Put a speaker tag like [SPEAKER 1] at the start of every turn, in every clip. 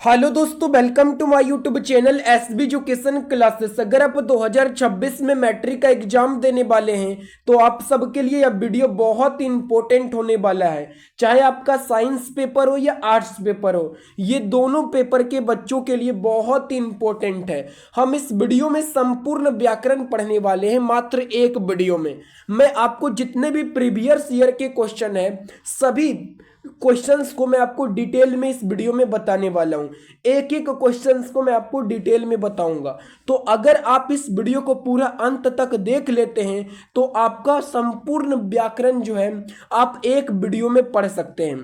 [SPEAKER 1] Hello दोस्तों, welcome to my YouTube channel SB education classes. अगर आप 2026 में मैट्रिक का एग्जाम देने वाले हैं तो आप सबके लिए यह वीडियो बहुत इंपॉर्टेंट होने वाला है। चाहे आपका साइंस पेपर हो या आर्ट्स पेपर हो, ये दोनों पेपर के बच्चों के लिए बहुत इंपॉर्टेंट है। हम इस वीडियो में संपूर्ण व्याकरण पढ़ने वाले हैं। मात्र एक वीडियो में मैं आपको जितने भी प्रीवियस ईयर के क्वेश्चन है, सभी क्वेश्चंस को मैं आपको डिटेल में इस वीडियो में बताने वाला हूं। एक एक क्वेश्चंस को मैं आपको डिटेल में बताऊंगा। तो अगर आप इस वीडियो को पूरा अंत तक देख लेते हैं तो आपका संपूर्ण व्याकरण जो है आप एक वीडियो में पढ़ सकते हैं।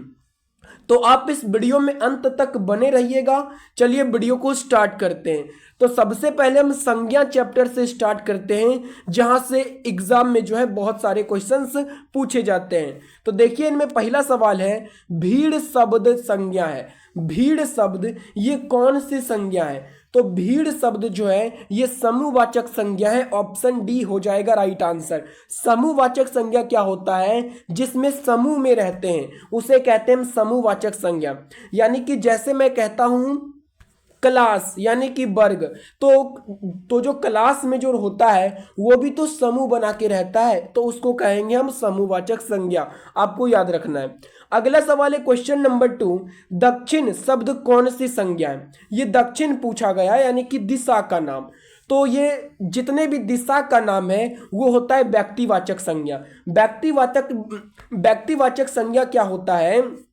[SPEAKER 1] तो आप इस वीडियो में अंत तक बने रहिएगा। चलिए वीडियो को स्टार्ट करते हैं। तो सबसे पहले हम संज्ञा चैप्टर से स्टार्ट करते हैं, जहां से एग्जाम में जो है बहुत सारे क्वेश्चंस पूछे जाते हैं। तो देखिए, इनमें पहला सवाल है, भीड़ शब्द संज्ञा है। भीड़ शब्द ये कौन सी संज्ञा है? तो भीड़ शब्द जो है ये समूहवाचक संज्ञा है। ऑप्शन डी हो जाएगा राइट आंसर। समूहवाचक संज्ञा क्या होता है? जिसमें समूह में रहते हैं उसे कहते हैं समूहवाचक संज्ञा। यानी कि जैसे मैं कहता हूं क्लास यानी कि वर्ग, तो जो क्लास में जो होता है वो भी तो समूह बना के रहता है, तो उसको कहेंगे हम समूहवाचक संज्ञा। आपको याद रखना है। अगला सवाल है क्वेश्चन नंबर 2, दक्षिण शब्द कौन सी संज्ञा है? ये दक्षिण पूछा गया यानी कि दिशा का नाम। तो ये जितने भी दिशा का नाम है वो होता है व्यक्तिवाचक संज्ञा। व्यक्तिवाचक संज्ञा क्या होता है?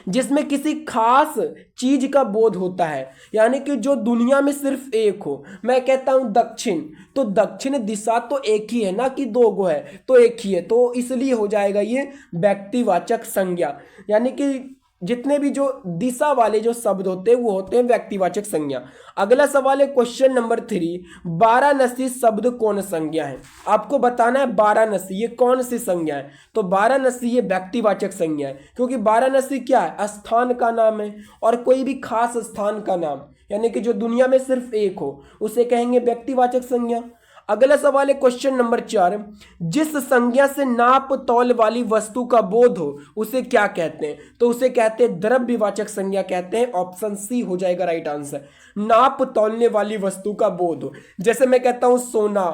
[SPEAKER 1] जिसमें किसी खास चीज का बोध होता है, यानी कि जो दुनिया में सिर्फ एक हो। मैं कहता हूं दक्षिण, तो दक्षिण दिशा तो एक ही है ना कि दो गो है, तो एक ही है, तो इसलिए हो जाएगा ये व्यक्तिवाचक संज्ञा। यानी कि जितने भी जो दिशा वाले जो शब्द होते हैं वो होते हैं व्यक्तिवाचक संज्ञा। अगला सवाल है क्वेश्चन नंबर 3, वाराणसी शब्द कौन संज्ञा है? आपको बताना है वाराणसी ये कौन सी संज्ञा है। तो वाराणसी ये व्यक्तिवाचक संज्ञा है, क्योंकि वाराणसी क्या है? स्थान का नाम है, और कोई भी खास स्थान का नाम, यानी कि जो दुनिया में सिर्फ एक हो उसे कहेंगे व्यक्तिवाचक संज्ञा। अगला सवाल है क्वेश्चन नंबर 4, जिस संज्ञा से नाप तौल वाली वस्तु का बोध हो उसे क्या कहते हैं? तो उसे कहते हैं द्रव्यवाचक संज्ञा कहते हैं। ऑप्शन सी हो जाएगा राइट आंसर। नाप तौलने वाली वस्तु का बोध हो, जैसे मैं कहता हूं सोना,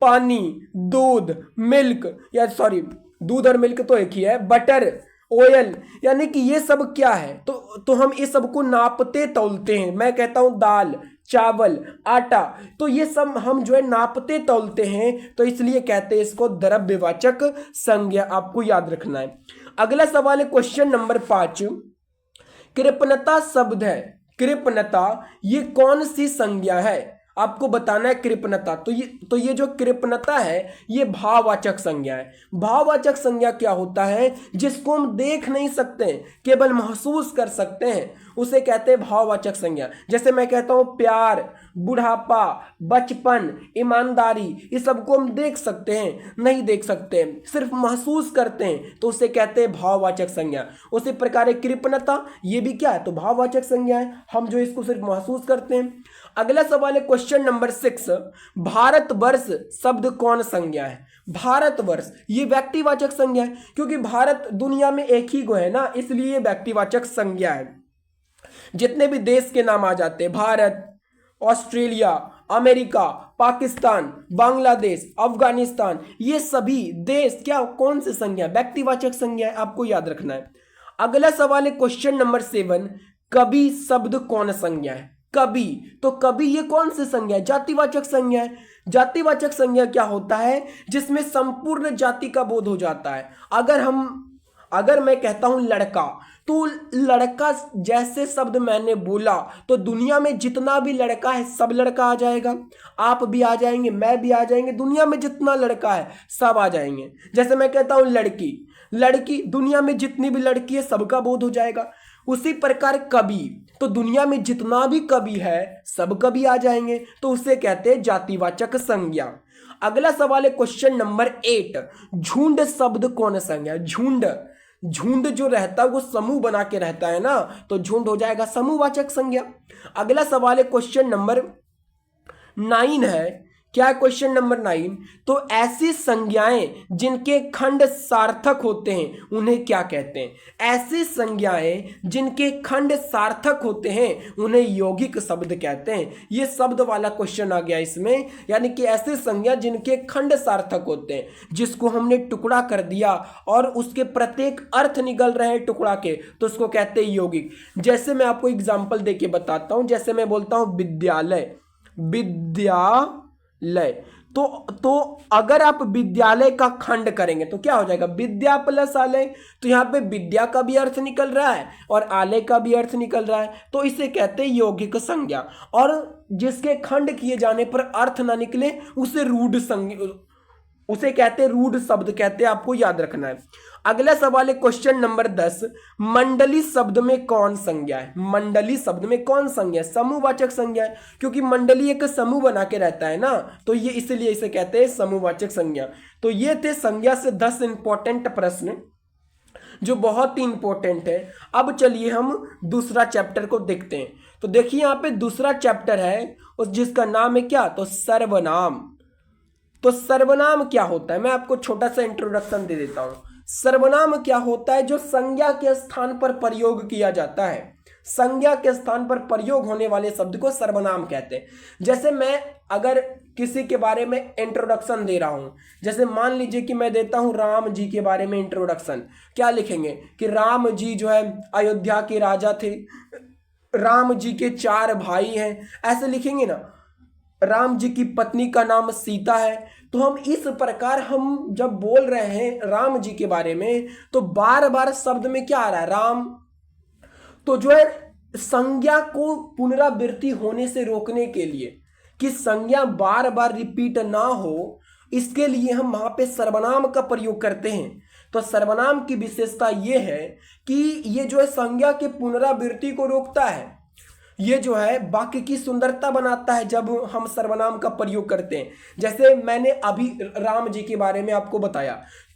[SPEAKER 1] पानी, दूध, मिल्क, या सॉरी दूध और मिल्क तो एक ही है, बटर, ऑयल, यानी कि ये सब क्या है? तो हम इस सब को नापते तौलते हैं। मैं कहता हूं दाल, चावल, आटा, तो ये सब हम जो है नापते तौलते हैं, तो इसलिए कहते हैं इसको द्रव्यवाचक संज्ञा। आपको याद रखना है। अगला सवाल है क्वेश्चन नंबर 5, कृपणता शब्द है। कृपणता ये कौन सी संज्ञा है? आपको बताना है कृपणता। तो ये जो कृपणता है ये भाववाचक संज्ञा है। भाववाचक संज्ञा क्या होता है? जिसको हम देख नहीं सकते केवल महसूस कर सकते हैं उसे कहते हैं भाववाचक संज्ञा। जैसे मैं कहता हूं प्यार, बुढ़ापा, बचपन, ईमानदारी, इस सबको हम देख सकते हैं? नहीं देख सकते, सिर्फ महसूस करते हैं, तो उसे कहते हैं भाववाचक संज्ञा। उसी प्रकार कृपणता ये भी क्या है? तो भाववाचक संज्ञा है, हम जो इसको सिर्फ महसूस करते हैं। अगला सवाल है क्वेश्चन नंबर 6, भारतवर्ष शब्द कौन संज्ञा है? भारतवर्ष ये व्यक्तिवाचक संज्ञा है, क्योंकि भारत दुनिया में एक ही गो है ना, इसलिए ये व्यक्तिवाचक संज्ञा है। जितने भी देश के नाम आ जाते हैं, भारत, ऑस्ट्रेलिया, अमेरिका, पाकिस्तान, बांग्लादेश, अफगानिस्तान, ये सभी देश क्या कौन सी संज्ञा? व्यक्तिवाचक संज्ञा है। आपको याद रखना है। अगला सवाल है क्वेश्चन नंबर 7, कवि शब्द कौन संज्ञा है? कवि, तो कवि ये कौन सी संज्ञा है? जातिवाचक संज्ञा है। जातिवाचक संज्ञा क्या होता है? जिसमें संपूर्ण जाति का बोध हो जाता है। अगर मैं कहता हूं लड़का, तो लड़का जैसे शब्द मैंने बोला तो दुनिया में जितना भी लड़का है सब लड़का आ जाएगा। आप भी आ जाएंगे, मैं भी आ जाएंगे, दुनिया में जितना लड़का है सब आ जाएंगे। जैसे मैं कहता हूं लड़की, लड़की दुनिया में जितनी भी लड़की है सबका बोध हो जाएगा। उसी प्रकार कवि, तो दुनिया में जितना भी कवि है सब कवि आ जाएंगे, तो उसे कहते हैं जातिवाचक संज्ञा। अगला सवाल है क्वेश्चन नंबर 8, झुंड शब्द कौन संज्ञा है? झुंड, झुंड जो रहता है वो समूह बना के रहता है ना, तो झुंड हो जाएगा समूहवाचक संज्ञा। अगला सवाल है क्वेश्चन नंबर 9 है, क्या है क्वेश्चन नंबर 9? तो ऐसी संज्ञाएं जिनके खंड सार्थक होते हैं उन्हें क्या कहते हैं? ऐसी संज्ञाएं जिनके खंड सार्थक होते हैं उन्हें यौगिक शब्द कहते हैं। ये शब्द वाला क्वेश्चन आ गया इसमें, यानी कि ऐसी संज्ञा जिनके खंड सार्थक होते हैं, जिसको हमने टुकड़ा कर दिया और उसके प्रत्येक अर्थ निकल रहे हैं टुकड़ा के, तो उसको कहते हैं यौगिक। जैसे मैं आपको एग्जाम्पल देके बताता हूं, जैसे मैं बोलता हूं विद्यालय, विद्यालय, तो अगर आप विद्यालय का खंड करेंगे तो क्या हो जाएगा? विद्या प्लस आलय। तो यहाँ पे विद्या का भी अर्थ निकल रहा है और आलय का भी अर्थ निकल रहा है, तो इसे कहते हैं यौगिक संज्ञा। और जिसके खंड किए जाने पर अर्थ ना निकले उसे रूढ़ संज्ञा, उसे कहते हैं रूढ़ शब्द कहते हैं, आपको याद रखना है। अगला सवाल है क्वेश्चन नंबर 10, मंडली शब्द में कौन संज्ञा है? मंडली शब्द में कौन संज्ञा है? समूहवाचक संज्ञा है, क्योंकि मंडली एक समूह बना के रहता है ना, तो ये इसलिए इसे कहते हैं समूहवाचक संज्ञा। तो ये थे संज्ञा से 10 इंपॉर्टेंट प्रश्न जो बहुत ही इंपॉर्टेंट है। अब चलिए हम दूसरा चैप्टर को देखते हैं। तो देखिए यहाँ पे दूसरा चैप्टर है उस जिसका नाम है क्या? तो सर्वनाम। तो सर्वनाम क्या होता है? मैं आपको छोटा सा इंट्रोडक्शन दे देता हूं। सर्वनाम क्या होता है? जो संज्ञा के स्थान पर प्रयोग किया जाता है, संज्ञा के स्थान पर प्रयोग होने वाले शब्द को सर्वनाम कहते हैं। जैसे मैं अगर किसी के बारे में इंट्रोडक्शन दे रहा हूं, जैसे मान लीजिए कि मैं देता हूं राम जी के बारे में इंट्रोडक्शन, क्या लिखेंगे कि राम जी जो है अयोध्या के राजा थे, राम जी के 4 भाई हैं, ऐसे लिखेंगे ना। राम जी की पत्नी का नाम सीता है। तो हम इस प्रकार हम जब बोल रहे हैं राम जी के बारे में, तो बार बार शब्द में क्या आ रहा है? राम। तो जो है संज्ञा को पुनरावृत्ति होने से रोकने के लिए, कि संज्ञा बार बार रिपीट ना हो, इसके लिए हम वहां पे सर्वनाम का प्रयोग करते हैं। तो सर्वनाम की विशेषता यह है कि ये जो है संज्ञा के पुनरावृत्ति को रोकता है, ये जो है वाक्य की सुंदरता बनाता है जब हम सर्वनाम का प्रयोग करते हैं। जैसे मैंने अभी राम जी के बारे में आपको बताया,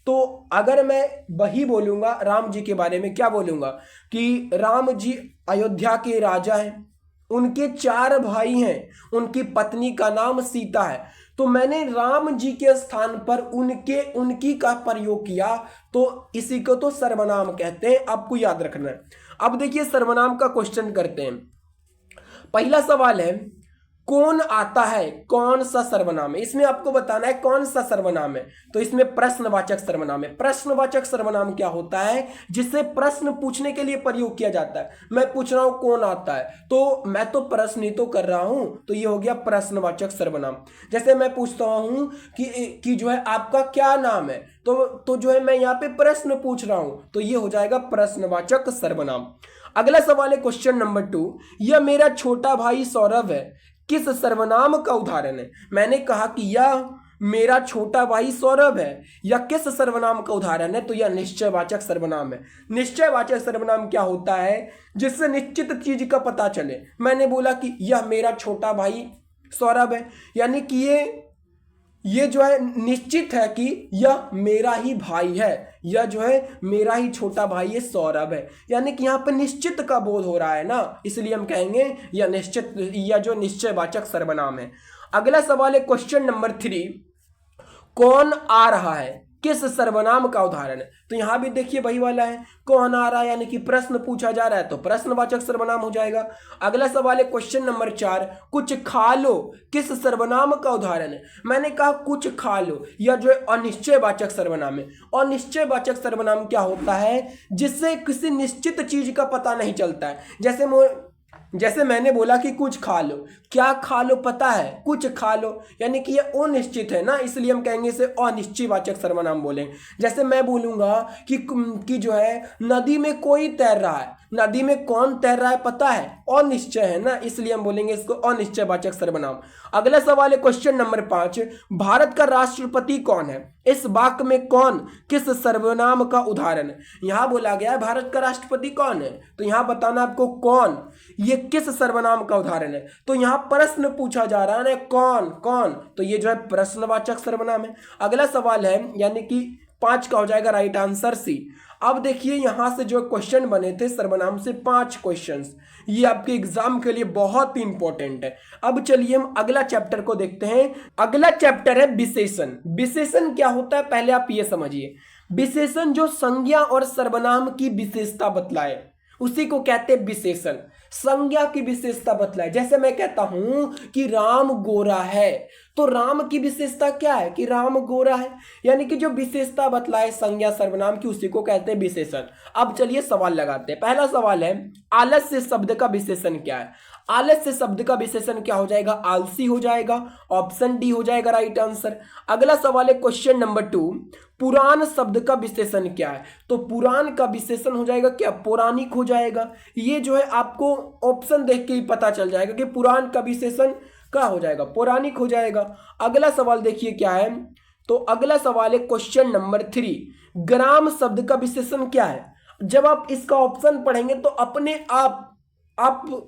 [SPEAKER 1] तो अगर मैं वही बोलूंगा राम जी के बारे में, क्या बोलूंगा कि राम जी अयोध्या के राजा हैं, उनके 4 भाई हैं, उनकी पत्नी का नाम सीता है। तो मैंने राम जी के स्थान पर उनके उनकी का प्रयोग किया, तो इसी को तो सर्वनाम कहते हैं, आपको याद रखना है। अब देखिए सर्वनाम का क्वेश्चन करते हैं। पहला सवाल है कौन आता है? कौन सा सर्वनाम है? इसमें आपको बताना है कौन सा सर्वनाम है। तो इसमें प्रश्नवाचक सर्वनाम है। प्रश्नवाचक सर्वनाम क्या होता है? जिससे प्रश्न पूछने के लिए प्रयोग किया जाता है। मैं पूछ रहा हूं कौन आता है, तो मैं तो प्रश्न ही तो कर रहा हूं, तो ये हो गया प्रश्नवाचक सर्वनाम। जैसे मैं पूछता हूं कि जो है आपका क्या नाम है, तो जो है मैं यहाँ पे प्रश्न पूछ रहा हूं, तो ये हो जाएगा प्रश्नवाचक सर्वनाम। अगला सवाल है क्वेश्चन नंबर 2, यह मेरा छोटा भाई सौरभ है, किस सर्वनाम का उदाहरण है? मैंने कहा कि यह मेरा छोटा भाई सौरभ है, यह किस सर्वनाम का उदाहरण है? तो यह निश्चयवाचक सर्वनाम है। निश्चयवाचक सर्वनाम क्या होता है? जिससे निश्चित चीज का पता चले। मैंने बोला कि यह मेरा छोटा भाई सौरभ है, यानी कि ये जो है निश्चित है कि यह मेरा ही भाई है, यह जो है मेरा ही छोटा भाई है सौरभ है, यानी कि यहाँ पर निश्चित का बोध हो रहा है ना, इसलिए हम कहेंगे यह निश्चित, यह जो निश्चयवाचक सर्वनाम है। अगला सवाल है क्वेश्चन नंबर 3, कौन आ रहा है किस सर्वनाम का उदाहरण है? तो यहां भी देखिए वही वाला है, कौन आ रहा है, यानी कि प्रश्न पूछा जा रहा है तो प्रश्नवाचक सर्वनाम हो जाएगा। अगला सवाल है क्वेश्चन नंबर 4, कुछ खा लो किस सर्वनाम का उदाहरण है? मैंने कहा कुछ खा लो, यह जो है अनिश्चयवाचक सर्वनाम है। अनिश्चयवाचक सर्वनाम क्या होता है? जिससे किसी निश्चित चीज का पता नहीं चलता है। जैसे मैंने बोला कि कुछ खा लो, क्या खा लो पता है? कुछ खा लो, यानी कि ये अनिश्चित है ना, इसलिए हम कहेंगे इसे अनिश्चयवाचक सर्वनाम बोलेंगे। जैसे मैं बोलूंगा कि जो है नदी में कोई तैर रहा है, नदी में कौन तैर रहा है पता है? अनिश्चय है ना, इसलिए हम बोलेंगे इसको अनिश्चयवाचक सर्वनाम। अगला सवाल है क्वेश्चन नंबर 5, भारत का राष्ट्रपति कौन है? इस वाक्य में कौन किस सर्वनाम का उदाहरण है? यहां बोला गया है भारत का राष्ट्रपति कौन है, तो यहां बताना आपको कौन, ये किस सर्वनाम का उदाहरण है। तो यहां प्रश्न पूछा जा रहा है कौन कौन, तो ये जो है प्रश्नवाचक सर्वनाम है। अगला सवाल है यानी कि 5 का हो जाएगा राइट आंसर सी। अब देखिए यहां से जो क्वेश्चन बने थे सर्वनाम से 5 क्वेश्चंस, ये आपके एग्जाम के लिए बहुत ही इंपॉर्टेंट है। अब चलिए हम अगला चैप्टर को देखते हैं। अगला चैप्टर है विशेषण। विशेषण क्या होता है पहले आप ये समझिए। विशेषण जो संज्ञा और सर्वनाम की विशेषता बतलाए उसी को कहते हैं विशेषण। संज्ञा की विशेषता बतलाए, जैसे मैं कहता हूं कि राम गोरा है, तो राम की विशेषता क्या है कि राम गोरा है, यानी कि जो विशेषता बतलाए संज्ञा सर्वनाम की उसी को कहते हैं विशेषण। अब चलिए सवाल लगाते हैं। पहला सवाल है आलस्य शब्द का विशेषण क्या है। आलस्य शब्द का विशेषण क्या हो जाएगा, आलसी हो जाएगा, ऑप्शन डी हो जाएगा राइट आंसर। अगला सवाल है क्वेश्चन नंबर 2, पुराण शब्द का विशेषण क्या है, तो पुराण का विशेषण हो जाएगा क्या, पौराणिक हो जाएगा। ये जो है आपको ऑप्शन देख के ही पता चल जाएगा कि पुराण का विशेषण क्या हो जाएगा, पौराणिक हो जाएगा। अगला सवाल देखिए क्या है, तो अगला सवाल है क्वेश्चन नंबर 3, ग्राम शब्द का विशेषण क्या है। जब आप इसका ऑप्शन पढ़ेंगे तो अपने आप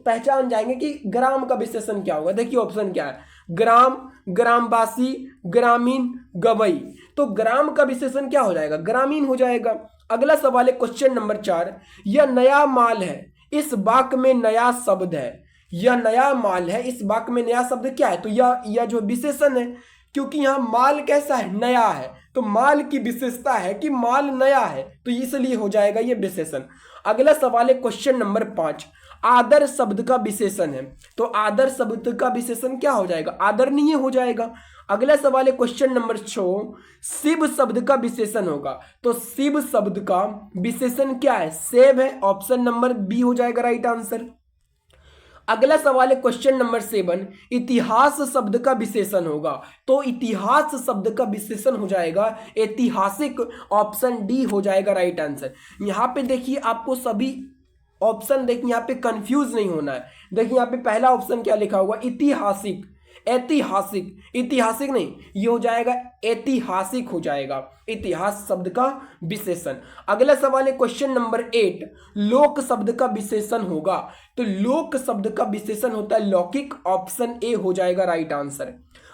[SPEAKER 1] पहचान जाएंगे कि ग्राम का विशेषण क्या होगा। देखिए ऑप्शन क्या है, ग्राम, ग्रामवासी, ग्रामीण, गवई, तो ग्राम का विशेषण क्या हो जाएगा, ग्रामीण हो जाएगा। अगला सवाल है क्वेश्चन नंबर 4, यह नया माल है, इस वाक्य में नया शब्द है। यह नया माल है, इस वाक्य में नया शब्द क्या है, तो यह जो विशेषण है, क्योंकि यहां माल कैसा है, नया है, तो माल की विशेषता है कि माल नया है, तो इसलिए हो जाएगा ये विशेषण। अगला सवाल है क्वेश्चन नंबर 5, आदर शब्द का विशेषण है, तो आदर शब्द का विशेषण क्या हो जाएगा, आदरणीय हो जाएगा। अगला सवाल है क्वेश्चन नंबर 6, शिव शब्द का विशेषण होगा, तो शिव शब्द का विशेषण क्या है, सेब है, ऑप्शन नंबर बी हो जाएगा राइट आंसर। अगला सवाल है क्वेश्चन नंबर 7, इतिहास शब्द का विशेषण होगा, तो इतिहास शब्द का विशेषण हो जाएगा ऐतिहासिक, ऑप्शन डी हो जाएगा राइट आंसर। यहां पे देखिए आपको सभी ऑप्शन देखिए यहाँ पे कंफ्यूज नहीं होना है। देखिए यहाँ पे पहला ऑप्शन क्या लिखा हुआ, ऐतिहासिक, ऐतिहासिक, ऐतिहासिक नहीं, ये हो जाएगा ऐतिहासिक हो जाएगा, इतिहास शब्द का विशेषण। अगला सवाल है क्वेश्चन नंबर 8, लोक शब्द का विशेषण होगा, तो लोक शब्द का विशेषण होता है लौकिक, ऑप्शन ए हो जाएगा राइट आंसर।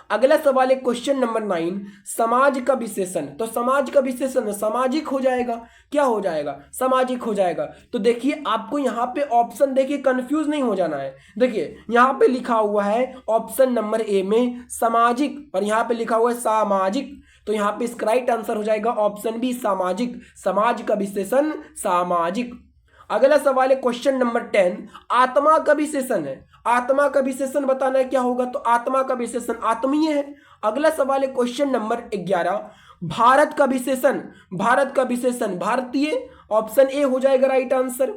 [SPEAKER 1] अगला सवाल है क्वेश्चन नंबर 9, समाज का विशेषण, तो समाज का विशेषण सामाजिक हो जाएगा, क्या हो जाएगा, सामाजिक हो जाएगा। तो देखिए आपको यहाँ पे ऑप्शन देखिए कंफ्यूज नहीं हो जाना है। देखिए यहाँ पे लिखा हुआ है ऑप्शन नंबर ए में सामाजिक और यहाँ पे लिखा हुआ है सामाजिक, तो यहाँ पे इसका राइट आंसर हो जाएगा ऑप्शन बी सामाजिक, समाज का विशेषण सामाजिक। अगला सवाल है क्वेश्चन नंबर 10, आत्मा का विशेषण है, आत्मा का विशेषण बताना है क्या होगा, तो आत्मा का विशेषण आत्मीय है। अगला सवाल है क्वेश्चन नंबर 11, भारत का विशेषण, भारत का विशेषण भारतीय, ऑप्शन ए हो जाएगा राइट आंसर।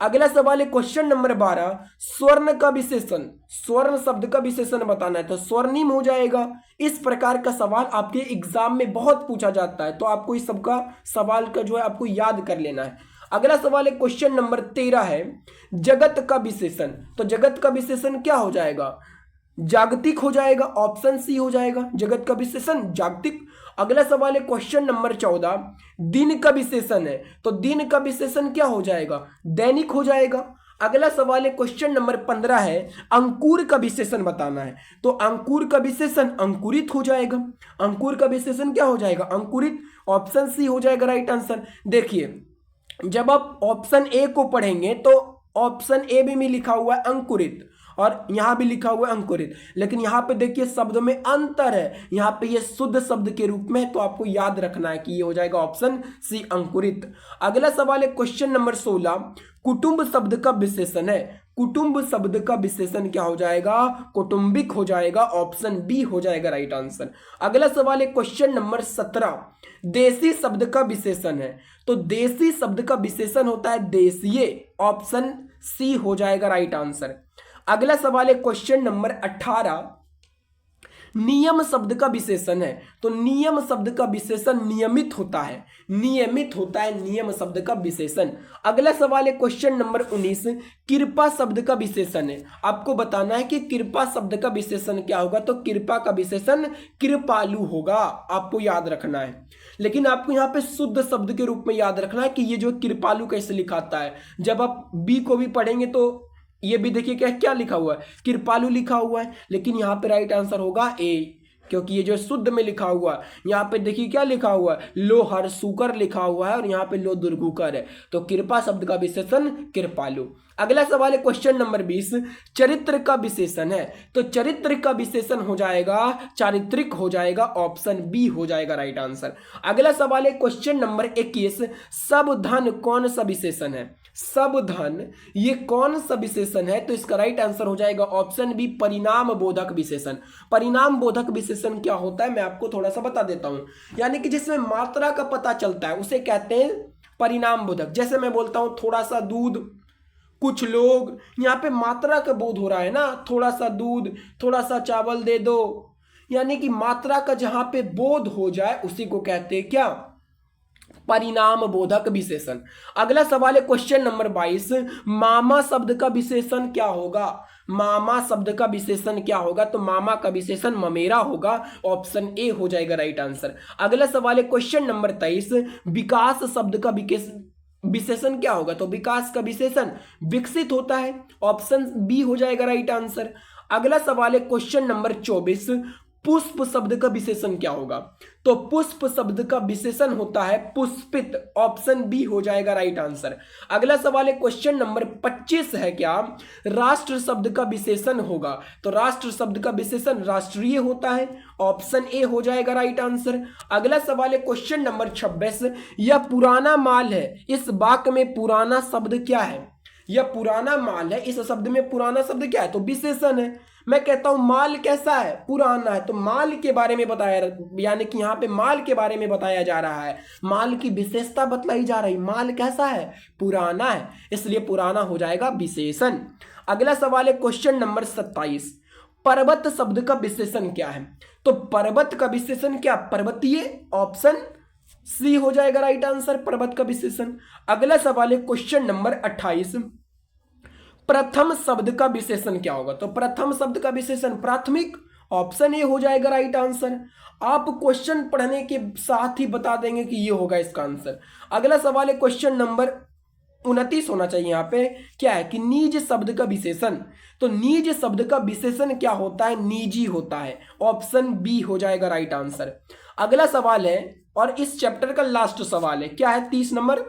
[SPEAKER 1] अगला सवाल है क्वेश्चन नंबर 12, स्वर्ण का विशेषण, स्वर्ण शब्द का विशेषण बताना है, तो स्वर्णिम हो जाएगा। इस प्रकार का सवाल आपके एग्जाम में बहुत पूछा जाता है, तो आपको इस सबका सवाल का जो है आपको याद कर लेना है। अगला सवाल है क्वेश्चन नंबर 13 है, जगत का विशेषण, तो जगत का विशेषण क्या हो जाएगा, जागतिक हो जाएगा, ऑप्शन सी हो जाएगा, जगत का विशेषण जागतिक। अगला सवाल है क्वेश्चन नंबर 14, दिन का विशेषण है, तो दिन का विशेषण क्या हो जाएगा, दैनिक हो जाएगा। अगला सवाल है क्वेश्चन नंबर 15 है, अंकुर का विशेषण बताना है, तो अंकुर का विशेषण अंकुरित हो जाएगा, अंकुर का विशेषण क्या हो जाएगा, अंकुरित, ऑप्शन सी हो जाएगा राइट आंसर। देखिए जब आप ऑप्शन ए को पढ़ेंगे तो ऑप्शन ए में लिखा हुआ है अंकुरित और यहां भी लिखा हुआ है अंकुरित, लेकिन यहां पे देखिए शब्द में अंतर है, यहां पे ये शुद्ध शब्द के रूप में है, तो आपको याद रखना है कि ये हो जाएगा ऑप्शन सी अंकुरित। अगला सवाल है क्वेश्चन नंबर 16, कुटुंब शब्द का विशेषण है, कुटुंब शब्द का विशेषण क्या हो जाएगा, कौटुंबिक हो जाएगा, ऑप्शन बी हो जाएगा राइट आंसर। अगला सवाल है क्वेश्चन नंबर 17, देशी शब्द का विशेषण है, तो देशी शब्द का विशेषण होता है देशीय, ऑप्शन सी हो जाएगा राइट आंसर। अगला सवाल है क्वेश्चन नंबर 18, नियम शब्द का विशेषण है, तो नियम शब्द का विशेषण नियमित होता है, नियमित होता है नियम शब्द का विशेषण। अगला सवाल है क्वेश्चन नंबर 19, कृपा शब्द का विशेषण है, आपको बताना है कि कृपा शब्द का विशेषण क्या होगा, तो कृपा का विशेषण कृपालु होगा, आपको याद रखना है। लेकिन आपको यहाँ पे शुद्ध शब्द के रूप में याद रखना है कि ये जो कृपालु कैसे लिखाता है। जब आप बी को भी पढ़ेंगे तो ये भी देखिए क्या क्या लिखा हुआ है, कृपालु लिखा हुआ है, लेकिन यहाँ पे राइट आंसर होगा ए, क्योंकि ये जो शुद्ध में लिखा हुआ है, यहाँ पे देखिए क्या लिखा हुआ है, लो हरसुकर लिखा हुआ है और यहाँ पे लो दुर्गुकर है, तो कृपा शब्द का विशेषण कृपालु। अगला सवाल है क्वेश्चन नंबर 20, चरित्र का विशेषण है, तो चरित्र का विशेषण हो जाएगा चारित्रिक, हो जाएगा ऑप्शन बी हो जाएगा राइट आंसर। अगला सवाल है क्वेश्चन नंबर 21, सब धन कौन सा विशेषण है, सब धन ये कौन सा विशेषण है, तो इसका राइट आंसर हो जाएगा ऑप्शन बी परिणाम बोधक विशेषण। परिणाम बोधक विशेषण क्या होता है मैं आपको थोड़ा सा बता देता हूं, यानी कि जिसमें मात्रा का पता चलता है उसे कहते हैं परिणाम बोधक। जैसे मैं बोलता हूं थोड़ा सा दूध, कुछ लोग, यहाँ पे मात्रा का बोध हो रहा है ना, थोड़ा सा दूध, थोड़ा सा चावल दे दो, यानी कि मात्रा का जहां पे बोध हो जाए उसी को कहते हैं क्या, परिणाम बोधक विशेषण। अगला सवाल है क्वेश्चन नंबर 22, मामा शब्द का विशेषण क्या होगा, मामा शब्द का विशेषण क्या होगा, तो मामा का विशेषण ममेरा होगा, ऑप्शन ए हो जाएगा राइट आंसर। अगला सवाल है क्वेश्चन नंबर 23, विकास शब्द का विशेषण क्या होगा, तो विकास का विशेषण विकसित होता है, ऑप्शन बी हो जाएगा राइट आंसर। अगला सवाल है क्वेश्चन नंबर 24, पुष्प शब्द का विशेषण क्या होगा, तो पुष्प शब्द का विशेषण होता है पुष्पित, ऑप्शन बी हो जाएगा राइट आंसर। अगला सवाल है क्वेश्चन नंबर 25 है क्या, राष्ट्र शब्द का विशेषण होगा, तो राष्ट्र शब्द का विशेषण राष्ट्रीय होता है, ऑप्शन ए हो जाएगा राइट आंसर। अगला सवाल है क्वेश्चन नंबर 26, यह पुराना माल है, इस वाक्य में पुराना शब्द क्या है, यह पुराना माल है, इस शब्द में पुराना शब्द क्या है, तो विशेषण है। मैं कहता हूं माल कैसा है, पुराना है, तो माल के बारे में बताया, यानी कि यहां पे माल के बारे में बताया जा रहा है, माल की विशेषता बतलाई जा रही, माल कैसा है, पुराना है, इसलिए पुराना हो जाएगा विशेषण। अगला सवाल है क्वेश्चन नंबर 27, पर्वत शब्द का विशेषण क्या है, तो पर्वत का विशेषण क्या, पर्वतीय, ऑप्शन सी हो जाएगा राइट आंसर, पर्वत का विशेषण। अगला सवाल है क्वेश्चन नंबर 28, प्रथम शब्द का विशेषण क्या होगा, तो प्रथम शब्द का विशेषण प्राथमिक, ऑप्शन ए हो जाएगा राइट आंसर। आप क्वेश्चन पढ़ने के साथ ही बता देंगे कि ये होगा इसका आंसर। अगला सवाल है क्वेश्चन नंबर 29 होना चाहिए, यहाँ पे क्या है कि निज शब्द का विशेषण, तो निज शब्द का विशेषण क्या होता है, निजी होता है, ऑप्शन बी हो जाएगा राइट आंसर। अगला सवाल है और इस चैप्टर का लास्ट सवाल है, क्या है 30 नंबर,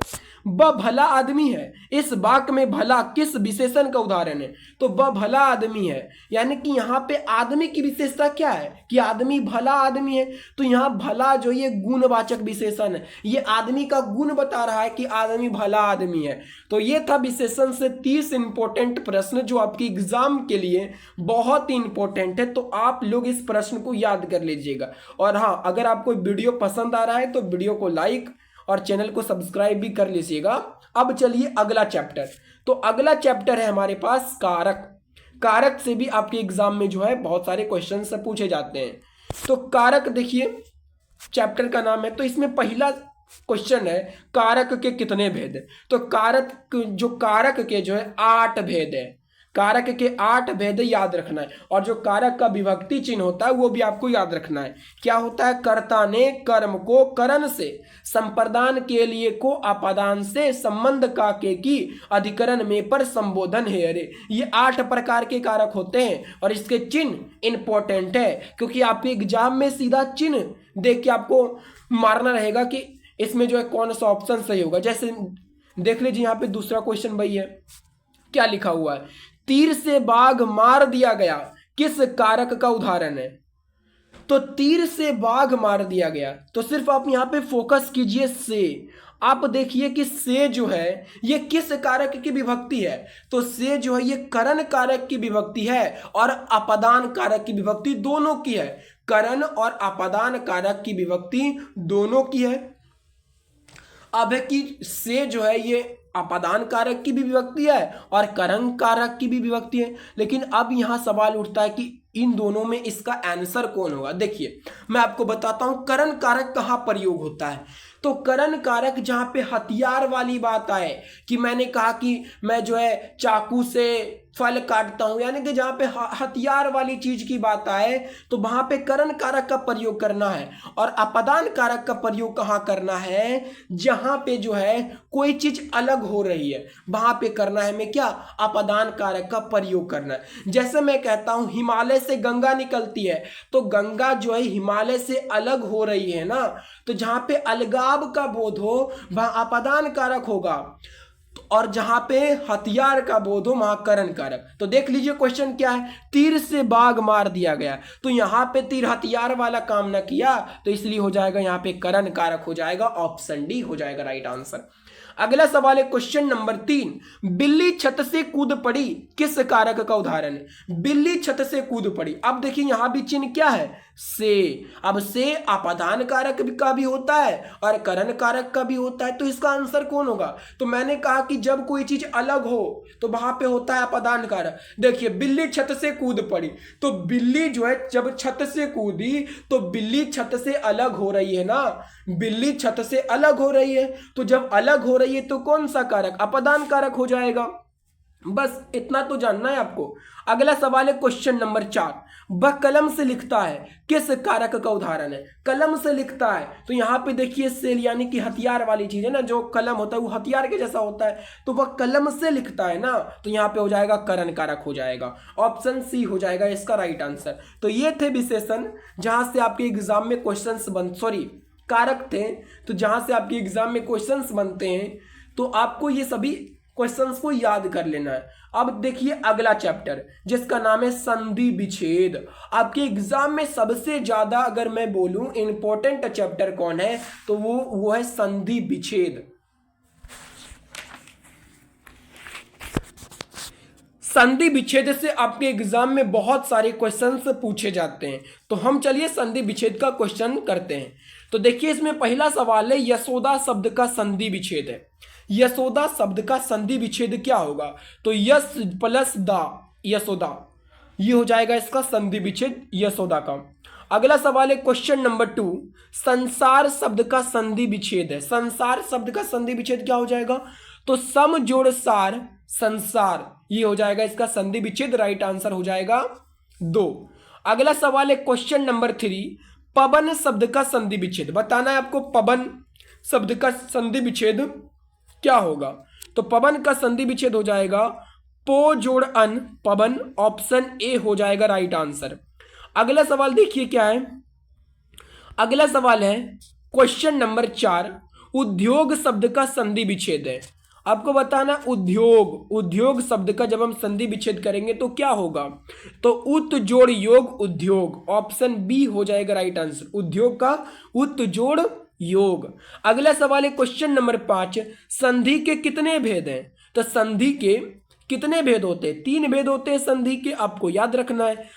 [SPEAKER 1] ब भला आदमी है, इस वाक्य में भला किस विशेषण का उदाहरण है, तो ब भला आदमी है, यानी कि यहाँ पे आदमी की विशेषता क्या है कि आदमी भला आदमी है, तो यहाँ भला जो ये गुणवाचक विशेषण है, ये आदमी का गुण बता रहा है कि आदमी भला आदमी है। तो ये था विशेषण से 30 इंपॉर्टेंट प्रश्न जो आपके एग्जाम के लिए बहुत ही इंपॉर्टेंट है, तो आप लोग इस प्रश्न को याद कर लीजिएगा। और हाँ, अगर आपको वीडियो पसंद आ रहा है तो वीडियो को लाइक और चैनल को सब्सक्राइब भी कर लीजिएगा। अब चलिए अगला चैप्टर, तो अगला चैप्टर है हमारे पास कारक। कारक से भी आपके एग्जाम में जो है बहुत सारे क्वेश्चन से पूछे जाते हैं। तो कारक देखिए चैप्टर का नाम है, तो इसमें पहला क्वेश्चन है कारक के कितने भेद है, तो कारक के जो है 8 भेद है, कारक के 8 भेद याद रखना है। और जो कारक का विभक्ति चिन्ह होता है वो भी आपको याद रखना है। क्या होता है, कर्ता ने कर्म को करण से, संप्रदान के लिए को अपादान से, संबंध का के की, अधिकरण में पर, संबोधन है अरे, ये 8 प्रकार के कारक होते हैं। और इसके चिन्ह इंपॉर्टेंट है क्योंकि आपके एग्जाम में सीधा चिन्ह देख के आपको मारना रहेगा कि इसमें जो है कौन सा ऑप्शन सही होगा। जैसे देख लीजिए यहाँ पे दूसरा क्वेश्चन वही है, क्या लिखा हुआ है, तीर से बाघ मार दिया गया, किस कारक का उदाहरण है, तो तीर से बाघ मार दिया गया, तो सिर्फ आप यहां पे फोकस कीजिए से। आप देखिए कि से जो है ये किस कारक की विभक्ति है, तो से जो है ये करण कारक की विभक्ति है और अपादान कारक की विभक्ति दोनों की है। करण और अपादान कारक की विभक्ति दोनों की है। अब है कि से जो है ये अपादान कारक की भी विभक्ति है और करण कारक की भी विभक्ति है। लेकिन अब यहां सवाल उठता है कि इन दोनों में इसका आंसर कौन होगा। देखिए मैं आपको बताता हूं करण कारक कहां प्रयोग होता है, तो करण कारक जहां पे हथियार वाली बात आए कि मैंने कहा कि मैं जो है चाकू से फल काटता हूं, यानी कि जहां पे हथियार वाली चीज की बात आए तो वहां पे करण कारक का प्रयोग करना है, और अपादान कारक का प्रयोग कहां करना है, जहां पे जो है कोई चीज अलग हो रही है वहां पे करना है। मैं क्या, अपादान कारक का प्रयोग करना है। जैसे मैं कहता हूं हिमालय से गंगा निकलती है, तो गंगा जो है हिमालय से अलग हो रही है ना, तो जहां पे अलगाव का बोध हो वहां अपादान कारक होगा, और जहां पे हथियार का बोध हो वहां करण कारक। तो देख लीजिए क्वेश्चन क्या है, तीर से बाघ मार दिया गया, तो यहां पे तीर हथियार वाला काम ना किया, तो इसलिए हो जाएगा यहां पे करण कारक हो जाएगा, ऑप्शन डी हो जाएगा राइट आंसर। अगला सवाल है क्वेश्चन नंबर 3, बिल्ली छत से कूद पड़ी किस कारक का उदाहरण है। बिल्ली छत से कूद पड़ी, अब देखिए यहां भी चिन्ह क्या है, से। अब से अपादान कारक का भी होता है और करण कारक का भी होता है, तो इसका आंसर कौन होगा। तो मैंने कहा कि जब कोई चीज अलग हो तो वहां पे होता है अपादान कारक। देखिए बिल्ली छत से कूद पड़ी, तो बिल्ली जो है जब छत से कूदी तो बिल्ली छत से अलग हो रही है ना, बिल्ली छत से अलग हो रही है, तो जब अलग हो रही है तो कौन सा कारक, अपादान कारक हो जाएगा। बस इतना तो जानना है आपको। अगला सवाल है क्वेश्चन नंबर 4, वह कलम से लिखता है किस कारक का उदाहरण है। कलम से लिखता है, तो यहां पे देखिए सेल यानी कि हथियार वाली चीज है ना, जो कलम होता है वो हथियार के जैसा होता है, तो वह कलम से लिखता है ना, तो यहां पे हो जाएगा करण कारक हो जाएगा, ऑप्शन सी हो जाएगा इसका राइट आंसर। तो ये थे विशेषण जहां से आपके एग्जाम में कारक थे, तो जहां से आपके एग्जाम में क्वेश्चंस बनते हैं, तो आपको ये सभी क्वेश्चंस को याद कर लेना है। अब देखिए अगला चैप्टर जिसका नाम है संधि विच्छेद। आपके एग्जाम में सबसे ज्यादा अगर मैं बोलूं इंपॉर्टेंट चैप्टर कौन है, तो वो है संधि विच्छेद। संधि विच्छेद से आपके एग्जाम में बहुत सारे क्वेश्चंस पूछे जाते हैं, तो हम चलिए संधि विच्छेद का क्वेश्चन करते हैं। तो देखिए इसमें पहला सवाल है यशोदा शब्द का संधि विच्छेद है। यशोदा शब्द का संधि विच्छेद क्या होगा, तो यश प्लस दा, यशोदा, ये हो जाएगा इसका संधि विच्छेद यशोदा का। अगला सवाल है क्वेश्चन नंबर 2, संसार शब्द का संधि विच्छेद है। संसार शब्द का संधि विच्छेद क्या हो जाएगा, तो सम जोड़ सार संसार, ये हो जाएगा इसका संधि विच्छेद, राइट आंसर हो जाएगा 2। अगला सवाल है क्वेश्चन नंबर 3, पवन शब्द का संधि विच्छेद बताना है आपको। पवन शब्द का संधि विच्छेद क्या होगा, तो पवन का संधि विच्छेद हो जाएगा पो जोड़ अन पवन, ऑप्शन ए हो जाएगा राइट आंसर। अगला सवाल देखिए क्या है, अगला सवाल है क्वेश्चन नंबर 4, उद्योग शब्द का संधि विच्छेद है। आपको बताना उद्योग, उद्योग शब्द का जब हम संधि विच्छेद करेंगे तो क्या होगा, तो उत जोड़ योग उद्योग, ऑप्शन बी हो जाएगा राइट आंसर, उद्योग का उत जोड़ योग। अगला सवाल है क्वेश्चन नंबर 5, संधि के कितने भेद हैं। तो संधि के कितने भेद होते हैं, 3 भेद होते हैं संधि के, आपको याद रखना है।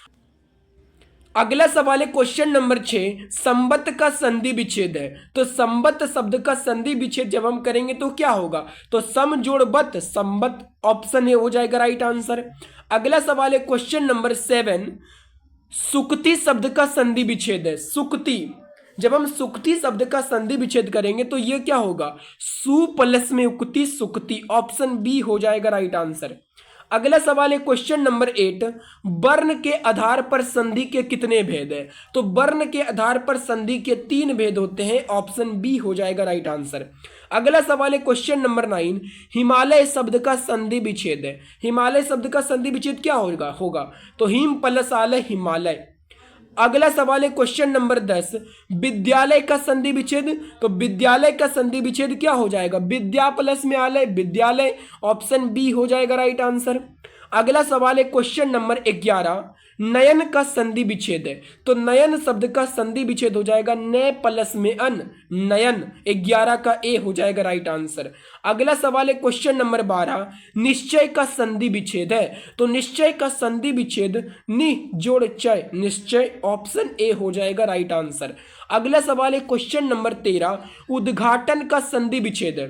[SPEAKER 1] अगला सवाल है क्वेश्चन नंबर 6, संबत का संधि विच्छेद है। तो संबत शब्द का संधि विच्छेद जब हम करेंगे तो क्या होगा, तो सम जोड़ बत संबत, ऑप्शन ए हो जाएगा राइट आंसर। अगला सवाल है क्वेश्चन नंबर 7, सुक्ति शब्द का संधि विच्छेद है। सुक्ति, जब हम सुक्ति शब्द का संधि विच्छेद करेंगे तो ये क्या होगा, सु प्लस में उक्ति सुक्ति, ऑप्शन बी हो जाएगा राइट आंसर। अगला सवाल है क्वेश्चन नंबर 8, वर्ण के आधार पर संधि के कितने भेद है। तो वर्ण के आधार पर संधि के 3 भेद होते हैं, ऑप्शन बी हो जाएगा राइट आंसर। अगला सवाल है क्वेश्चन नंबर 9, हिमालय शब्द का संधि विच्छेद है। हिमालय शब्द का संधि विच्छेद क्या होगा तो हिम प्लस आलय हिमालय। अगला सवाल है क्वेश्चन नंबर 10, विद्यालय का संधि विच्छेद। तो विद्यालय का संधि विच्छेद क्या हो जाएगा, विद्या प्लस में आलय विद्यालय, ऑप्शन बी हो जाएगा राइट आंसर। अगला सवाल है क्वेश्चन नंबर 11, नयन का संधि विच्छेद है। तो नयन शब्द का संधि विच्छेद हो जाएगा नय प्लस में अन, नयन, 11 का ए हो जाएगा राइट आंसर। अगला सवाल है क्वेश्चन नंबर 12, निश्चय का संधि विच्छेद है। तो निश्चय का संधि विच्छेद नि जोड़ चय निश्चय, ऑप्शन ए हो जाएगा राइट आंसर। अगला सवाल है क्वेश्चन नंबर 13, उद्घाटन का संधि विच्छेद है।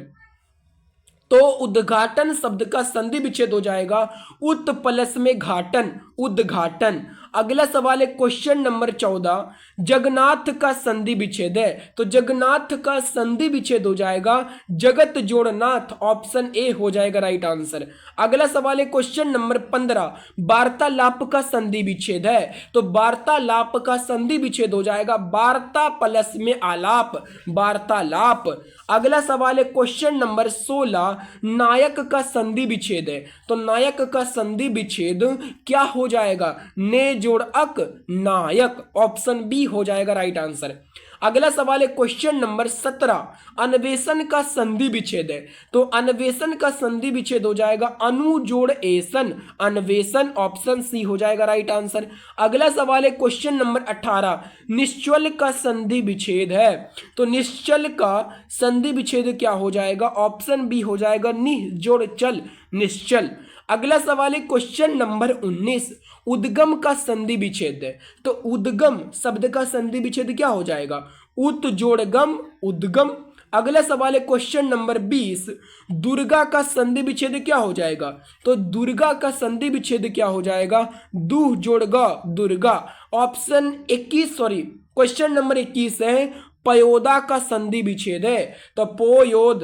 [SPEAKER 1] तो उद्घाटन शब्द का संधि विच्छेद हो जाएगा उत प्लस में घाटन, उद्घाटन, अगला सवाल है क्वेश्चन नंबर 14, जगन्नाथ का संधि विच्छेद है। तो जगन्नाथ का संधि विच्छेद हो जाएगा जगत जोड़ नाथ, ऑप्शन ए हो जाएगा राइट आंसर। अगला सवाल है क्वेश्चन नंबर 15, वार्तालाप का संधि विच्छेद है। तो वार्तालाप का संधि विच्छेद हो जाएगा वार्ता प्लस में आलाप, वार्तालाप। अगला सवाल है क्वेश्चन नंबर 16, नायक का संधि विच्छेद है। तो नायक का संधि विच्छेद क्या हो जाएगा, ने जोड़ अक, नायक, ऑप्शन बी हो जाएगा राइट आंसर। अगला सवाल है क्वेश्चन नंबर 17, अन्वेषण का संधि विच्छेद है। तो अन्वेषण का संधि विच्छेद हो जाएगा अनु जोड़ एसन, अन्वेषण, ऑप्शन सी हो जाएगा राइट आंसर। अगला सवाल है क्वेश्चन नंबर 18, निश्चल का संधि विच्छेद है। तो निश्चल का संधि विच्छेद क्या हो जाएगा, ऑप्शन बी हो जाएगा निह जोड़ चल, निश्चल। अगला सवाल है क्वेश्चन नंबर 19, उद्गम का संधि विच्छेद है। तो उद्गम शब्द का संधि विच्छेद क्या हो जाएगा, उत जोड़ गम, उद्गम। अगला सवाल है क्वेश्चन नंबर 20, दुर्गा का संधि विच्छेद क्या हो जाएगा। तो दुर्गा का संधि विच्छेद क्या हो जाएगा, दुह जोड़ ग, Durga, option 21 sorry question number 21 है पयोदा का संधि विच्छेद है। तो पोयोद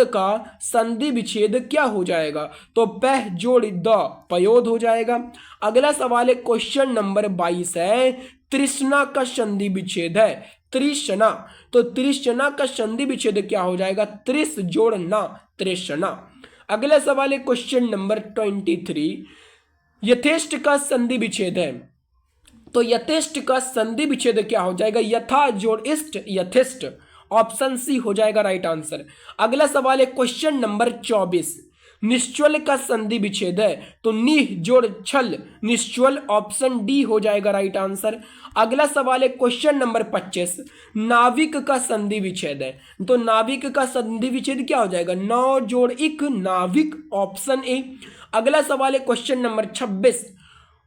[SPEAKER 1] का संधि विच्छेद क्या हो जाएगा, तो पह जोड़ द, पयोद हो जाएगा। अगला सवाल है क्वेश्चन नंबर 22 है तृष्णा का संधि विच्छेद है, तृष्णा। तो तृष्णा का संधि विच्छेद क्या हो जाएगा, त्रिस जोड़ ना, तृष्णा। अगला सवाल है क्वेश्चन नंबर 23, यथेष्ट का संधि विच्छेद है। तो यथेष्ट का संधि विच्छेद क्या हो जाएगा, यथा जोड़ इष्ट, यथेष्ट, ऑप्शन सी हो जाएगा राइट आंसर। अगला सवाल है क्वेश्चन नंबर 24, निश्चल का संधि विच्छेद है। तो निह जोड़ छल, निश्चल, ऑप्शन डी हो जाएगा राइट आंसर। अगला सवाल है क्वेश्चन नंबर 25, नाविक का संधि विच्छेद है। तो नाविक का संधि विच्छेद क्या हो जाएगा, नौ जोड़ इक, नाविक, ऑप्शन ए। अगला सवाल है क्वेश्चन नंबर 26,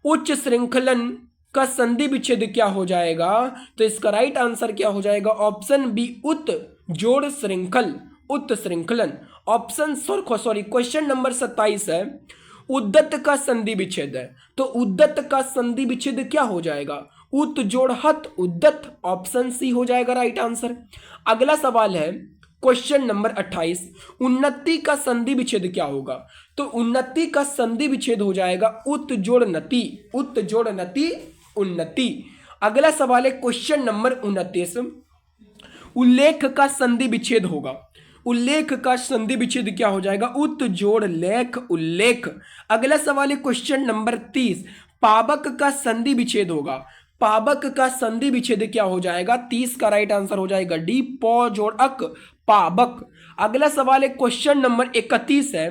[SPEAKER 1] उच्च श्रृंखलन का संधि विच्छेद क्या हो जाएगा। तो इसका राइट आंसर क्या हो जाएगा, ऑप्शन बी उत जोड़ श्रृंखल, उत श्रृंखलन, ऑप्शन सॉरी क्वेश्चन नंबर 27 है उद्दत का संधि विच्छेद है। तो उद्दत का संधि विच्छेद क्या हो जाएगा, उत जोड़ हत, उद्दत, ऑप्शन सी हो जाएगा राइट आंसर। अगला सवाल है क्वेश्चन नंबर 28, उन्नति का संधि विच्छेद क्या होगा। तो उन्नति का संधि विच्छेद हो जाएगा उत जोड़ नति, उत जोड़ नति, उन्नति। अगला सवाल है क्वेश्चन नंबर 29, उल्लेख का संधि विच्छेद होगा। उल्लेख का संधि विच्छेद क्या हो जाएगा, उत जोड़ लेख, उल्लेख। अगला सवाल है क्वेश्चन नंबर 30, पावक का संधि विच्छेद होगा। पावक का संधि विच्छेद क्या हो जाएगा, 30 का राइट आंसर हो जाएगा डी, पौ जोड़ अक, पावक। अगला सवाल है क्वेश्चन नंबर 31 है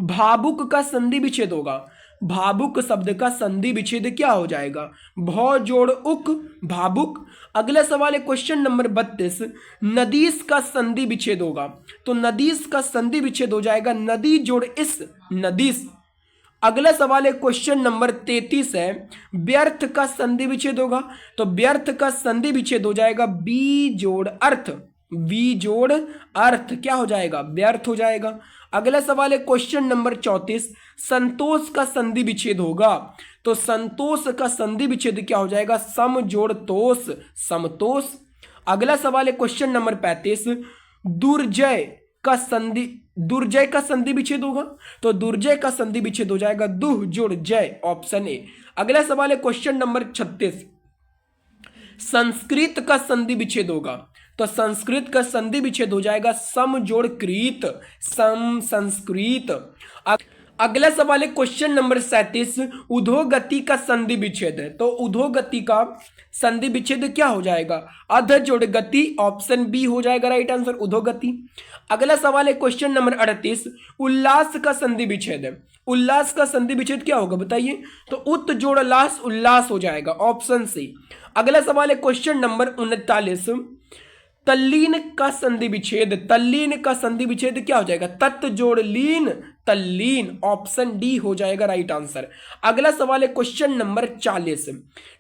[SPEAKER 1] भावुक का संधि विच्छेद होगा। भावुक शब्द का संधि विच्छेद क्या हो जाएगा, भौ जोड़ उक, भावुक। अगला सवाल है क्वेश्चन नंबर 32, नदीस का संधि विच्छेद होगा। तो नदीस का संधि विच्छेद हो जाएगा नदी जोड़ इस, नदीस। अगला सवाल है क्वेश्चन नंबर 33 है व्यर्थ का संधि विच्छेद होगा। तो व्यर्थ का संधि विच्छेद हो जाएगा बी जोड़ अर्थ, वी जोड़ अर्थ, क्या हो जाएगा, व्यर्थ हो जाएगा। अगला सवाल है क्वेश्चन नंबर 34, संतोष का संधि विच्छेद होगा। तो संतोष का संधि विच्छेद क्या हो जाएगा, सम जोड़ तोष, समतोष। अगला सवाल है क्वेश्चन नंबर 35, दुर्जय का संधि विच्छेद होगा। तो दुर्जय का संधि विच्छेद हो जाएगा दुह जोड़ जय, ऑप्शन ए। अगला सवाल है क्वेश्चन नंबर 36, संस्कृत का संधि विच्छेद होगा। तो संस्कृत का संधि विच्छेद हो जाएगा सम जोड़ कृत, सम, संस्कृत। अगला सवाल है क्वेश्चन नंबर 37, उधोगति का संधि विच्छेद है। तो उधोगति का संधि विच्छेद क्या हो जाएगा, अध जोड़ गति, ऑप्शन बी हो जाएगा राइट आंसर, उधोगति। अगला सवाल है क्वेश्चन नंबर 38, उल्लास का संधि विच्छेद है। उल्लास का संधि विच्छेद क्या होगा बताइए, तो उत जोड़ लास, उल्लास हो जाएगा, ऑप्शन सी। अगला सवाल है क्वेश्चन नंबर 39, तल्लीन का संधि विच्छेद। तल्लीन का संधि विच्छेद क्या हो जाएगा, तत् जोड़ लीन, तल्लीन, ऑप्शन डी हो जाएगा राइट आंसर। अगला सवाल है क्वेश्चन नंबर 40,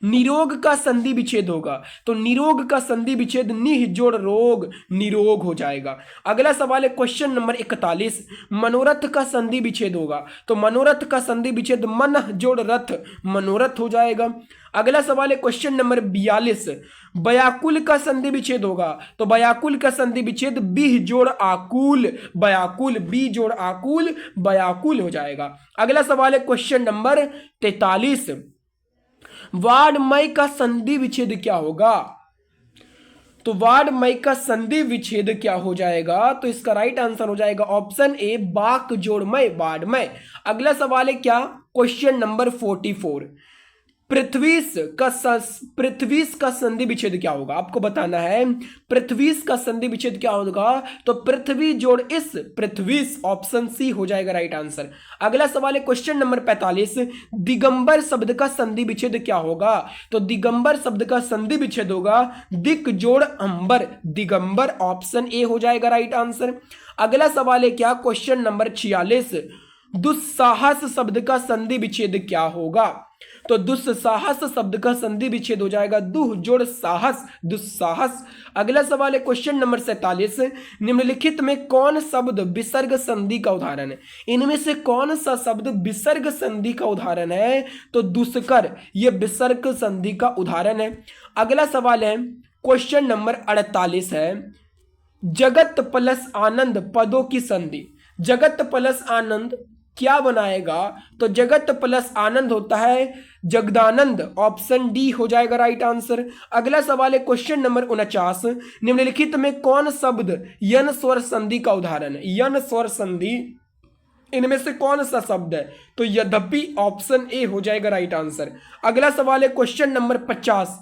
[SPEAKER 1] निरोग का संधि विच्छेद होगा तो निरोग का संधि विच्छेद निह जोड़ रोग, निरोग हो जाएगा। अगला सवाल है क्वेश्चन नंबर 41, मनोरथ का संधि विच्छेद होगा तो मनोरथ का संधि विच्छेद मन जोड़ रथ, मनोरथ हो जाएगा। अगला सवाल है क्वेश्चन नंबर 42, बयाकुल का संधि विच्छेद होगा तो बयाकुल का संधि विच्छेद बिह जोड़ आकुल, बयाकुल, बी जोड़ आकुल, बयाकुल हो जाएगा। अगला सवाल है क्वेश्चन नंबर 43, वाड्मय का संधि विच्छेद क्या होगा तो वाड्मय का संधि विच्छेद क्या हो जाएगा तो इसका राइट आंसर हो जाएगा ऑप्शन ए बाक जोड़मय, वाड्मय। अगला सवाल है क्या क्वेश्चन नंबर 44, पृथ्वीश का संधि विच्छेद क्या होगा, आपको बताना है पृथ्वीश का संधि विच्छेद क्या होगा तो पृथ्वी जोड़ इस, पृथ्वीश, ऑप्शन सी हो जाएगा राइट आंसर। अगला सवाल है क्वेश्चन नंबर 45, दिगंबर शब्द का संधि विच्छेद क्या होगा तो दिगंबर शब्द का संधि विच्छेद होगा दिक जोड़ अंबर, दिगंबर, ऑप्शन ए हो जाएगा राइट आंसर। अगला सवाल है क्या क्वेश्चन नंबर 46, दुस्साहस शब्द का संधि विच्छेद क्या होगा तो दुस्साहस शब्द का संधि विच्छेद हो जाएगा दुह जोड़ साहस, दुस्साहस। अगला सवाल है क्वेश्चन नंबर 47, निम्नलिखित में कौन शब्द विसर्ग संधि का उदाहरण है, इनमें से कौन सा शब्द विसर्ग संधि का उदाहरण है तो दुष्कर, यह विसर्ग संधि का उदाहरण है। अगला सवाल है क्वेश्चन नंबर 48 है, जगत प्लस आनंद पदों की संधि, जगत प्लस आनंद क्या बनाएगा तो जगत प्लस आनंद होता है जगदानंद, ऑप्शन डी हो जाएगा राइट आंसर। अगला सवाल है क्वेश्चन नंबर 49, निम्नलिखित में कौन शब्द यन स्वर संधि का उदाहरण है, यन स्वर संधि इनमें से कौन सा शब्द है तो यद्यपि, ऑप्शन ए हो जाएगा राइट आंसर। अगला सवाल है क्वेश्चन नंबर 50,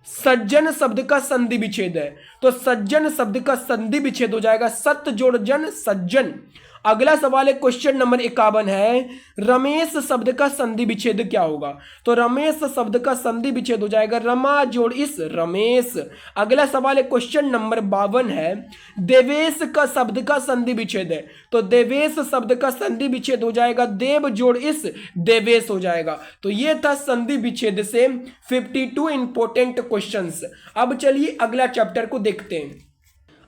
[SPEAKER 1] सज्जन शब्द का संधि विच्छेद है तो सज्जन शब्द का संधि विच्छेद हो जाएगा सत्य जोड़ जन, सज्जन। अगला सवाल है क्वेश्चन नंबर 51 है, रमेश शब्द का संधि विच्छेद क्या होगा तो रमेश शब्द का संधि विच्छेद हो जाएगा रमा जोड़ इस, रमेश। अगला सवाल है क्वेश्चन नंबर 52 है, देवेश का शब्द का संधि विच्छेद है तो देवेश शब्द का संधि विच्छेद हो जाएगा देव जोड़ इस, देवेश हो जाएगा। तो ये था संधि विच्छेद से 52 इंपॉर्टेंट क्वेश्चंस। अब चलिए अगला चैप्टर को देखते हैं।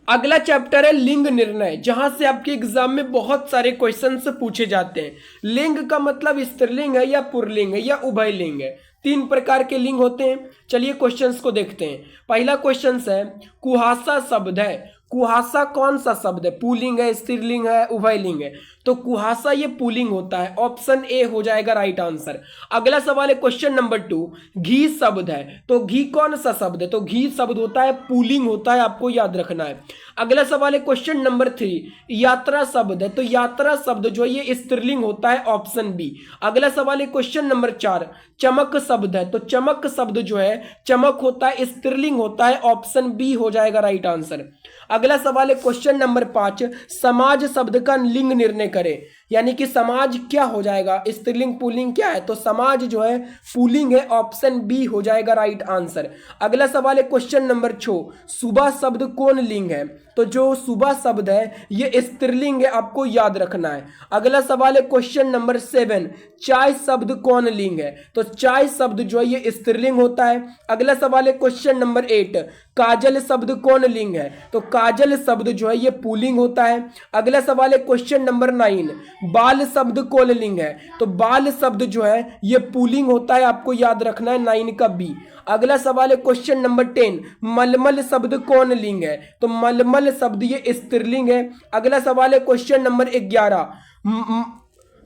[SPEAKER 1] अगला चैप्टर है लिंग निर्णय, जहां से आपके एग्जाम में बहुत सारे क्वेश्चंस पूछे जाते हैं। लिंग का मतलब स्त्रीलिंग है या पुल्लिंग है या उभयलिंग है, 3 प्रकार के लिंग होते हैं। चलिए क्वेश्चंस को देखते हैं। पहला क्वेश्चन है, कुहासा शब्द है, कुहासा कौन सा शब्द है, पुल्लिंग है, स्त्रीलिंग है, उभयलिंग है तो कुहासा ये पुल्लिंग होता है, ऑप्शन ए हो जाएगा राइट आंसर। अगला सवाल है क्वेश्चन नंबर 2, घी शब्द है तो घी कौन सा शब्द है तो घी शब्द होता है, पुल्लिंग होता है, आपको याद रखना है। अगला सवाल है क्वेश्चन नंबर 3, यात्रा शब्द है तो यात्रा शब्द जो है ये स्त्रीलिंग होता है, ऑप्शन बी। अगला सवाल है क्वेश्चन नंबर 4, चमक शब्द है तो चमक शब्द जो है चमक होता है, स्त्रीलिंग होता है, ऑप्शन बी हो जाएगा राइट आंसर। अगला सवाल है क्वेश्चन नंबर 5, समाज शब्द का लिंग निर्णय करें, यानी कि समाज क्या हो जाएगा, स्त्रीलिंग पुल्लिंग क्या है तो समाज जो है पुल्लिंग है, ऑप्शन बी हो जाएगा राइट आंसर। अगला सवाल है क्वेश्चन नंबर 6, सुबह शब्द कौन लिंग है तो जो सुबह शब्द है ये स्त्रीलिंग है, आपको याद रखना है। अगला सवाल है क्वेश्चन नंबर 7, चाय शब्द कौन लिंग है तो चाय शब्द जो है ये स्त्रीलिंग होता है। अगला सवाल है क्वेश्चन नंबर 8, काजल शब्द कौन लिंग है तो काजल शब्द जो है ये पुल्लिंग होता है। अगला सवाल है क्वेश्चन नंबर 9, बाल शब्द कौन लिंग है तो बाल शब्द जो है ये पुल्लिंग होता है, आपको याद रखना है 9 का बी। अगला सवाल है क्वेश्चन नंबर 10, मलमल शब्द कौन लिंग है तो मलमल शब्द ये स्त्रीलिंग है। अगला सवाल है क्वेश्चन नंबर 11,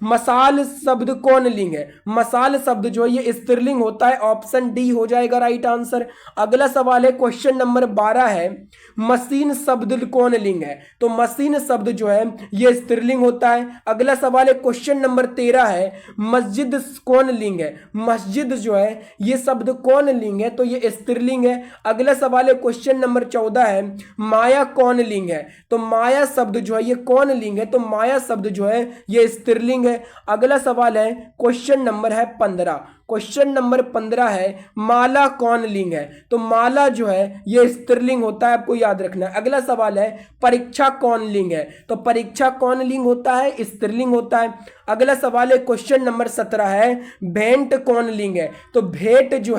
[SPEAKER 1] मसाल शब्द कौन लिंग है मसाल शब्द जो है ये स्त्रीलिंग होता है, ऑप्शन डी हो जाएगा राइट आंसर। अगला सवाल है क्वेश्चन नंबर 12 है, मशीन शब्द कौन लिंग है तो मशीन शब्द जो है ये स्त्रीलिंग होता है। अगला सवाल है क्वेश्चन नंबर 13 है, मस्जिद कौन लिंग है मस्जिद जो है ये शब्द कौन लिंग है तो ये स्त्रीलिंग है। अगला सवाल है क्वेश्चन नंबर 14 है, माया कौन लिंग है तो माया शब्द जो है ये कौन लिंग है तो माया शब्द जो है ये स्त्रीलिंग है। अगला सवाल है क्वेश्चन नंबर है 15, क्वेश्चन नंबर 15 है माला कौन लिंग है? तो माला जो है ये स्त्रीलिंग होता है, आपको याद रखना है। अगला सवाल है परीक्षा कौन लिंग है? तो परीक्षा कौन लिंग होता है? स्त्रीलिंग होता है। अगला सवाल है क्वेश्चन नंबर 17 है भेंट कौन लिंग है? तो भेंट जो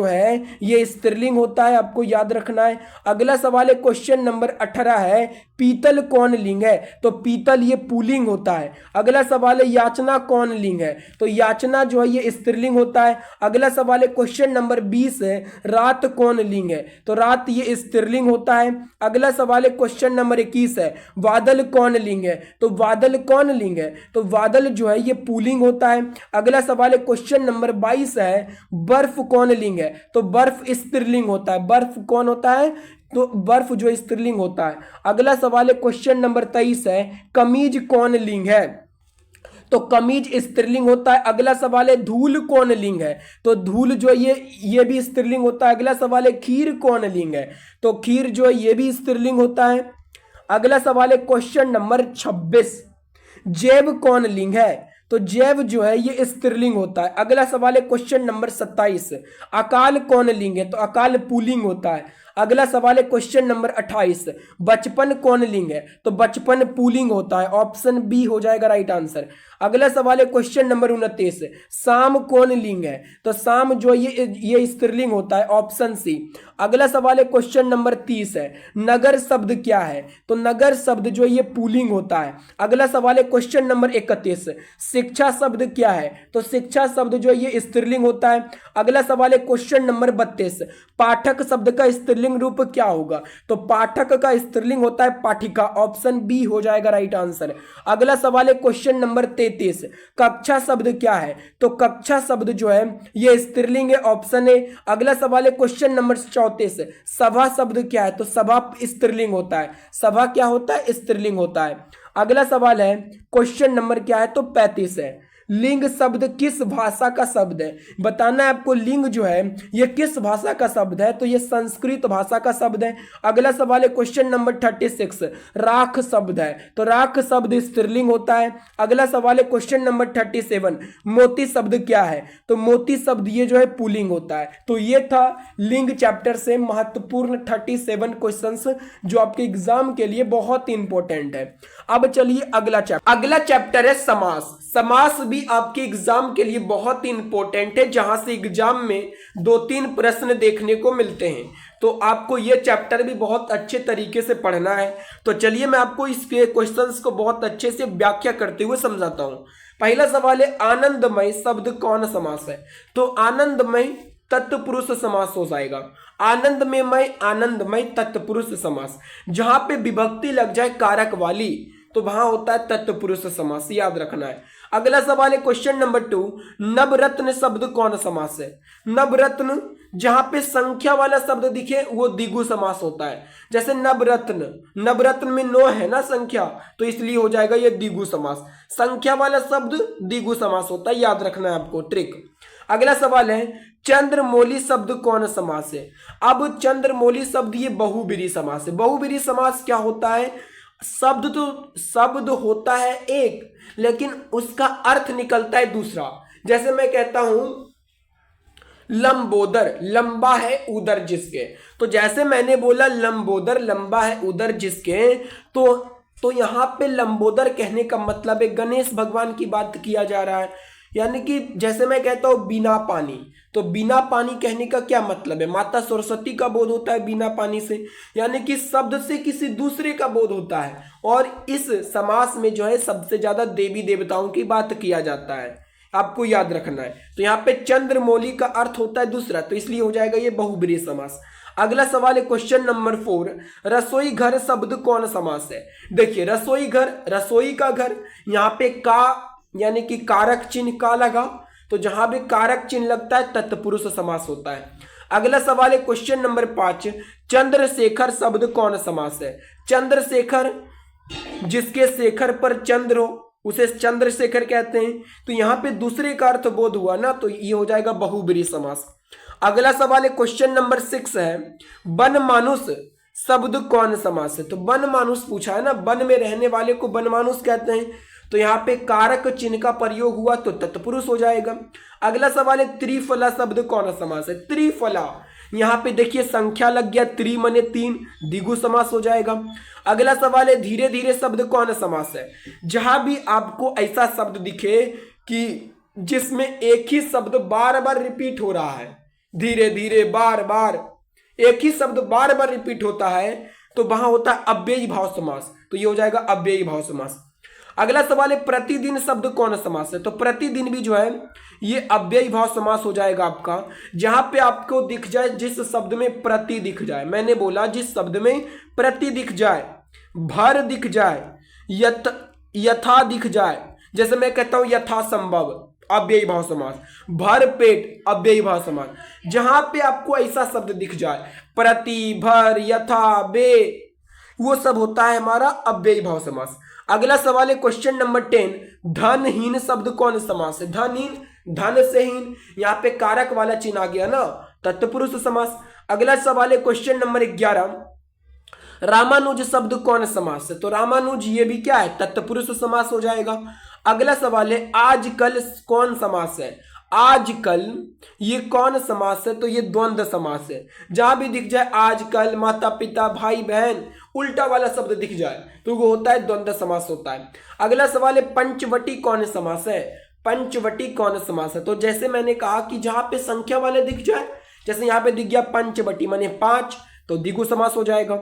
[SPEAKER 1] है ये स्त्रीलिंग होता है, आपको याद रखना है। अगला सवाल है क्वेश्चन नंबर 18 है पीतल कौन लिंग है? तो पीतल ये पुल्लिंग होता है। अगला सवाल है याचना कौन लिंग है? तो याचना जो है ये स्त्रीलिंग होता है। अगला सवाल है क्वेश्चन नंबर 20 है रात कौन लिंग है? तो रात ये स्त्रीलिंग होता है। अगला सवाल है क्वेश्चन नंबर 21 है बादल कौन लिंग है? तो बादल कौन लिंग है? तो बादल जो है ये पुल्लिंग होता है। अगला सवाल है क्वेश्चन नंबर 22 है बर्फ कौन लिंग है? तो बर्फ स्त्रीलिंग होता है। बर्फ कौन होता है? तो बर्फ जो स्त्रीलिंग होता है। अगला सवाल है क्वेश्चन नंबर 23 है कमीज कौन लिंग है? तो कमीज स्त्रीलिंग होता है। अगला सवाल है धूल कौन लिंग है? तो धूल जो ये भी स्त्रीलिंग होता है। अगला सवाल है खीर कौन लिंग है? तो खीर जो है ये भी स्त्रीलिंग होता है। अगला सवाल है क्वेश्चन नंबर 26 जैव कौन लिंग है? तो जैव जो है ये स्त्रीलिंग होता है। अगला सवाल है क्वेश्चन नंबर 27 अकाल कौन लिंग है? तो अकाल पुल्लिंग होता है। अगला सवाल है क्वेश्चन नंबर 28 बचपन कौन लिंग है? तो बचपन पुल्लिंग होता है। ऑप्शन बी हो जाएगा राइट आंसर। अगला सवाल है क्वेश्चन नंबर 29 शाम कौन लिंग है? तो शाम जो ये स्त्रीलिंग होता है। Option C. अगला सवाल है क्वेश्चन नंबर 30 है नगर शब्द क्या है? तो नगर शब्द जो ये पुल्लिंग होता है। अगला सवाल है क्वेश्चन नंबर 31 शिक्षा शब्द क्या है? तो शिक्षा शब्द जो ये स्त्रीलिंग होता है। अगला सवाल है क्वेश्चन नंबर 32 पाठक शब्द का स्त्रीलिंग रूप क्या होगा? तो पाठक का स्त्रीलिंग होता है पाठिका। ऑप्शन बी हो जाएगा राइट आंसर। अगला सवाल है क्वेश्चन नंबर 33 कक्षा शब्द क्या है? तो कक्षा शब्द जो है ये स्त्रीलिंग है। Option A. अगला सवाल है क्वेश्चन नंबर 34 सभा शब्द क्या है? तो सभा स्त्रीलिंग होता है। सभा क्या होता है? स्त्रीलिंग होता है। अगला सवाल है क्वेश्चन नंबर क्या है? तो 35 है लिंग शब्द किस भाषा का शब्द है? बताना है आपको लिंग जो है ये किस भाषा का शब्द है? तो ये संस्कृत भाषा का शब्द है। अगला सवाल है क्वेश्चन नंबर 36 राख शब्द है। तो राख शब्द स्त्रीलिंग होता है। अगला सवाल है क्वेश्चन नंबर 37 मोती शब्द क्या है? तो मोती शब्द ये जो है पुल्लिंग होता है। तो ये था लिंग चैप्टर से महत्वपूर्ण 37 क्वेश्चंस जो आपके एग्जाम के लिए बहुत ही इंपॉर्टेंट है। अब चलिए अगला चैप्टर है समास। समास भी आपके एग्जाम के लिए बहुत ही इंपॉर्टेंट है, जहां से एग्जाम में 2-3 प्रश्न देखने को मिलते हैं। तो आपको ये चैप्टर भी बहुत अच्छे तरीके से पढ़ना है। तो चलिए मैं आपको इसके क्वेश्चंस को बहुत अच्छे से व्याख्या करते हुए समझाता हूं। पहला सवाल है आनंदमय शब्द कौन समास है? तो आनंदमय तत्पुरुष समास हो जाएगा। आनंदमय तत्पुरुष समास। जहां पे विभक्ति लग जाए कारक वाली तो वहां होता है तत्पुरुष समास, याद रखना है। अगला सवाल है क्वेश्चन नंबर 2 नवरत्न शब्द कौन समास है? नवरत्न जहां पे संख्या वाला शब्द दिखे वो द्विगु समास होता है। जैसे नवरत्न में 9 है ना संख्या, तो इसलिए हो जाएगा ये द्विगु समास। संख्या वाला शब्द द्विगु समास होता है, याद रखना है आपको ट्रिक। अगला सवाल है चंद्रमौली शब्द कौन समास है? अब चंद्रमौली शब्द ये बहुब्रीहि समास है। बहुब्रीहि समास क्या होता है? शब्द होता है एक लेकिन उसका अर्थ निकलता है दूसरा। जैसे मैं कहता हूं लंबोदर, लंबा है उदर जिसके, तो जैसे मैंने बोला लंबोदर लंबा है उदर जिसके, तो यहां पे लंबोदर कहने का मतलब है गणेश भगवान की बात किया जा रहा है। यानी कि जैसे मैं कहता हूं बिना पानी, तो बिना पानी कहने का क्या मतलब है? माता सरस्वती का बोध होता है बिना पानी से, यानी कि शब्द से किसी दूसरे का बोध होता है। और इस समास में जो है सबसे ज्यादा देवी देवताओं की बात किया जाता है, आपको याद रखना है। तो यहाँ पे चंद्रमौली का अर्थ होता है दूसरा, तो इसलिए हो जाएगा ये बहुब्रीहि समास। अगला सवाल है क्वेश्चन नंबर 4 रसोई घर शब्द कौन समास है? देखिए रसोई घर, रसोई का घर, यहाँ पे का यानी कि कारक चिन्ह का लगा, तो जहां भी कारक चिन्ह लगता है तत्पुरुष समास होता है। अगला सवाल है क्वेश्चन नंबर 5 चंद्रशेखर शब्द कौन समास है? चंद्रशेखर जिसके शेखर पर चंद्र हो उसे चंद्रशेखर कहते हैं। तो यहां पे दूसरे का अर्थ बोध हुआ ना, तो ये हो जाएगा बहुब्रीहि समास। अगला सवाल है क्वेश्चन नंबर 6 है वन मानुष शब्द कौन समास है? तो वन मानुष पूछा है ना, वन में रहने वाले को वन मानुष कहते हैं। तो यहाँ पे कारक चिन्ह का प्रयोग हुआ तो तत्पुरुष हो जाएगा। अगला सवाल है त्रिफला शब्द कौन समास है? त्रिफला, यहाँ पे देखिए संख्या लग गया, त्रि माने 3, द्विगु समास हो जाएगा। अगला सवाल है धीरे धीरे शब्द कौन समास है? जहां भी आपको ऐसा शब्द दिखे कि जिसमें एक ही शब्द बार बार रिपीट हो रहा है, धीरे धीरे बार बार एक ही शब्द बार बार रिपीट होता है, तो वहां होता है अव्ययी भाव समास, तो ये हो जाएगा अव्ययी भाव समास। अगला सवाल है प्रतिदिन शब्द कौन समास है? तो प्रतिदिन भी जो है ये अव्ययी भाव समास हो जाएगा आपका, जहां पे आपको दिख जाए जिस शब्द में प्रति दिख जाए। मैंने बोला जिस शब्द में प्रति दिख जाए, भर दिख जाए, यथा दिख जाए, जैसे मैं कहता हूं यथासंभव अव्ययी भाव समास, भर पेट अव्ययी भाव समास। जहां पे आपको ऐसा शब्द दिख जाए प्रति, भर, यथा, बे, वो सब होता है हमारा अव्ययी भाव समास। अगला सवाल है क्वेश्चन नंबर 10, धनहीन शब्द कौन समास है? धनहीन, धन से हीन, यहाँ पे कारक वाला चिन्ह आ गया ना, तत्पुरुष समास। अगला सवाल है क्वेश्चन नंबर 11, रामानुज शब्द कौन समास है? तो रामानुज ये भी क्या है? तत्पुरुष समास हो जाएगा। अगला सवाल है आजकल कौन समास है? आजकल ये कौन समास है? तो ये द्वंद्व समास है। जहां भी दिख जाए आजकल, माता पिता, भाई बहन, उल्टा वाला शब्द दिख जाए तो वो होता है द्वंद्व समास होता है। अगला सवाल है पंचवटी कौन समास है? पंचवटी कौन समास है? तो जैसे मैंने कहा कि जहां पे संख्या वाले दिख जाए, जैसे यहाँ पे दिख गया पंचवटी माने 5, तो द्विगु समास हो जाएगा।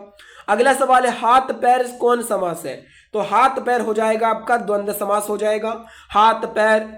[SPEAKER 1] अगला सवाल है हाथ पैर कौन समास है? तो हाथ पैर हो जाएगा आपका द्वंद्व समास हो जाएगा, हाथ पैर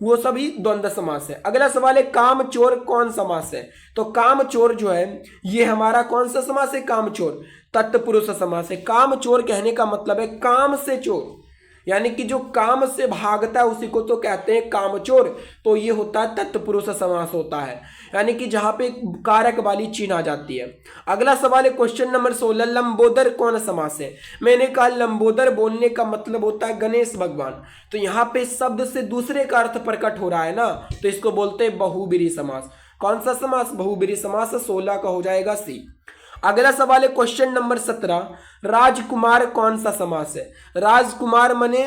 [SPEAKER 1] वो सभी द्वंद्व समास है। अगला सवाल है काम चोर कौन समास है? तो काम चोर जो है ये हमारा कौन सा समास है? काम चोर तत्पुरुष समास है। काम चोर कहने का मतलब है काम से चोर, यानी कि जो काम से भागता है उसी को तो कहते हैं कामचोर, तो ये होता है तत्पुरुष समास होता है, यानी कि जहां पे कारक वाली चिन्ह आ जाती है। अगला सवाल है क्वेश्चन नंबर 16, लंबोदर कौन समास है? मैंने कहा लंबोदर बोलने का मतलब होता है गणेश भगवान, तो यहाँ पे शब्द से दूसरे का अर्थ प्रकट हो रहा है ना, तो इसको बोलते हैं बहुब्रीहि समास। कौन सा समास? बहुब्रीहि समास। 16 का हो जाएगा सी। अगला सवाल है क्वेश्चन नंबर 17, राजकुमार कौन सा समास है? राजकुमार माने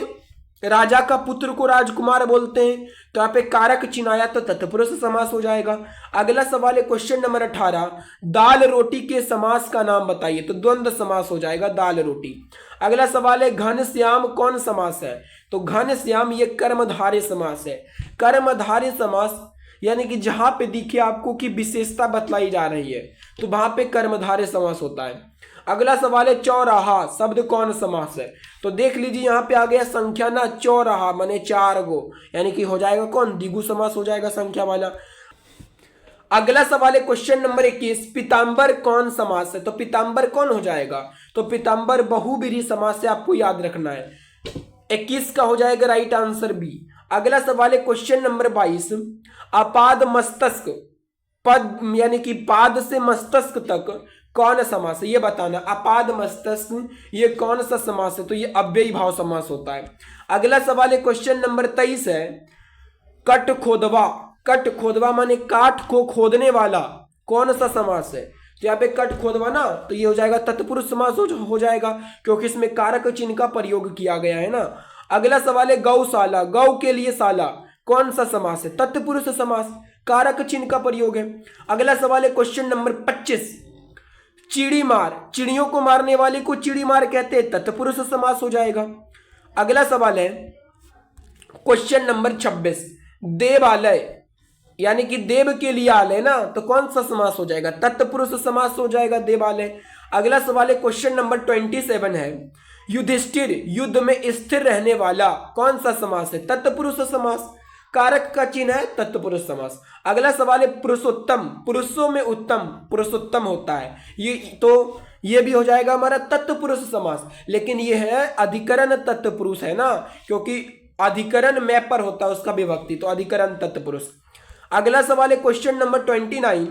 [SPEAKER 1] राजा का पुत्र को राजकुमार बोलते हैं, तो यहाँ पे कारक चिन्ह आया तो तत्पुरुष समास हो जाएगा। अगला सवाल है क्वेश्चन नंबर 18, दाल रोटी के समास का नाम बताइए? तो द्वंद्व समास हो जाएगा दाल रोटी। अगला सवाल है घनश्याम कौन समास है? तो घनश्याम ये कर्मधारय समास है। कर्मधारय समास यानी कि जहां पे दिखे आपको कि विशेषता बतलाई जा रही है तो वहां पे कर्मधारय समास होता है। अगला सवाल है चौराहा शब्द कौन समास है? तो देख लीजिए यहाँ पे आ गया संख्या ना, चौराहा माने 4 गो, यानी कि हो जाएगा कौन? द्विगु समास हो जाएगा संख्या वाला। अगला सवाल है क्वेश्चन नंबर 21, पीताम्बर कौन समास है? तो पीताम्बर कौन हो जाएगा? तो पीताम्बर बहुब्रीहि समास से आपको याद रखना है। 21 का हो जाएगा राइट आंसर बी। अगला सवाल है क्वेश्चन नंबर 22, अपाद मस्तक पद यानी कि पाद से मस्तक तक कौन समास है? ये बताना। अपाद मस्तक ये कौन सा समास है? तो ये अव्ययी भाव समास होता है। अगला सवाल है क्वेश्चन नंबर 23 है, कट खोदवा। कट खोदवा माने काठ को खोदने वाला कौन सा समास है? तो यहाँ पे कट खोदवा ना, तो ये हो जाएगा तत्पुरुष समास हो जाएगा, क्योंकि इसमें कारक चिन्ह का प्रयोग किया गया है ना। अगला सवाल है गौशाला, गौ के लिए शाला कौन सा समास है? तत्पुरुष समास, कारक चिन्ह का प्रयोग है। अगला सवाल है क्वेश्चन नंबर 25, चिड़ी मार, चिड़ियों को मारने वाले को चिड़ी मार कहते हैं, तत्पुरुष समास हो जाएगा। अगला सवाल है क्वेश्चन नंबर 26, देवालय यानी कि देव के लिए आलय ना, तो कौन सा समास हो जाएगा? तत्पुरुष समास हो जाएगा देवालय। अगला सवाल है क्वेश्चन नंबर 27 है, युधिष्ठिर युद्ध में स्थिर रहने वाला कौन सा समास है? तत्पुरुष समास, कारक का चिन्ह है तत्पुरुष समास। अगला सवाल है पुरुषोत्तम, पुरुषों में उत्तम पुरुषोत्तम होता है, ये भी हो जाएगा हमारा तत्पुरुष समास, लेकिन ये है अधिकरण तत्पुरुष है ना, क्योंकि अधिकरण में पर होता है उसका विभक्ति, तो अधिकरण तत्पुरुष। अगला सवाल है क्वेश्चन नंबर 29,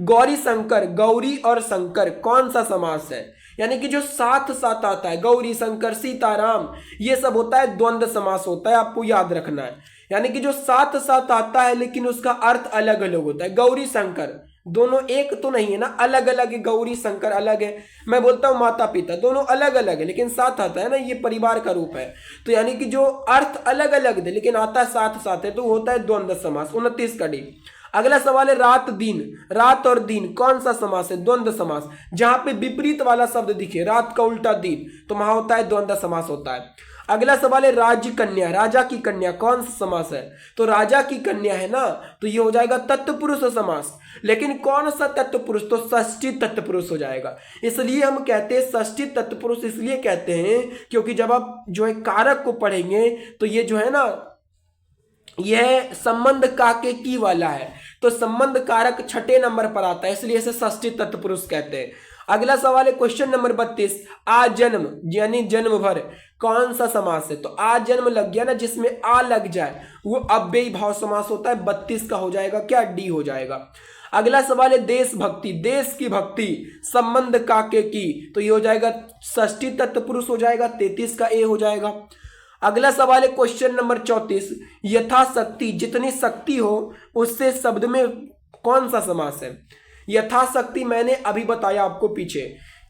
[SPEAKER 1] गौरी शंकर, गौरी और शंकर कौन सा समास है? यानी कि जो साथ साथ आता है, गौरी शंकर सीताराम, ये सब होता है द्वंद्व समास होता है, आपको याद रखना है। यानी कि जो साथ साथ आता है लेकिन उसका अर्थ अलग अलग होता है। गौरी शंकर, दोनों एक तो नहीं है ना, अलग अलग है, गौरी शंकर अलग है, मैं बोलता हूँ माता पिता, दोनों अलग अलग है लेकिन साथ आता है ना, ये परिवार का रूप है। तो यानी कि जो अर्थ अलग अलग थे लेकिन आता साथ साथ है, तो होता है द्वंद्व समास। 29 का डी। अगला सवाल है रात दिन। रात और दिन कौन सा समास है? द्वंद्व समास। जहां पे विपरीत वाला शब्द दिखे, रात का उल्टा दिन, तो वहां होता है द्वंद्व समास होता है। अगला सवाल है राज्य कन्या। राजा की कन्या कौन सा समास है? तो राजा की कन्या है ना, तो ये हो जाएगा तत्पुरुष समास। लेकिन कौन सा तत्पुरुष? तो षष्ठी तत्पुरुष हो जाएगा। इसलिए हम कहते हैं षष्ठी तत्पुरुष, इसलिए कहते हैं क्योंकि जब आप जो है कारक को पढ़ेंगे तो ये जो है ना, यह संबंध का के की वाला है, तो संबंध कारक छठे नंबर पर आता है, इसलिए इसे षष्ठी तत्पुरुष कहते हैं। अगला सवाल है क्वेश्चन नंबर 32, आजन्म यानी जन्म भर कौन सा समास है? तो आज जन्म लग गया ना, जिसमें आ लग जाए वो अव्ययी भाव समास होता है। 32 का हो जाएगा क्या? डी हो जाएगा। अगला सवाल है देशभक्ति। देश की भक्ति संबंध का के की, तो ये हो जाएगा षष्ठी तत्पुरुष हो जाएगा। 33 का ए हो जाएगा। अगला सवाल है क्वेश्चन नंबर 34, यथाशक्ति जितनी शक्ति हो उससे शब्द में कौन सा समास है? यथाशक्ति मैंने अभी बताया आपको पीछे,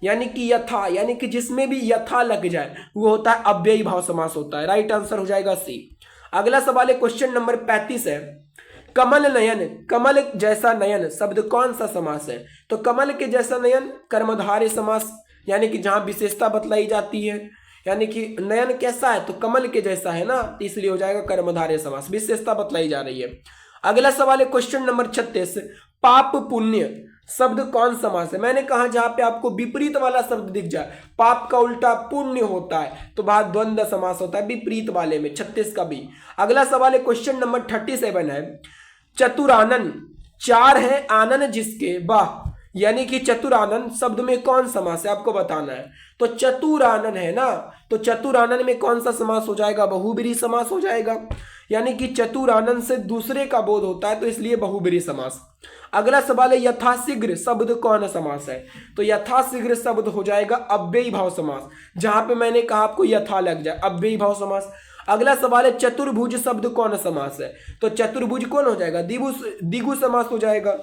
[SPEAKER 1] यानी कि यथा यानी कि जिसमें भी यथा लग जाए वो होता है अव्ययी भाव समास होता है। राइट आंसर हो जाएगा सी। अगला सवाल है क्वेश्चन नंबर 35 है, कमल नयन। कमल जैसा नयन शब्द कौन सा समास है? तो कमल के जैसा नयन कर्मधारय समास, यानी कि जहां विशेषता बतलाई जाती है, यानी कि नयन कैसा है? तो कमल के जैसा है ना, इसलिए हो जाएगा कर्मधारय समास, विशेषता बतलाई जा रही है। अगला सवाल है क्वेश्चन नंबर 36, पाप पुण्य शब्द कौन समास है? मैंने कहा जहां पे आपको विपरीत वाला शब्द दिख जाए, पाप का उल्टा पुण्य होता है, तो वहां द्वंद्व समास होता है विपरीत वाले में। 36 का भी। अगला सवाल है क्वेश्चन नंबर 37 है, चतुरानन। चार है आनन जिसके, वाह, यानी कि चतुरानन शब्द में कौन समास है आपको बताना है। तो चतुरानन है ना, तो चतुरानन में कौन सा समास हो जाएगा? बहुब्रीहि समास हो जाएगा, यानी कि चतुरानन से दूसरे का बोध होता है, तो इसलिए बहुब्रीहि समास। अगला सवाल है यथाशीघ्र शब्द कौन समास है? तो यथाशीघ्र शब्द हो जाएगा अव्ययी भाव समास, जहां पे मैंने कहा आपको यथा लग जाए, अव्ययी भाव समास। अगला सवाल है चतुर्भुज शब्द कौन समास है? तो चतुर्भुज कौन हो जाएगा? द्विगु समास हो जाएगा,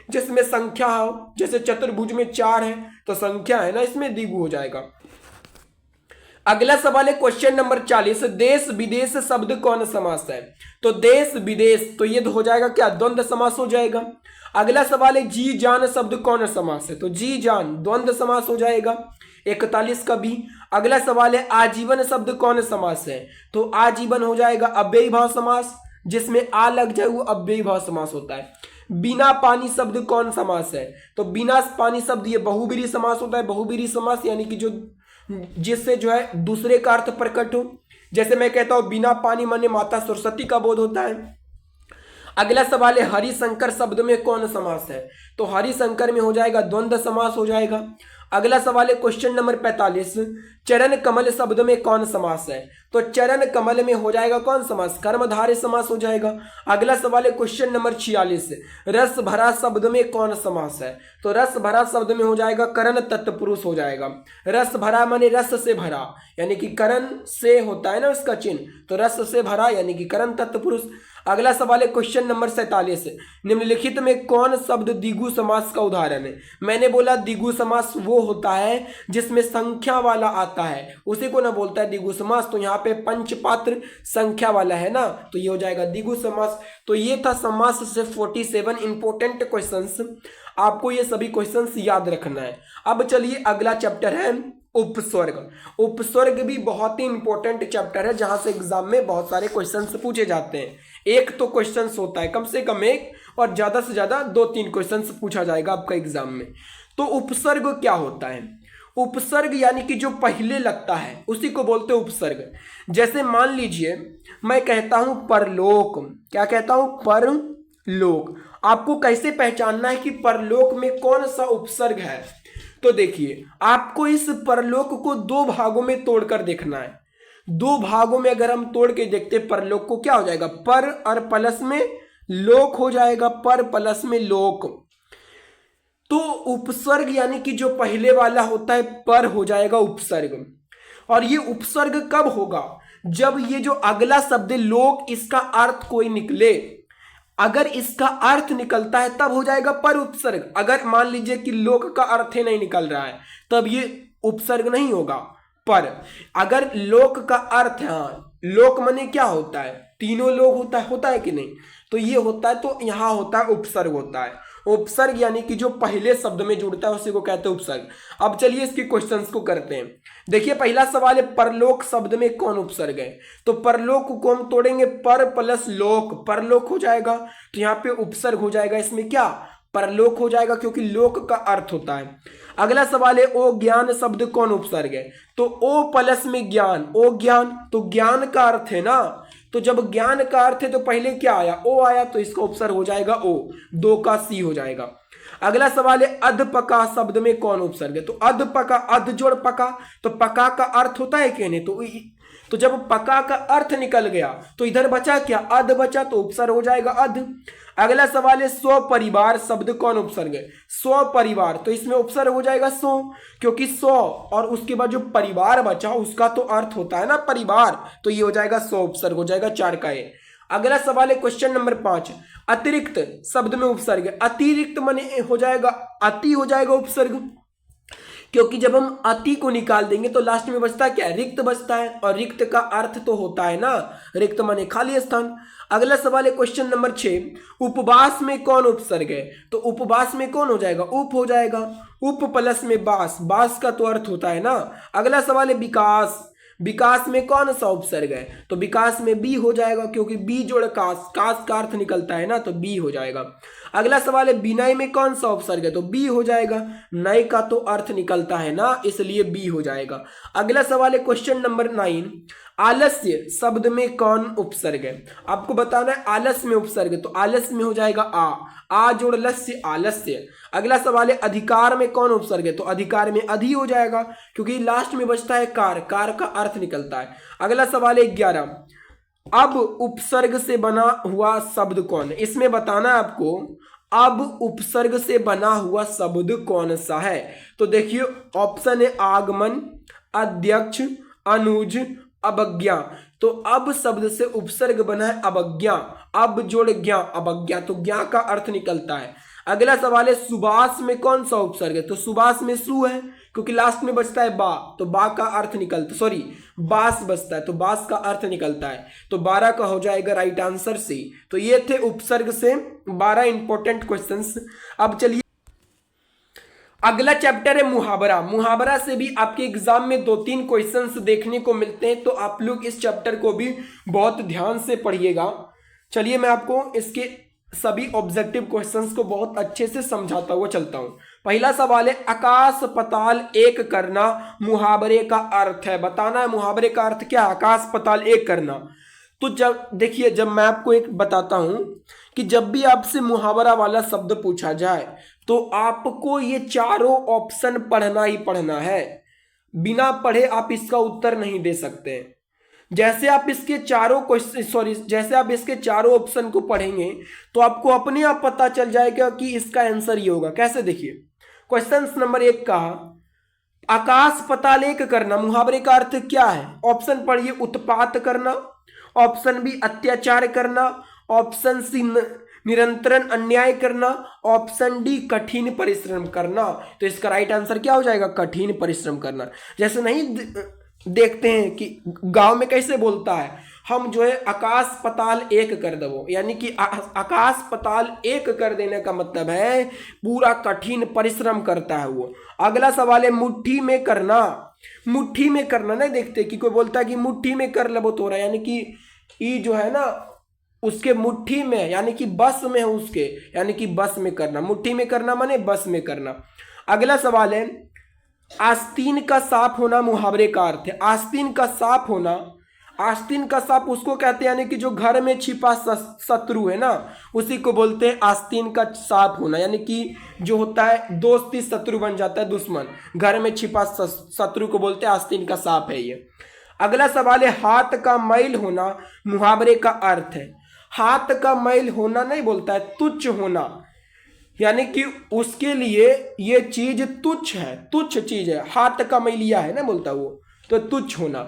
[SPEAKER 1] जिसमें संख्या हो, जैसे चतुर्भुज में 4 है तो संख्या है ना, इसमें द्विगु हो जाएगा। अगला सवाल है क्वेश्चन नंबर 40, देश विदेश शब्द कौन समास है? तो देश विदेश, तो ये हो जाएगा क्या? द्वंद्व समास हो जाएगा। अगला सवाल है जी जान शब्द कौन समास है? तो जी जान द्वंद्व समास हो जाएगा। 41 का भी। अगला सवाल है आजीवन शब्द कौन समास है? तो आजीवन हो जाएगा अव्ययी भाव समास, जिसमें आ लग जाए वो अव्ययी भाव समास होता है। बिना पानी शब्द कौन समास है? तो बिना पानी शब्द ये बहुब्रीहि समास होता है। बहुब्रीहि समास यानी कि जो जिससे जो है दूसरे का अर्थ प्रकट हो, जैसे मैं कहता हूं बिना पानी माने माता सरस्वती का बोध होता है। अगला सवाल है हरिशंकर शब्द में कौन समास है? तो हरिशंकर में हो जाएगा द्वंद्व समास हो जाएगा। अगला सवाल है क्वेश्चन नंबर 45, चरण कमल शब्द में कौन समास है? तो चरण कमल में हो जाएगा कौन समास? कर्मधारय समास हो जाएगा। अगला सवाल है क्वेश्चन नंबर 46, रस भरा शब्द में कौन समास है? तो रस भरा शब्द में हो जाएगा करण तत्पुरुष हो जाएगा। रस भरा माने रस से भरा, यानी कि करण से होता है ना उसका चिन्ह, तो रस से भरा यानी कि करण तत्पुरुष। अगला सवाल है क्वेश्चन नंबर 47, निम्नलिखित में कौन शब्द द्विगु समास का उदाहरण है? मैंने बोला द्विगु समास वो होता है जिसमें संख्या वाला आता है, उसी को ना बोलता है द्विगु समास। तो यहाँ पे पंचपात्र संख्या वाला है ना, तो ये हो जाएगा द्विगु समास। तो ये था समास से 47 इंपॉर्टेंट क्वेश्चंस, आपको ये सभी क्वेश्चंस याद रखना है। अब चलिए अगला चैप्टर है उपस्वर्ग। उपस्वर्ग भी बहुत ही इंपॉर्टेंट चैप्टर है, जहां से एग्जाम में बहुत सारे क्वेश्चंस पूछे जाते हैं। एक तो क्वेश्चंस होता है, कम से कम एक, और ज्यादा से ज्यादा 2-3 क्वेश्चंस पूछा जाएगा आपका एग्जाम में। तो उपसर्ग क्या होता है? उपसर्ग यानी कि जो पहले लगता है उसी को बोलते हैं उपसर्ग। जैसे मान लीजिए मैं कहता हूं परलोक, क्या कहता हूं? परलोक। आपको कैसे पहचानना है कि परलोक में कौन सा उपसर्ग है? तो देखिए, आपको इस परलोक को 2 भागों में तोड़कर देखना है। 2 भागों में अगर हम तोड़ के देखते परलोक को, क्या हो जाएगा? पर और प्लस में लोक हो जाएगा, पर प्लस में लोक। तो उपसर्ग यानी कि जो पहले वाला होता है पर हो जाएगा उपसर्ग। और ये उपसर्ग कब होगा? जब ये जो अगला शब्द लोक, इसका अर्थ कोई निकले। अगर इसका अर्थ निकलता है तब हो जाएगा पर उपसर्ग। अगर मान लीजिए कि लोक का अर्थ ही नहीं निकल रहा है तब ये उपसर्ग नहीं होगा। पर अगर लोक का अर्थ, हाँ लोक माने क्या होता है, तीनों लोग होता है कि नहीं, तो ये होता है, तो यहां होता है उपसर्ग होता है। उपसर्ग यानी कि जो पहले शब्द में जुड़ता है उसी को कहते हैं उपसर्ग। अब चलिए इसके क्वेश्चंस को करते हैं। देखिए पहला सवाल है परलोक शब्द में कौन उपसर्ग है, तो परलोक को हम तोड़ेंगे, पर प्लस लोक, परलोक हो जाएगा, तो यहाँ पे उपसर्ग हो जाएगा, इसमें क्या परलोक हो जाएगा क्योंकि लोक का अर्थ होता है। अगला सवाल है ओ ज्ञान शब्द कौन उपसर्ग है, तो ओ प्लस में ज्ञान, ओ ज्ञान, तो ज्ञान का अर्थ है ना, तो जब ज्ञान का अर्थ है तो पहले क्या आया, ओ आया, तो इसका उपसर्ग हो जाएगा ओ, दो का सी हो जाएगा। अगला सवाल है अधपका शब्द में कौन उपसर्ग है, तो अधपका, अध जोड़ पका, तो पका का अर्थ होता है कहने, तो जब पका का अर्थ निकल गया तो इधर बचा क्या, अध बचा, तो उपसर्ग हो जाएगा अध। अगला सवाल है स्व परिवार शब्द कौन उपसर्ग है, स्व परिवार, तो इसमें उपसर्ग हो जाएगा सो, क्योंकि स्व और उसके बाद जो परिवार बचा उसका तो अर्थ होता है ना परिवार, तो ये हो जाएगा स्व, उपसर्ग हो जाएगा 4 का ए। अगला सवाल है क्वेश्चन नंबर 5, अतिरिक्त शब्द में उपसर्ग है, अतिरिक्त माने हो जाएगा अति हो जाएगा उपसर्ग, क्योंकि जब हम अति को निकाल देंगे तो लास्ट में बचता क्या, रिक्त बचता है, और रिक्त का अर्थ तो होता है ना, रिक्त माने खाली स्थान। अगला सवाल है क्वेश्चन नंबर 6, उपवास में कौन उपसर्ग है, तो उपवास में कौन हो जाएगा, उप हो जाएगा, उप प्लस में बास, बास का तो अर्थ होता है ना। अगला सवाल है विकास, विकास में कौन सा उपसर्ग है, तो विकास में बी हो जाएगा, क्योंकि बी जोड़ कास, कास का अर्थ निकलता है ना, तो बी हो जाएगा। अगला सवाल है विनय में कौन सा उपसर्ग है, तो बी हो जाएगा, नय का तो अर्थ निकलता है ना, इसलिए बी हो जाएगा। अगला सवाल है क्वेश्चन नंबर 9, आलस्य शब्द में कौन उपसर्ग है, आपको बताना है आलस्य में उपसर्ग है, तो आलस्य में हो जाएगा आ जोड़ लस्य आलस्य। अगला सवाल है अधिकार में कौन उपसर्ग है, तो अधिकार में अधि हो जाएगा, क्योंकि लास्ट में बचता है कार, कार का अर्थ निकलता है। अगला सवाल है 11, अब उपसर्ग से बना हुआ शब्द कौन है, इसमें बताना है आपको अब उपसर्ग से बना हुआ शब्द कौन सा है, तो देखिए ऑप्शन है आगमन, अध्यक्ष, अनुज, अवज्ञा, तो अब शब्द से उपसर्ग बना है अवज्ञा, अब जोड़ ज्ञा, अवज्ञा, तो ज्ञा का अर्थ निकलता है। अगला सवाल है सुबास में कौन सा उपसर्ग है, तो सुबास में सु है, क्योंकि लास्ट में बचता है बा, तो बा का अर्थ निकलता, सॉरी बास बचता है, तो बास का अर्थ निकलता है, तो 12 का हो जाएगा राइट आंसर सी। तो ये थे उपसर्ग से 12 इंपॉर्टेंट क्वेश्चंस। अब चलिए अगला चैप्टर है मुहावरा। मुहावरा से भी आपके एग्जाम में 2-3 क्वेश्चंस देखने को मिलते हैं, तो आप लोग इस चैप्टर को भी बहुत ध्यान से पढ़िएगा। चलिए मैं आपको इसके सभी ऑब्जेक्टिव क्वेश्चंस को बहुत अच्छे से समझाता हुआ चलता हूं। पहला सवाल है आकाश पताल एक करना मुहावरे का अर्थ है, बताना है मुहावरे का अर्थ क्या है, आकाश पताल एक करना। तो जब देखिए, जब मैं आपको एक बताता हूं कि जब भी आपसे मुहावरा वाला शब्द पूछा जाए तो आपको ये चारों ऑप्शन पढ़ना ही पढ़ना है, बिना पढ़े आप इसका उत्तर नहीं दे सकते। जैसे आप इसके चारों क्वेश्चन जैसे आप इसके चारों ऑप्शन को पढ़ेंगे तो आपको अपने आप पता चल जाएगा कि इसका आंसर ये होगा। कैसे, देखिए क्वेश्चन नंबर 1 का आकाश पताल एक करना मुहावरे का अर्थ क्या है, ऑप्शन पढ़िए उत्पात करना, ऑप्शन बी अत्याचार करना, ऑप्शन सी निरंतरन अन्याय करना, ऑप्शन डी कठिन परिश्रम करना। तो इसका राइट आंसर क्या हो जाएगा, कठिन परिश्रम करना। जैसे नहीं देखते हैं कि गांव में कैसे बोलता है, हम जो है आकाश पताल एक कर दो, यानी कि आकाश पताल एक कर देने का मतलब है पूरा कठिन परिश्रम करता है वो। अगला सवाल है मुट्ठी में करना, मुट्ठी में करना नहीं देखते कि कोई बोलता है कि मुट्ठी में कर लो तो रहा, यानी कि ई जो है ना उसके मुट्ठी में, यानी कि बस में है उसके, यानी कि बस में करना, मुट्ठी में करना माने बस में करना। अगला सवाल है आस्तीन का साफ होना मुहावरे का अर्थ है, आस्तीन का साफ होना, आस्तीन का साफ उसको कहते हैं यानी कि जो घर में छिपा शत्रु है ना उसी को बोलते हैं आस्तीन का साफ होना, यानी कि जो होता है दोस्ती शत्रु बन जाता है दुश्मन, घर में छिपा शत्रु को बोलते हैं आस्तीन का साफ है ये। अगला सवाल है हाथ का मैल होना मुहावरे का अर्थ है, हाथ का मैल होना नहीं बोलता है, तुच्छ होना, यानी कि उसके लिए ये चीज तुच्छ है, तुच्छ चीज है, हाथ का मैलिया है ना बोलता वो, तो तुच्छ होना।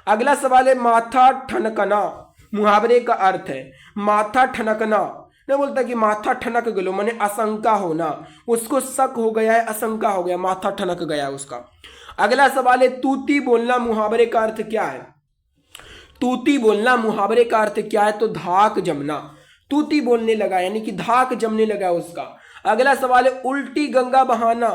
[SPEAKER 1] अगला सवाल है माथा ठनकना मुहावरे का अर्थ है, माथा ठनकना नहीं बोलता कि माथा ठनक गलो माने आशंका होना, उसको शक हो गया है, आशंका हो गया, माथा ठनक गया उसका। अगला सवाल है तूती बोलना मुहावरे का अर्थ क्या है? तूती बोलना मुहावरे का अर्थ क्या है? तो धाक जमना, तूती बोलने लगा यानी कि धाक जमने लगा उसका। अगला सवाल है उल्टी गंगा बहाना,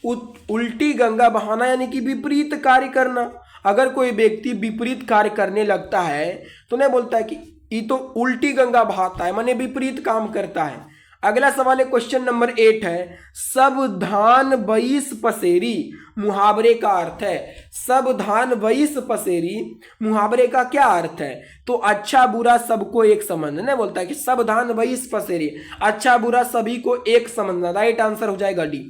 [SPEAKER 1] उल्टी गंगा बहाना यानी कि विपरीत कार्य करना। अगर कोई व्यक्ति विपरीत कार्य करने लगता है तो नहीं बोलता है कि ये तो उल्टी गंगा बहाता है, माने विपरीत काम करता है। अगला सवाल है क्वेश्चन नंबर 8 है सब धान बईस पसेरी मुहावरे का अर्थ है। सब धान बईस पसेरी मुहावरे का क्या अर्थ है? तो अच्छा बुरा सबको एक समझना, नहीं बोलता है कि सब धान बईस पसेरी, अच्छा बुरा सभी को एक समझना। राइट आंसर हो जाएगा डी।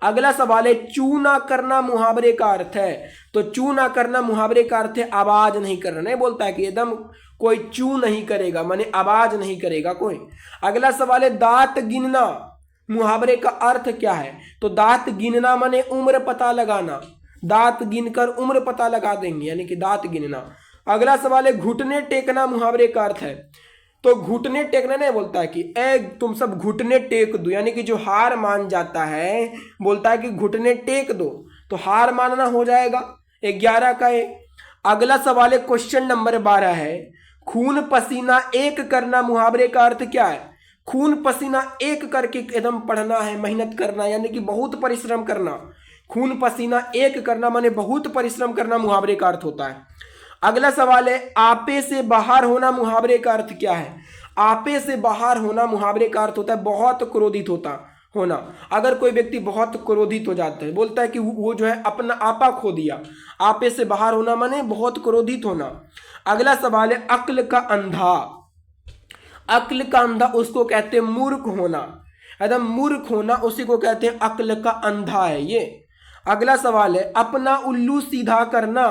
[SPEAKER 1] अगला सवाल है चू ना करना मुहावरे का अर्थ है। तो चू ना करना मुहावरे का अर्थ है आवाज नहीं करना, नहीं बोलता है कि एकदम कोई चू नहीं करेगा माने आवाज नहीं करेगा कोई। अगला सवाल है दांत गिनना मुहावरे का अर्थ क्या है? तो दांत गिनना माने उम्र पता लगाना, दांत गिनकर उम्र पता लगा देंगे यानी कि दांत गिनना। अगला सवाल है घुटने टेकना मुहावरे का अर्थ है। तो घुटने टेकना नहीं बोलता है कि ए तुम सब घुटने टेक दो, यानी कि जो हार मान जाता है बोलता है कि घुटने टेक दो, तो हार मानना हो जाएगा 11 का ए। अगला सवाल है क्वेश्चन नंबर 12 है खून पसीना एक करना मुहावरे का अर्थ क्या है? खून पसीना एक करके एकदम पढ़ना है, मेहनत करना यानी कि बहुत परिश्रम करना। खून पसीना एक करना माने बहुत परिश्रम करना मुहावरे का अर्थ होता है। अगला सवाल है आपे से बाहर होना मुहावरे का अर्थ क्या है? आपे से बाहर होना मुहावरे का अर्थ होता है बहुत क्रोधित होना। अगर कोई व्यक्ति बहुत क्रोधित हो जाता है बोलता है कि वो जो है अपना आपा खो दिया। आपे से बाहर होना माने बहुत क्रोधित होना। अगला सवाल है अक्ल का अंधा, अक्ल का अंधा उसको कहते हैं मूर्ख होना, एकदम मूर्ख होना उसी को कहते हैं अक्ल का अंधा है ये। अगला सवाल है अपना उल्लू सीधा करना,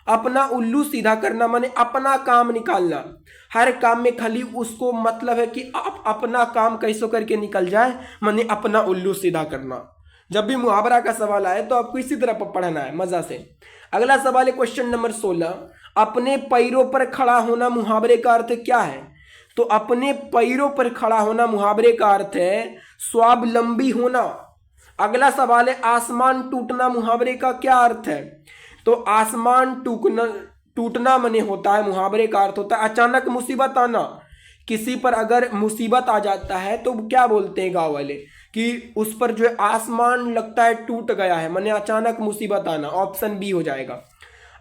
[SPEAKER 1] अपना उल्लू सीधा करना माने अपना काम निकालना। हर काम में खाली उसको मतलब है कि आप अपना काम कैसे करके निकल जाए, माने अपना उल्लू सीधा करना। जब भी मुहावरा का सवाल आए तो आपको इसी तरह पढ़ना है मजा से। अगला सवाल है क्वेश्चन नंबर 16 अपने पैरों पर खड़ा होना मुहावरे का अर्थ क्या है? तो अपने पैरों पर खड़ा होना मुहावरे का अर्थ है स्वावलंबी होना। अगला सवाल है आसमान टूटना मुहावरे का क्या अर्थ है? तो आसमान टूटना माने होता है मुहावरे का अर्थ होता है अचानक मुसीबत आना। किसी पर अगर मुसीबत आ जाता है तो क्या बोलते हैं गांव वाले कि उस पर जो है आसमान लगता है टूट गया है, माने अचानक मुसीबत आना। ऑप्शन बी हो जाएगा।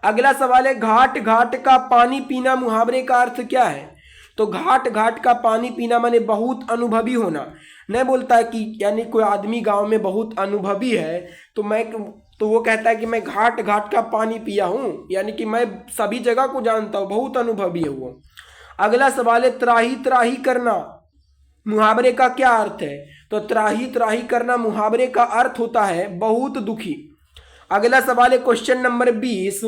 [SPEAKER 1] अगला सवाल है घाट घाट का पानी पीना मुहावरे का अर्थ क्या है? तो घाट घाट का पानी पीना माने बहुत अनुभवी होना। नहीं बोलता है कि यानी कोई आदमी गांव में बहुत अनुभवी है तो वो कहता है कि मैं घाट घाट का पानी पिया हूं, यानी कि मैं सभी जगह को जानता हूं, बहुत अनुभवी है वो। अगला सवाल है त्राही त्राही करना मुहावरे का क्या अर्थ है? तो त्राही त्राही करना मुहावरे का अर्थ होता है बहुत दुखी। अगला सवाल है क्वेश्चन नंबर 20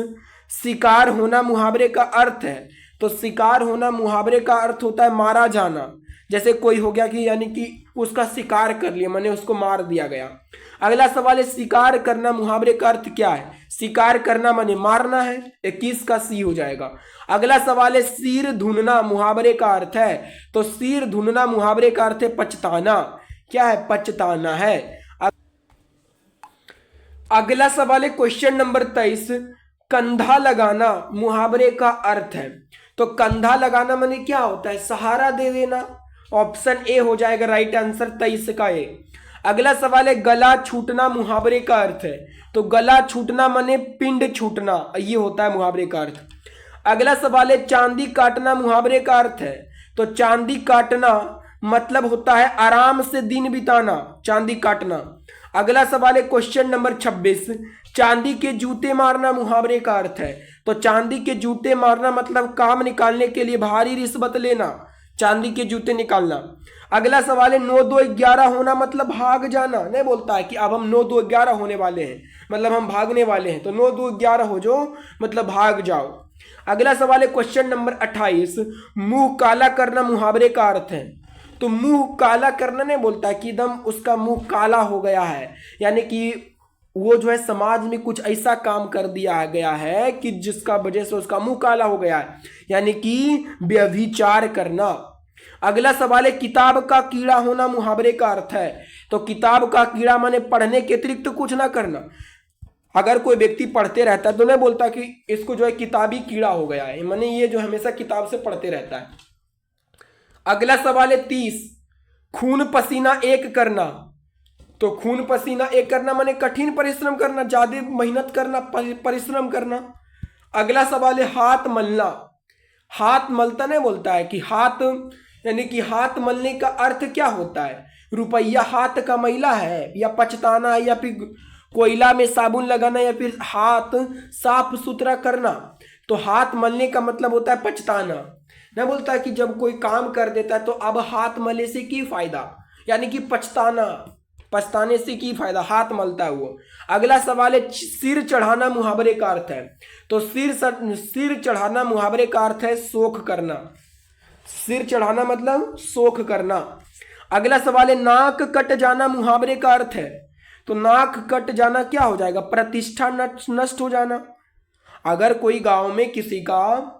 [SPEAKER 1] शिकार होना मुहावरे का अर्थ है। तो शिकार होना मुहावरे का अर्थ होता है मारा जाना। जैसे कोई हो गया कि यानी कि उसका शिकार कर लिया माने उसको मार दिया गया। अगला सवाल है शिकार करना मुहावरे का अर्थ क्या है? शिकार करना माने मारना है, 21 का सी हो जाएगा। अगला सवाल है सिर धुनना मुहावरे का अर्थ है। तो सिर धुनना मुहावरे का अर्थ है पछताना। क्या है? पछताना है। अगला सवाल है क्वेश्चन नंबर 23 कंधा लगाना मुहावरे का अर्थ है। तो कंधा लगाना माने क्या होता है? सहारा दे देना। ऑप्शन ए हो जाएगा राइट आंसर 23 का ए। अगला सवाल है गला छूटना मुहावरे का अर्थ है। तो गला छूटना माने पिंड छूटना, ये होता है मुहावरे का अर्थ। अगला सवाल है चांदी काटना मुहावरे का अर्थ है। तो चांदी काटना मतलब होता है आराम से दिन बिताना, चांदी काटना। अगला सवाल है क्वेश्चन नंबर 26 चांदी के जूते मारना मुहावरे का अर्थ है। तो चांदी के जूते मारना मतलब काम निकालने के लिए भारी रिश्वत लेना, चांदी के जूते निकालना। अगला सवाल है 9 2 11 होना मतलब भाग जाना। नहीं बोलता है कि अब हम 9 2 11 होने वाले हैं मतलब हम भागने वाले हैं, तो 9 2 11 हो जो मतलब भाग जाओ। अगला सवाल है क्वेश्चन नंबर 28 मुंह काला करना मुहावरे का अर्थ है। तो मुंह काला करना नहीं बोलता कि एकदम उसका मुंह काला हो गया है, यानी कि वो जो है समाज में कुछ ऐसा काम कर दिया गया है कि जिसका वजह से उसका मुंह काला हो गया है, यानी कि व्यभिचार करना। अगला सवाल है किताब का कीड़ा होना मुहावरे का अर्थ है। तो किताब का कीड़ा माने पढ़ने के अतिरिक्त तो कुछ ना करना। अगर कोई व्यक्ति पढ़ते रहता है तो नहीं बोलता कि इसको जो है किताबी कीड़ा हो गया है, माने ये जो हमेशा किताब से पढ़ते रहता है। अगला सवाल है 30, खून पसीना एक करना। तो खून पसीना एक करना माने कठिन परिश्रम करना, ज्यादा मेहनत करना, परिश्रम करना। अगला सवाल है हाथ मलना। हाथ मलता नहीं बोलता है कि हाथ, यानी कि हाथ मलने का अर्थ क्या होता है? रुपया हाथ का मैला है, या पछताना, या फिर कोयला में साबुन लगाना, या फिर हाथ साफ सुथरा करना। तो हाथ मलने का मतलब होता है पछताना। न बोलता है कि जब कोई काम कर देता है तो अब हाथ मले से की फायदा, यानी कि पछताना, पछताने से की फायदा, हाथ मलता है वो। अगला सवाल है सिर चढ़ाना मुहावरे का अर्थ है। तो सिर चढ़ाना मुहावरे का अर्थ है शोक करना। सिर चढ़ाना मतलब शोक करना। अगला सवाल है नाक कट जाना मुहावरे का अर्थ है। तो नाक कट जाना क्या हो जाएगा? प्रतिष्ठा नष्ट हो जाना। अगर कोई गांव में किसी का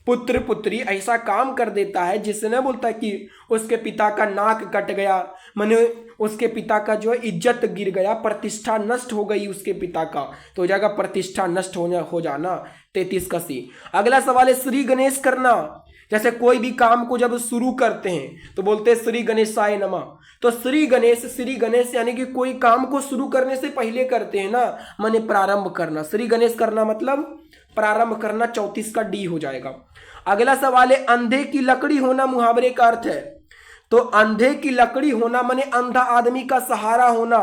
[SPEAKER 1] पुत्र पुत्री ऐसा काम कर देता है जिससे न बोलता कि उसके पिता का नाक कट गया, माने उसके पिता का जो है इज्जत गिर गया, प्रतिष्ठा नष्ट हो गई उसके पिता का, तो हो जाएगा प्रतिष्ठा नष्ट हो जाना। 33 का सी। अगला सवाल है श्री गणेश करना। जैसे कोई भी काम को जब शुरू करते हैं तो बोलते हैं श्री गणेशाय नमः। तो श्री गणेश यानी कि कोई काम को शुरू करने से पहले करते हैं ना, माने प्रारंभ करना। श्री गणेश करना मतलब प्रारंभ करना। 34 का डी हो जाएगा। अगला सवाल है अंधे की लकड़ी होना मुहावरे का अर्थ है। तो अंधे की लकड़ी होना माने अंधा आदमी का सहारा होना।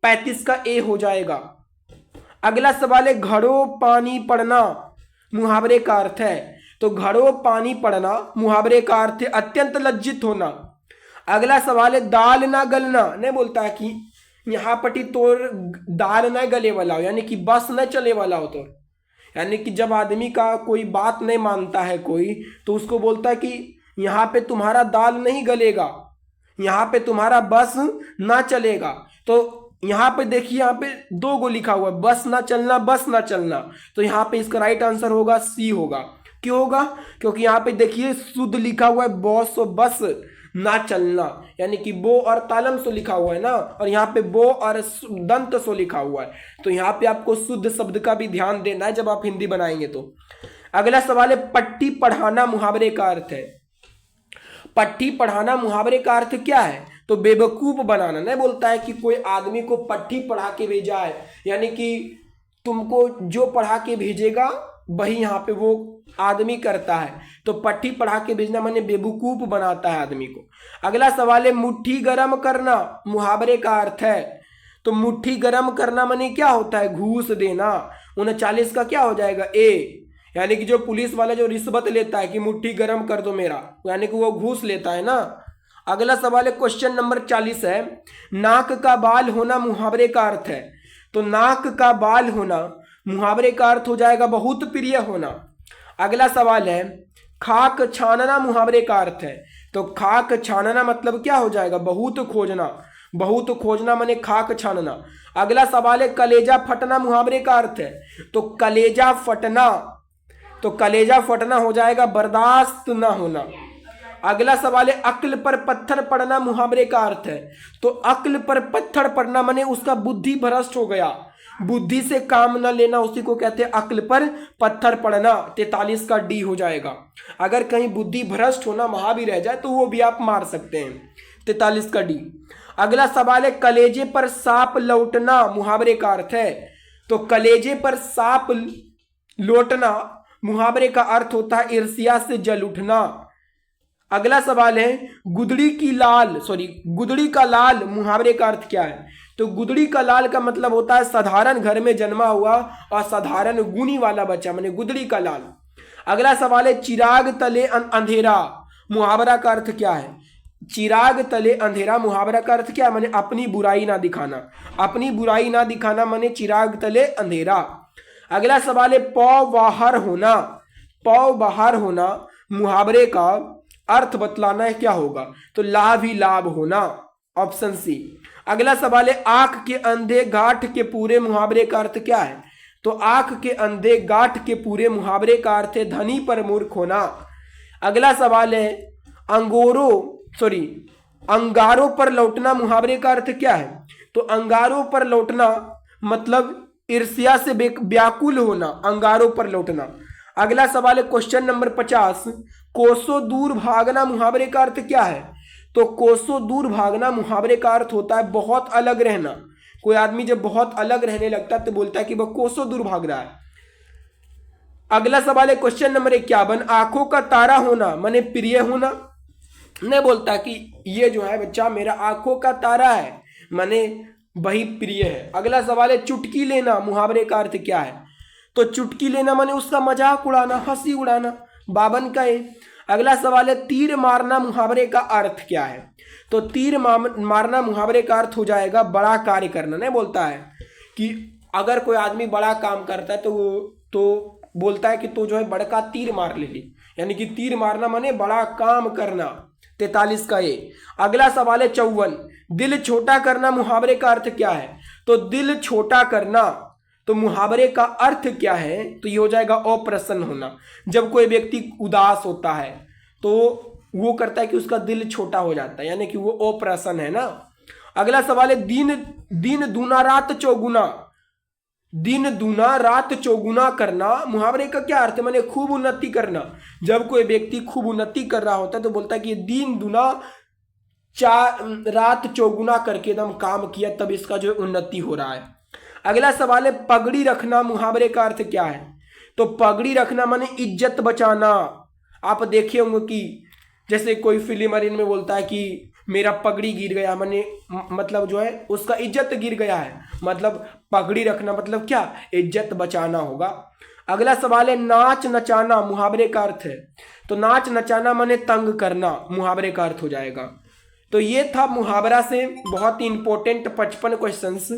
[SPEAKER 1] 35 का ए हो जाएगा। अगला सवाल है घड़ों पानी पड़ना मुहावरे का अर्थ है। तो घड़ों पानी पड़ना मुहावरे का अर्थ है अत्यंत लज्जित होना। अगला सवाल है दाल ना गलना। नहीं बोलता है कि यहाँ पटी तोर दाल ना गले वाला हो, यानी कि बस न चले वाला हो। तो यानी कि जब आदमी का कोई बात नहीं मानता है कोई, तो उसको बोलता है कि यहाँ पे तुम्हारा दाल नहीं गलेगा, यहाँ पे तुम्हारा बस ना चलेगा। तो यहाँ पे देखिए, यहाँ पे 2 गो लिखा हुआ है, बस ना चलना, बस ना चलना। तो यहाँ पे इसका राइट आंसर होगा सी होगा। क्यों होगा? क्योंकि यहाँ पे देखिए शुद्ध लिखा हुआ है बॉस और बस ना चलना, यानी कि बो और तालम सो लिखा हुआ है ना, और यहाँ पे बो और दंत सो लिखा हुआ है। तो यहाँ पे आपको शुद्ध शब्द का भी ध्यान देना है जब आप हिंदी बनाएंगे। तो अगला सवाल है पट्टी पढ़ाना मुहावरे का अर्थ है। पट्टी पढ़ाना मुहावरे का अर्थ क्या है? तो बेवकूफ बनाना। नहीं बोलता है कि कोई आदमी को पट्टी पढ़ा के भेजा है, यानी कि तुमको जो पढ़ा के भेजेगा वही यहाँ पे वो आदमी करता है। तो पट्टी पढ़ा के भेजना माने बेवकूफ बनाता है आदमी को। अगला सवाल है मुट्ठी गरम करना मुहावरे का अर्थ है। तो मुट्ठी गरम करना माने क्या होता है? घूस देना। 39 का क्या हो जाएगा? ए, यानी कि जो पुलिस वाला जो रिश्वत लेता है कि मुट्ठी गरम कर दो मेरा, यानी कि वो घूस लेता है ना। अगला सवाल है क्वेश्चन नंबर 40 है नाक का बाल होना मुहावरे का अर्थ है। तो नाक का बाल होना मुहावरे का अर्थ हो जाएगा बहुत प्रिय होना। अगला सवाल है खाक छानना मुहावरे का अर्थ है। तो खाक छानना मतलब क्या हो जाएगा? बहुत खोजना। बहुत खोजना माने खाक छानना। अगला सवाल है कलेजा फटना मुहावरे का अर्थ है। तो कलेजा फटना, तो कलेजा फटना हो जाएगा बर्दाश्त ना होना। अगला सवाल है अक्ल पर पत्थर पड़ना मुहावरे का अर्थ है। तो अक्ल पर पत्थर पड़ना माने उसका बुद्धि भ्रष्ट हो गया, बुद्धि से काम न लेना, उसी को कहते हैं अक्ल पर पत्थर पड़ना। 43 का डी हो जाएगा। अगर कहीं बुद्धि भ्रष्ट होना वहां भी रह जाए तो वो भी आप मार सकते हैं। 43 का डी। अगला सवाल है कलेजे पर सांप लौटना मुहावरे का अर्थ है। तो कलेजे पर सांप लौटना मुहावरे का अर्थ होता है ईर्ष्या से जल उठना। अगला सवाल है गुदड़ी का लाल मुहावरे का अर्थ क्या है? तो गुदड़ी का लाल का मतलब होता है साधारण घर में जन्मा हुआ और साधारण गुणी वाला बच्चा, माने गुदड़ी का लाल। अगला सवाल है चिराग तले अंधेरा मुहावरा का अर्थ क्या है? चिराग तले अंधेरा मुहावरा का अर्थ क्या है? माने अपनी बुराई ना दिखाना। अपनी बुराई ना दिखाना माने चिराग तले अंधेरा। अगला सवाल है पौ बाहर होना। पौ बाहर होना मुहावरे का अर्थ बतलाना है क्या होगा? तो लाभ ही लाभ होना, ऑप्शन सी। अगला सवाल है आंख के अंधे गांठ के पूरे मुहावरे का अर्थ क्या है? तो आंख के अंधे गांठ के पूरे मुहावरे का अर्थ है धनी पर मूर्ख होना। अगला सवाल है अंगोरो सॉरी अंगारों पर लौटना मुहावरे का अर्थ क्या है? तो अंगारों पर लौटना मतलब ईर्ष्या से व्याकुल होना, अंगारों पर लौटना। अगला सवाल है क्वेश्चन नंबर 50, कोसों दूर भागना मुहावरे का अर्थ क्या है? तो कोसों दूर भागना मुहावरे का अर्थ होता है बहुत अलग रहना। कोई आदमी जब बहुत अलग रहने लगता है तो बोलता है कि वह कोसों दूर भाग रहा है। अगला सवाल है क्वेश्चन नंबर 51, आंखों का तारा होना माने प्रिय होना। नहीं बोलता कि ये जो है बच्चा मेरा आंखों का तारा है, माने वही प्रिय है। अगला सवाल है चुटकी लेना मुहावरे का अर्थ क्या है? तो चुटकी लेना माने उसका मजाक उड़ाना, हंसी उड़ाना, 52 का है। अगला सवाल है तीर मारना मुहावरे का अर्थ क्या है? तो तीर मारना मुहावरे का अर्थ हो जाएगा बड़ा कार्य करना। नहीं बोलता है कि अगर कोई आदमी बड़ा काम करता है तो बोलता है कि तो जो है बड़का तीर मार ले, यानी कि तीर मारना माने बड़ा काम करना। 43 का ये। अगला सवाल है 54, दिल छोटा करना मुहावरे का अर्थ क्या है? तो दिल छोटा करना तो मुहावरे का अर्थ क्या है? तो ये हो जाएगा अप्रसन्न होना। जब कोई व्यक्ति उदास होता है तो वो करता है कि उसका दिल छोटा हो जाता है, यानी कि वो अप्रसन्न है ना। अगला सवाल है दिन दूना रात चौगुना। दिन दूना रात चौगुना करना मुहावरे का क्या अर्थ है? माने खूब उन्नति करना। जब कोई व्यक्ति खूब उन्नति कर रहा होता है तो बोलता है कि दिन दूना रात चौगुना करके एकदम काम किया, तब इसका जो उन्नति हो रहा है। अगला सवाल है पगड़ी रखना मुहावरे का अर्थ क्या है? तो पगड़ी रखना माने इज्जत बचाना। आप देखे होंगे कि जैसे कोई फिल्म में बोलता है कि मेरा पगड़ी गिर गया, माने मतलब जो है उसका इज्जत गिर गया है, मतलब पगड़ी रखना मतलब क्या? इज्जत बचाना होगा। अगला सवाल है नाच नचाना मुहावरे का अर्थ है? तो नाच नचाना माने तंग करना मुहावरे का अर्थ हो जाएगा। तो ये था मुहावरा से बहुत ही इंपॉर्टेंट 55 क्वेश्चंस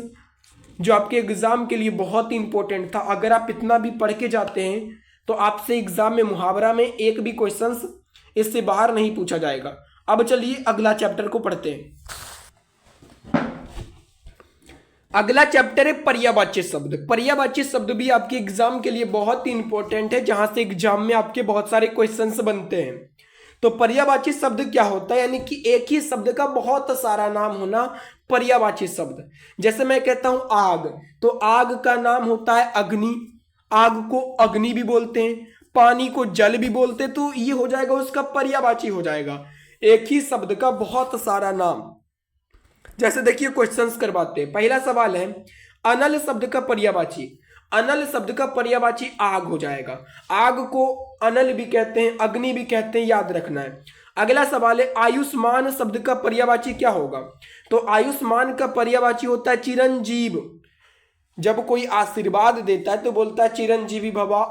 [SPEAKER 1] जो आपके एग्जाम के लिए बहुत ही इंपॉर्टेंट था। अगर आप इतना भी पढ़ के जाते हैं तो आपसे एग्जाम में मुहावरा में एक भी क्वेश्चंस इससे बाहर नहीं पूछा जाएगा। अब चलिए अगला चैप्टर को पढ़ते हैं। अगला चैप्टर है पर्यायवाची शब्द। पर्यायवाची शब्द भी आपके एग्जाम के लिए बहुत ही इंपॉर्टेंट है, जहां से एग्जाम में आपके बहुत सारे क्वेश्चंस बनते हैं। तो पर्यायवाची शब्द क्या होता है? यानी कि एक ही शब्द का बहुत सारा नाम होना पर्यायवाची शब्द। जैसे मैं कहता हूं आग, तो आग का नाम होता है अग्नि। आग को अग्नि भी बोलते हैं, पानी को जल भी बोलते हैं, तो ये हो जाएगा उसका पर्यायवाची हो जाएगा। एक ही शब्द का बहुत सारा नाम। जैसे देखिए क्वेश्चंस करवाते हैं। पहला सवाल है अनल शब्द का पर्यायवाची। अनल शब्द का पर्यायवाची आग हो जाएगा। आग को अनल भी कहते हैं, अग्नि भी कहते हैं, याद रखना है। अगला सवाल है आयुष्मान शब्द का पर्यायवाची क्या होगा? तो आयुष्मान का पर्यायवाची होता है चिरंजीव। जब कोई आशीर्वाद देता है तो बोलता है चिरंजीवी भवा,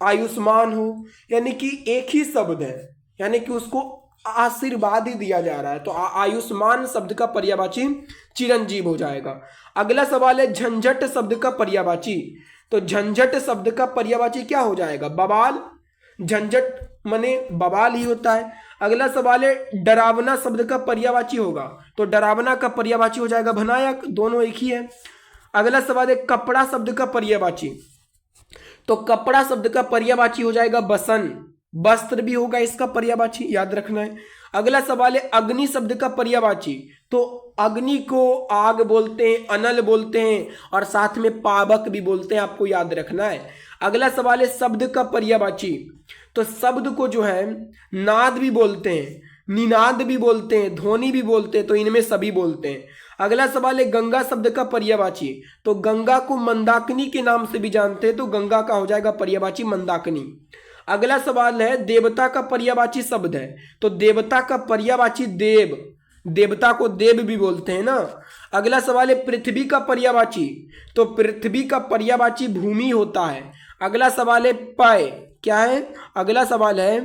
[SPEAKER 1] आयुष्मान हो, यानी कि एक ही शब्द है, यानी कि उसको आशीर्वाद ही दिया जा रहा है। तो आयुष्मान शब्द का पर्यायवाची चिरंजीव हो जाएगा। अगला सवाल है झंझट शब्द का पर्यायवाची। तो झंझट शब्द का पर्यायवाची क्या हो जाएगा? बवाल। झंझट माने बवाल ही होता है। अगला सवाल है डरावना शब्द का पर्यायवाची होगा। तो डरावना का पर्यायवाची हो जाएगा भयानक, दोनों एक ही है। अगला सवाल है कपड़ा शब्द का पर्यायवाची। तो कपड़ा शब्द का पर्यायवाची हो जाएगा बसन। वस्त्र भी होगा इसका पर्यायवाची, याद रखना है। अगला सवाल है अग्नि शब्द का पर्यायवाची। तो अग्नि को आग बोलते हैं, अनल बोलते हैं और साथ में पावक भी बोलते हैं, आपको याद रखना है। अगला सवाल है शब्द का पर्यायवाची। तो शब्द को जो है नाद भी बोलते हैं, निनाद भी बोलते हैं, ध्वनि भी बोलते हैं, तो इनमें सभी बोलते हैं। अगला सवाल है गंगा शब्द का पर्यायवाची। तो गंगा को मंदाकिनी के नाम से भी जानते हैं, तो गंगा का हो जाएगा पर्यायवाची मंदाकिनी। अगला सवाल है देवता का पर्यायवाची शब्द है। तो देवता का पर्यायवाची देव। देवता को देव भी बोलते हैं ना। अगला सवाल है पृथ्वी का पर्यायवाची। तो पृथ्वी का पर्यायवाची भूमि होता है। अगला सवाल है पय, क्या है? अगला सवाल है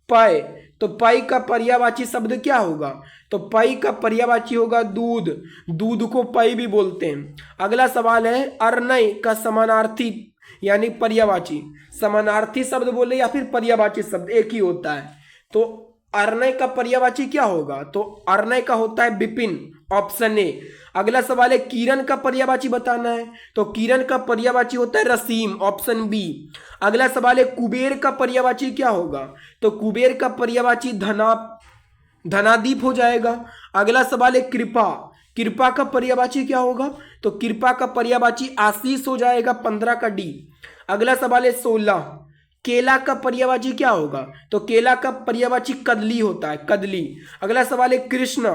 [SPEAKER 1] पय। तो पय का पर्यायवाची शब्द क्या होगा? तो पय का पर्यायवाची होगा दूध। दूध को पय भी बोलते हैं। अगला सवाल है अर्नय का समानार्थी यानी पर्यायवाची। समानार्थी शब्द बोले या फिर पर्यायवाची शब्द एक ही होता है। तो अर्नय का पर्यायवाची क्या होगा? तो अर्नय का होता है विपिन, ऑप्शन ए। अगला सवाल है किरण का पर्यायवाची बताना है, तो किरण का पर्यायवाची होता है रसीम, ऑप्शन बी। अगला सवाल है कुबेर का पर्यायवाची क्या होगा, तो कुबेर का पर्यायवाची धनादीप हो जाएगा। अगला सवाल है कृपा, कृपा का पर्यायवाची क्या होगा, तो कृपा का पर्यायवाची आशीष हो जाएगा, 15 का डी। अगला सवाल है 16, केला का पर्यायवाची क्या होगा, तो केला का पर्यायवाची कदली होता है, कदली। अगला सवाल है कृष्ण,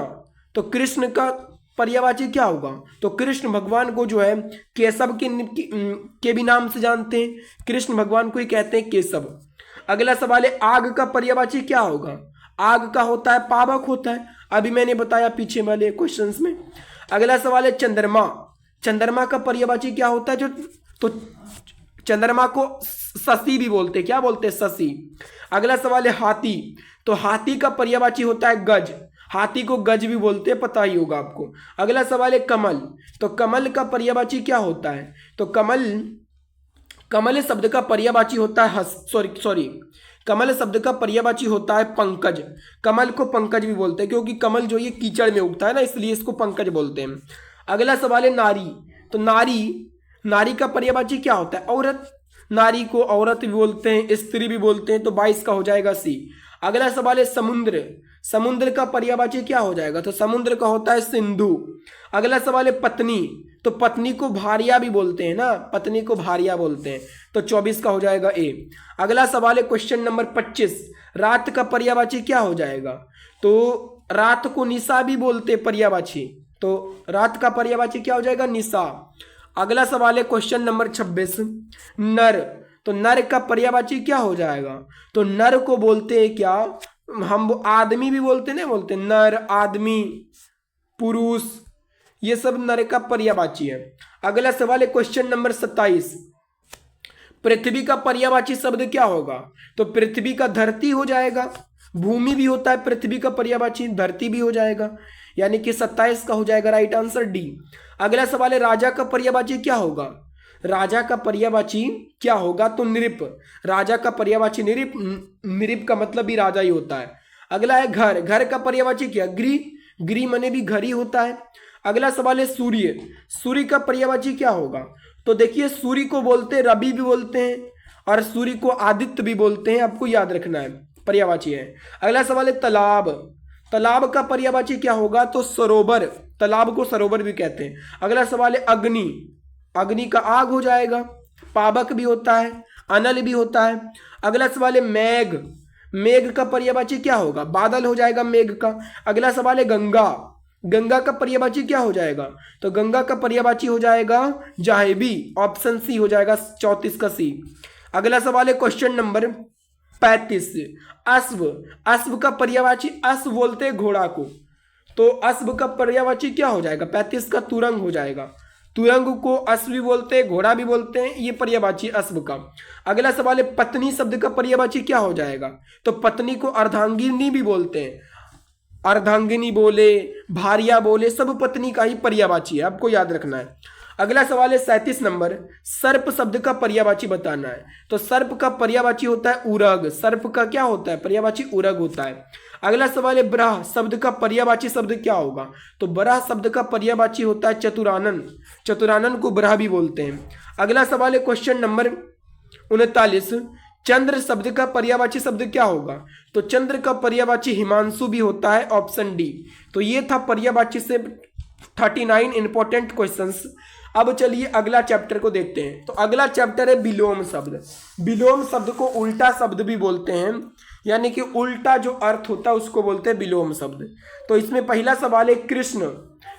[SPEAKER 1] तो कृष्ण का पर्यायवाची क्या होगा, तो कृष्ण भगवान को जो है केशव के भी नाम से जानते हैं, कृष्ण भगवान को ही कहते हैं केशव। अगला सवाल है आग का पर्यायवाची क्या होगा, आग का होता है पावक होता है, अभी मैंने बताया पीछे वाले क्वेश्चंस में। अगला सवाल है चंद्रमा, चंद्रमा का पर्यायवाची क्या होता है, जो तो चंद्रमा को शशि भी बोलते हैं, क्या बोलते हैं, शशि। अगला सवाल है हाथी, तो हाथी का पर्यायवाची होता है गज, हाथी को गज भी बोलते हैं, पता ही होगा आपको। अगला सवाल है कमल, तो कमल का पर्यायवाची क्या होता है, तो कमल शब्द का पर्यायवाची होता है कमल शब्द का पर्यायवाची होता है पंकज, कमल को पंकज भी बोलते हैं क्योंकि कमल जो ये कीचड़ में उगता है ना, इसलिए इसको पंकज बोलते हैं। अगला सवाल है नारी, तो नारी का पर्यायवाची क्या होता है, औरत, नारी को औरत भी बोलते हैं, स्त्री भी बोलते हैं, तो 22 का हो जाएगा सी। अगला सवाल है समुद्र, समुद्र का पर्यायवाची क्या हो जाएगा, तो समुद्र का होता है सिंधु। अगला सवाल है पत्नी, तो पत्नी को भार्या भी बोलते हैं ना, पत्नी को भार्या बोलते हैं, तो 24 का हो जाएगा ए। अगला सवाल है क्वेश्चन नंबर 25, रात का पर्यायवाची क्या हो जाएगा, तो रात को निशा भी बोलते हैं पर्यायवाची, तो रात का पर्यायवाची क्या हो जाएगा, निशा। अगला सवाल है क्वेश्चन नंबर 26, नर, तो नर का पर्यायवाची क्या हो जाएगा, तो नर को बोलते हैं क्या, हम आदमी भी बोलते नहीं बोलते, नर, आदमी, पुरुष, ये सब नर का पर्यायवाची है। अगला सवाल है क्वेश्चन नंबर 27, पृथ्वी का पर्यायवाची शब्द क्या होगा, तो पृथ्वी का धरती हो जाएगा, भूमि भी होता है पृथ्वी का पर्यायवाची, धरती भी हो जाएगा, यानी कि 27 का हो जाएगा राइट आंसर डी। अगला सवाल है राजा का पर्यायवाची क्या होगा, राजा का पर्यायवाची क्या होगा, तो नृप, राजा का पर्यायवाची नृप, नृप का मतलब भी राजा ही होता है। अगला है घर, घर का पर्यायवाची क्या, गृह, गृह मने भी घर ही होता है। अगला सवाल है सूर्य, सूर्य का पर्यायवाची क्या होगा, तो देखिए सूर्य को बोलते हैं रवि भी बोलते हैं और सूर्य को आदित्य भी बोलते हैं, आपको याद रखना है, पर्यायवाची है। अगला सवाल है तालाब, तालाब का पर्यायवाची क्या होगा, तो सरोवर, तालाब को सरोवर भी कहते हैं। अगला सवाल है अग्नि, अग्नि का आग हो जाएगा, पावक भी होता है, अनल भी होता है। अगला सवाल है मेघ, मेघ का पर्यायवाची क्या होगा, बादल हो जाएगा मेघ का। अगला सवाल है गंगा, गंगा का पर्यायवाची क्या हो जाएगा, तो गंगा का पर्यायवाची हो जाएगा जाहेबी, ऑप्शन सी हो जाएगा 34 का सी। अगला सवाल है क्वेश्चन नंबर 35, अश्व, अश्व का पर्यायवाची, अश्व बोलते हैं घोड़ा को, तो अश्व का पर्यायवाची क्या हो जाएगा, 35 का तुरंग हो जाएगा, तुरंग को अश्व भी बोलते हैं, घोड़ा भी बोलते हैं, ये पर्यायवाची अश्व का। अगला सवाल है पत्नी शब्द का पर्यायवाची क्या हो जाएगा, तो पत्नी को अर्धांगिनी भी बोलते हैं, अर्धांगिनी बोले, भार्या बोले, सब पत्नी का ही पर्यायवाची है, आपको याद रखना है। अगला सवाल है 37 नंबर, सर्प शब्द का पर्यायवाची बताना है, तो सर्प का पर्यायवाची होता है उरग, सर्प का क्या होता है, पर्यायवाची उरग होता है। अगला सवाल है ब्रह शब्द का पर्यायवाची शब्द क्या होगा, तो ब्रह शब्द का पर्यायवाची होता है चतुरानन, चतुरानन को ब्रह भी बोलते हैं। अगला सवाल है क्वेश्चन नंबर 39, चंद्र शब्द का पर्यायवाची शब्द क्या होगा, तो चंद्र का पर्यायवाची हिमांशु भी होता है, ऑप्शन डी। तो ये था पर्यायवाची से 39 इंपॉर्टेंट क्वेश्चंस। अब चलिए अगला चैप्टर को देखते हैं, तो अगला चैप्टर है विलोम शब्द। विलोम शब्द को उल्टा शब्द भी बोलते हैं, यानी कि उल्टा जो अर्थ होता है उसको बोलते हैं विलोम शब्द। तो इसमें पहला सवाल है कृष्ण,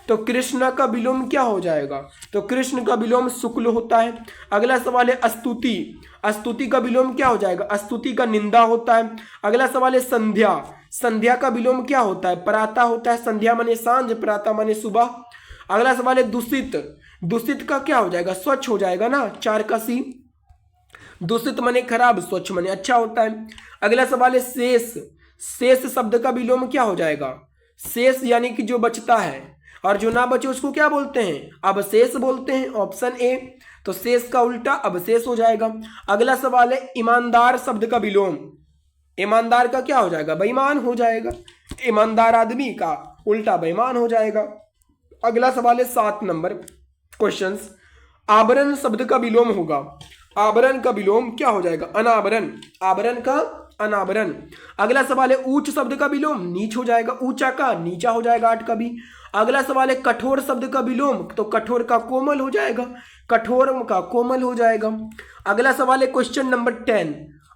[SPEAKER 1] तो कृष्ण का विलोम क्या हो जाएगा, तो कृष्ण का विलोम शुक्ल होता है। अगला सवाल है स्तुति, स्तुति का विलोम क्या हो जाएगा, स्तुति का निंदा होता है। अगला सवाल है संध्या, संध्या का विलोम क्या होता है, प्रातः होता है, संध्या माने सांझ, प्रातः माने सुबह। अगला सवाल है दूषित, दूषित का क्या हो जाएगा, स्वच्छ हो जाएगा ना, 4 का सी। दूषित माने खराब, स्वच्छ माने अच्छा होता है। अगला सवाल है शेष, शेष शब्द का विलोम क्या हो जाएगा, शेष यानी कि जो बचता है, और जो ना बचे उसको क्या बोलते हैं, अवशेष बोलते हैं, ऑप्शन ए। तो शेष का उल्टा अवशेष हो जाएगा। अगला सवाल है ईमानदार शब्द का विलोम, ईमानदार का क्या हो जाएगा, बेईमान हो जाएगा, ईमानदार आदमी का उल्टा बेईमान हो जाएगा। अगला सवाल है 7 नंबर क्वेश्चन। आवरण शब्द का विलोम होगा, आवरण का विलोम क्या हो जाएगा? अनावरण। आवरण का अनावरण। अगला सवाल है ऊंच शब्द का विलोम नीच हो जाएगा, ऊंचा का नीचा हो जाएगा 8 का भी। अगला सवाल है कठोर शब्द का विलोम, तो कठोर का कोमल हो जाएगा, कठोर का कोमल हो जाएगा। अगला सवाल है क्वेश्चन नंबर 10,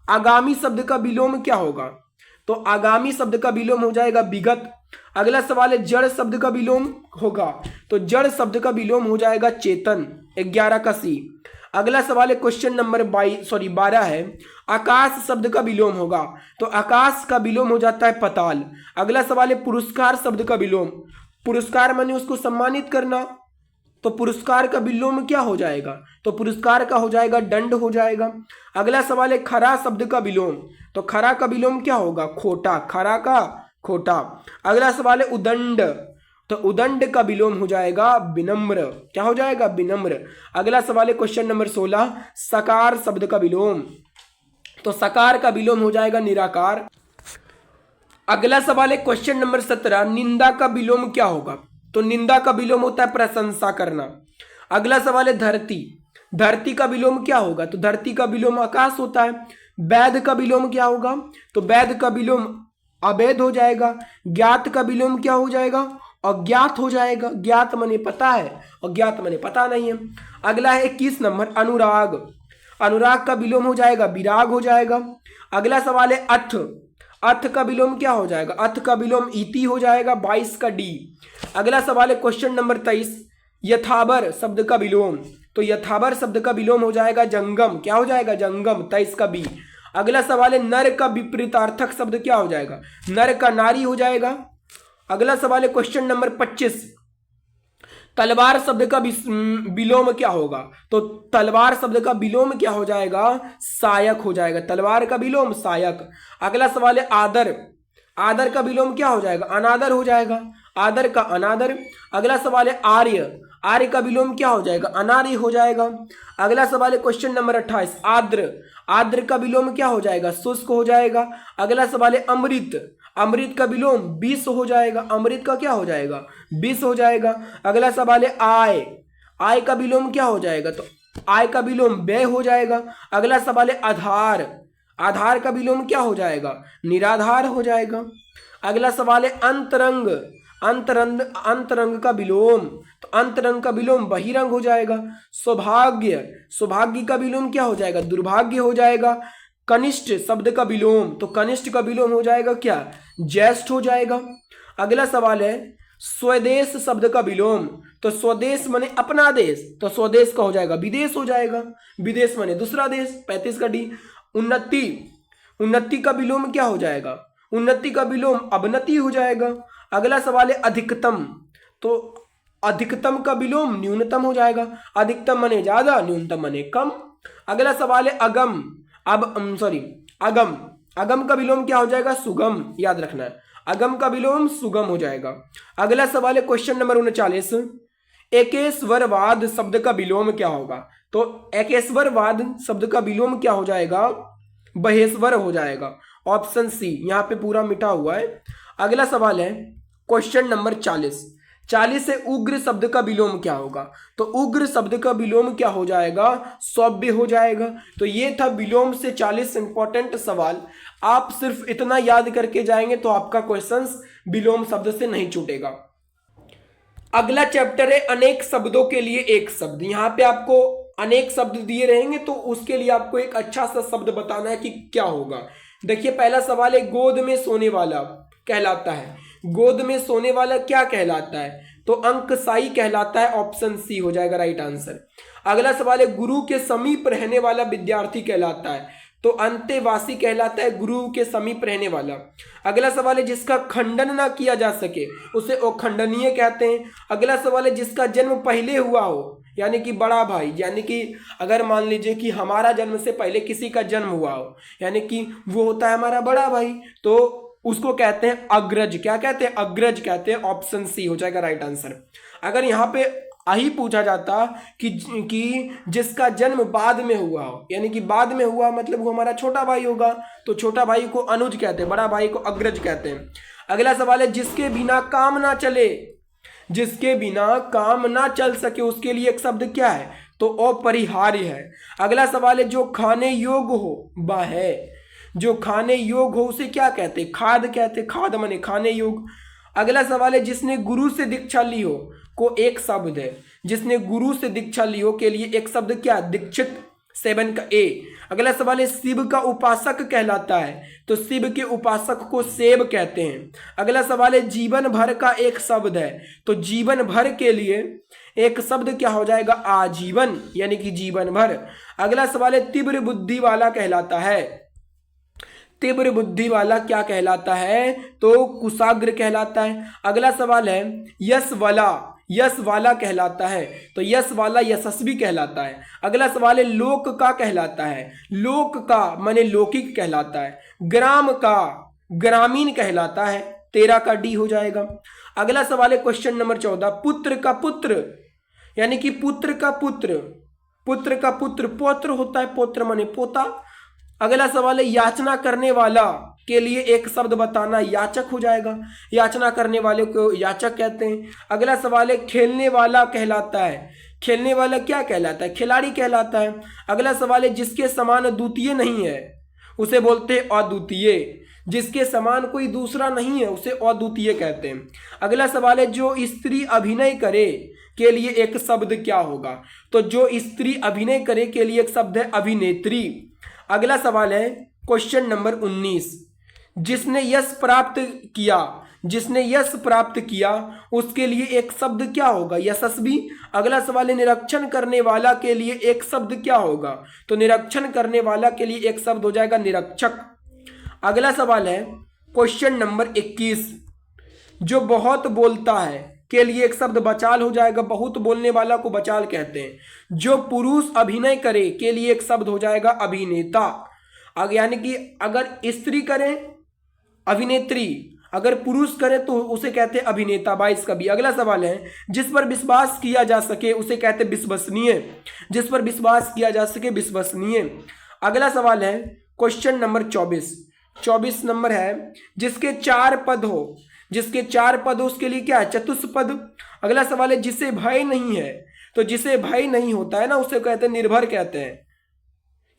[SPEAKER 1] आगामी शब्द का विलोम क्या होगा? तो आगामी शब्द का विलोम हो जाएगा विगत। अगला सवाल है जड़ शब्द का विलोम होगा, तो जड़ शब्द का विलोम हो जाएगा चेतन, 11 का सी। अगला सवाल है क्वेश्चन नंबर 12 है, आकाश शब्द का विलोम होगा, तो आकाश का विलोम हो जाता है पताल। अगला सवाल है पुरस्कार शब्द का विलोम, पुरस्कार माने उसको सम्मानित करना, तो पुरस्कार का विलोम क्या हो जाएगा? तो पुरस्कार का हो जाएगा दंड हो जाएगा। अगला सवाल है खरा शब्द का विलोम, तो खरा का विलोम क्या होगा? खोटा, खरा का खोटा। अगला सवाल है उदंड, तो उदंड का विलोम हो जाएगा विनम्र, क्या हो जाएगा? विनम्र। अगला सवाल है क्वेश्चन नंबर 16, सकार शब्द का विलोम, तो सकार का विलोम हो जाएगा निराकार। अगला सवाल है क्वेश्चन नंबर 17, निंदा का विलोम क्या होगा? तो निंदा का विलोम होता है प्रशंसा करना। अगला सवाल है धरती, धरती का विलोम क्या होगा? तो धरती का विलोम आकाश होता है। वैध का विलोम क्या होगा? तो वैध का विलोम अवैध हो जाएगा। ज्ञात का विलोम क्या हो जाएगा? अज्ञात हो जाएगा। ज्ञात माने पता है, अज्ञात माने पता नहीं है। अगला है 21 नंबर अनुराग, अनुराग का विलोम हो जाएगा विराग हो जाएगा। अगला सवाल है अर्थ, अर्थ का विलोम क्या हो जाएगा? अर्थ का विलोम इति हो जाएगा, 22 का डी। अगला सवाल है क्वेश्चन नंबर 23, यथावर शब्द का विलोम, तो यथावर शब्द का विलोम हो जाएगा जंगम, क्या हो जाएगा? जंगम, 23 का बी। अगला सवाल है नर का विपरीतार्थक शब्द क्या हो जाएगा? नर का नारी हो जाएगा। अगला सवाल है क्वेश्चन नंबर 25, तलवार शब्द का विलोम क्या होगा? तो तलवार शब्द का विलोम क्या हो जाएगा? सायक हो जाएगा, तलवार का विलोम सायक। अगला सवाल है आदर, आदर का विलोम क्या हो जाएगा? अनादर हो जाएगा, आदर का अनादर। अगला सवाल है आर्य, आर्य का विलोम क्या हो जाएगा? अनार्य हो जाएगा। अगला सवाल है क्वेश्चन नंबर 28, आर्द्र, आर्द्र का विलोम क्या हो जाएगा? शुष्क हो जाएगा। अगला सवाल है अमृत, अमृत का विलोम विष हो जाएगा, अमृत का क्या हो जाएगा? विष हो जाएगा। अगला सवाल है आय, आय का विलोम क्या हो जाएगा? तो आय का विलोम व्यय हो जाएगा। अगला सवाल है आधार, आधार का विलोम क्या हो जाएगा? निराधार हो जाएगा। अगला सवाल है अंतरंग, अंतरंग, अंतरंग का विलोम, तो अंतरंग का विलोम बहिरंग हो जाएगा। सौभाग्य, सौभाग्य का विलोम क्या हो जाएगा? दुर्भाग्य हो जाएगा। कनिष्ठ शब्द का विलोम, तो कनिष्ठ का विलोम हो जाएगा क्या? ज्येष्ठ हो जाएगा। अगला सवाल है स्वदेश शब्द का विलोम, तो स्वदेश माने अपना देश, तो स्वदेश का हो जाएगा विदेश हो जाएगा, विदेश माने दूसरा देश, 35 का डी। उन्नति, उन्नति का विलोम क्या हो जाएगा? उन्नति का विलोम अवनति हो जाएगा। अगला सवाल है अधिकतम, तो अधिकतम का विलोम न्यूनतम हो जाएगा, अधिकतम माने ज्यादा, न्यूनतम माने कम। अगला सवाल है अगम, अगम, अगम का विलोम क्या हो जाएगा? सुगम, याद रखना है, अगम का विलोम सुगम हो जाएगा। अगला सवाल है क्वेश्चन नंबर 39, एकेश्वरवाद शब्द का विलोम क्या होगा? तो एकेश्वरवाद शब्द का विलोम क्या हो जाएगा? बहेश्वर हो जाएगा, ऑप्शन सी, यहाँ पे पूरा मिटा हुआ है। अगला सवाल है क्वेश्चन नंबर 40, 40 से उग्र शब्द का विलोम क्या होगा? तो उग्र शब्द का विलोम क्या हो जाएगा? सौम्य हो जाएगा। तो ये था विलोम से 40 इंपॉर्टेंट सवाल। आप सिर्फ इतना याद करके जाएंगे तो आपका क्वेश्चन विलोम शब्द से नहीं छूटेगा। अगला चैप्टर है अनेक शब्दों के लिए एक शब्द। यहाँ पे आपको अनेक शब्द दिए रहेंगे, तो उसके लिए आपको एक अच्छा सा शब्द बताना है कि क्या होगा। देखिए पहला सवाल है गोद में सोने वाला कहलाता है, गोद में सोने वाला क्या कहलाता है? तो अंकशाई कहलाता है, ऑप्शन सी हो जाएगा राइट आंसर। अगला सवाल है गुरु के समीप रहने वाला विद्यार्थी कहलाता है, तो अंतेवासी कहलाता है, गुरु के समीप रहने वाला। अगला सवाल है जिसका खंडन ना किया जा सके उसे अखंडनीय कहते हैं। अगला सवाल है जिसका जन्म पहले हुआ हो, यानी कि बड़ा भाई, यानी कि अगर मान लीजिए कि हमारा जन्म से पहले किसी का जन्म हुआ हो, यानी कि वो होता है हमारा बड़ा भाई, तो उसको कहते हैं अग्रज। क्या कहते हैं? अग्रज कहते हैं, ऑप्शन सी हो जाएगा राइट आंसर। अगर यहाँ पे यही पूछा जाता कि जिसका जन्म बाद में हुआ हो, यानी कि बाद में हुआ मतलब वो हमारा छोटा भाई होगा, तो छोटा भाई को अनुज कहते हैं, बड़ा भाई को अग्रज कहते हैं। अगला सवाल है जिसके बिना काम ना चले, जिसके बिना काम ना चल सके उसके लिए एक शब्द क्या है, तो अपरिहार्य है। अगला सवाल है जो खाने योग्य हो वह है, जो खाने योग्य हो उसे क्या कहते, खाद कहते, खाद माने खाने योग्य। अगला सवाल है जिसने गुरु से दीक्षा ली हो को एक शब्द है, जिसने गुरु से दीक्षा ली हो के लिए एक शब्द क्या, दीक्षित, 7 का ए। अगला सवाल है शिव का उपासक कहलाता है, तो शिव के उपासक को सेव कहते हैं। अगला सवाल है जीवन भर का एक शब्द है, तो जीवन भर के लिए एक शब्द क्या हो जाएगा, आजीवन, यानी कि जीवन भर। अगला सवाल है तीव्र बुद्धि वाला कहलाता है, तीव्र बुद्धि वाला क्या कहलाता है, तो कुशाग्र कहलाता है। अगला सवाल है यश वाला, यश वाला कहलाता है, तो यश वाला यशस्वी कहलाता है। अगला सवाल है लोक का कहलाता है, लोक का माने लौकिक कहलाता है। ग्राम का ग्रामीण कहलाता है, 13 का डी हो जाएगा। अगला सवाल है क्वेश्चन नंबर 14, पुत्र का पुत्र यानी कि पुत्र का पुत्र, पुत्र का पुत्र पौत्र होता है, पौत्र माने पोता। अगला सवाल है याचना करने वाला के लिए एक शब्द बताना, याचक हो जाएगा, याचना करने वाले को याचक कहते हैं। अगला सवाल है खेलने वाला कहलाता है, खेलने वाला क्या कहलाता है, खिलाड़ी कहलाता है। अगला सवाल है जिसके समान द्वितीय नहीं है उसे बोलते हैं अद्वितीय, जिसके समान कोई दूसरा नहीं है उसे अद्वितीय कहते हैं। अगला सवाल है जो स्त्री अभिनय करे के लिए एक शब्द क्या होगा, तो जो स्त्री अभिनय करे के लिए एक शब्द है अभिनेत्री। अगला सवाल है क्वेश्चन नंबर 19, जिसने यश प्राप्त किया, जिसने यश प्राप्त किया उसके लिए एक शब्द क्या होगा, यशस्वी। अगला सवाल है निरीक्षण करने वाला के लिए एक शब्द क्या होगा, तो निरीक्षण करने वाला के लिए एक शब्द हो जाएगा निरीक्षक। अगला सवाल है क्वेश्चन नंबर 21, जो बहुत बोलता है के लिए एक शब्द बचाल हो जाएगा, बहुत बोलने वाला को बचाल कहते हैं। जो पुरुष अभिनय करे के लिए एक शब्द हो जाएगा अभिनेता, यानी कि अगर स्त्री करे अभिनेत्री, अगर पुरुष करे तो उसे कहते हैं अभिनेता। 22 का भी। अगला सवाल है जिस पर विश्वास किया जा सके उसे कहते हैं विश्वसनीय, जिस पर विश्वास किया जा सके विश्वसनीय। अगला सवाल है क्वेश्चन नंबर 24 नंबर है जिसके 4 पद हो, जिसके 4 पद हो उसके लिए क्या है, चतुष्पद। अगला सवाल है जिसे भय नहीं है, तो जिसे भय नहीं होता है ना उसे कहते हैं निर्भर कहते हैं,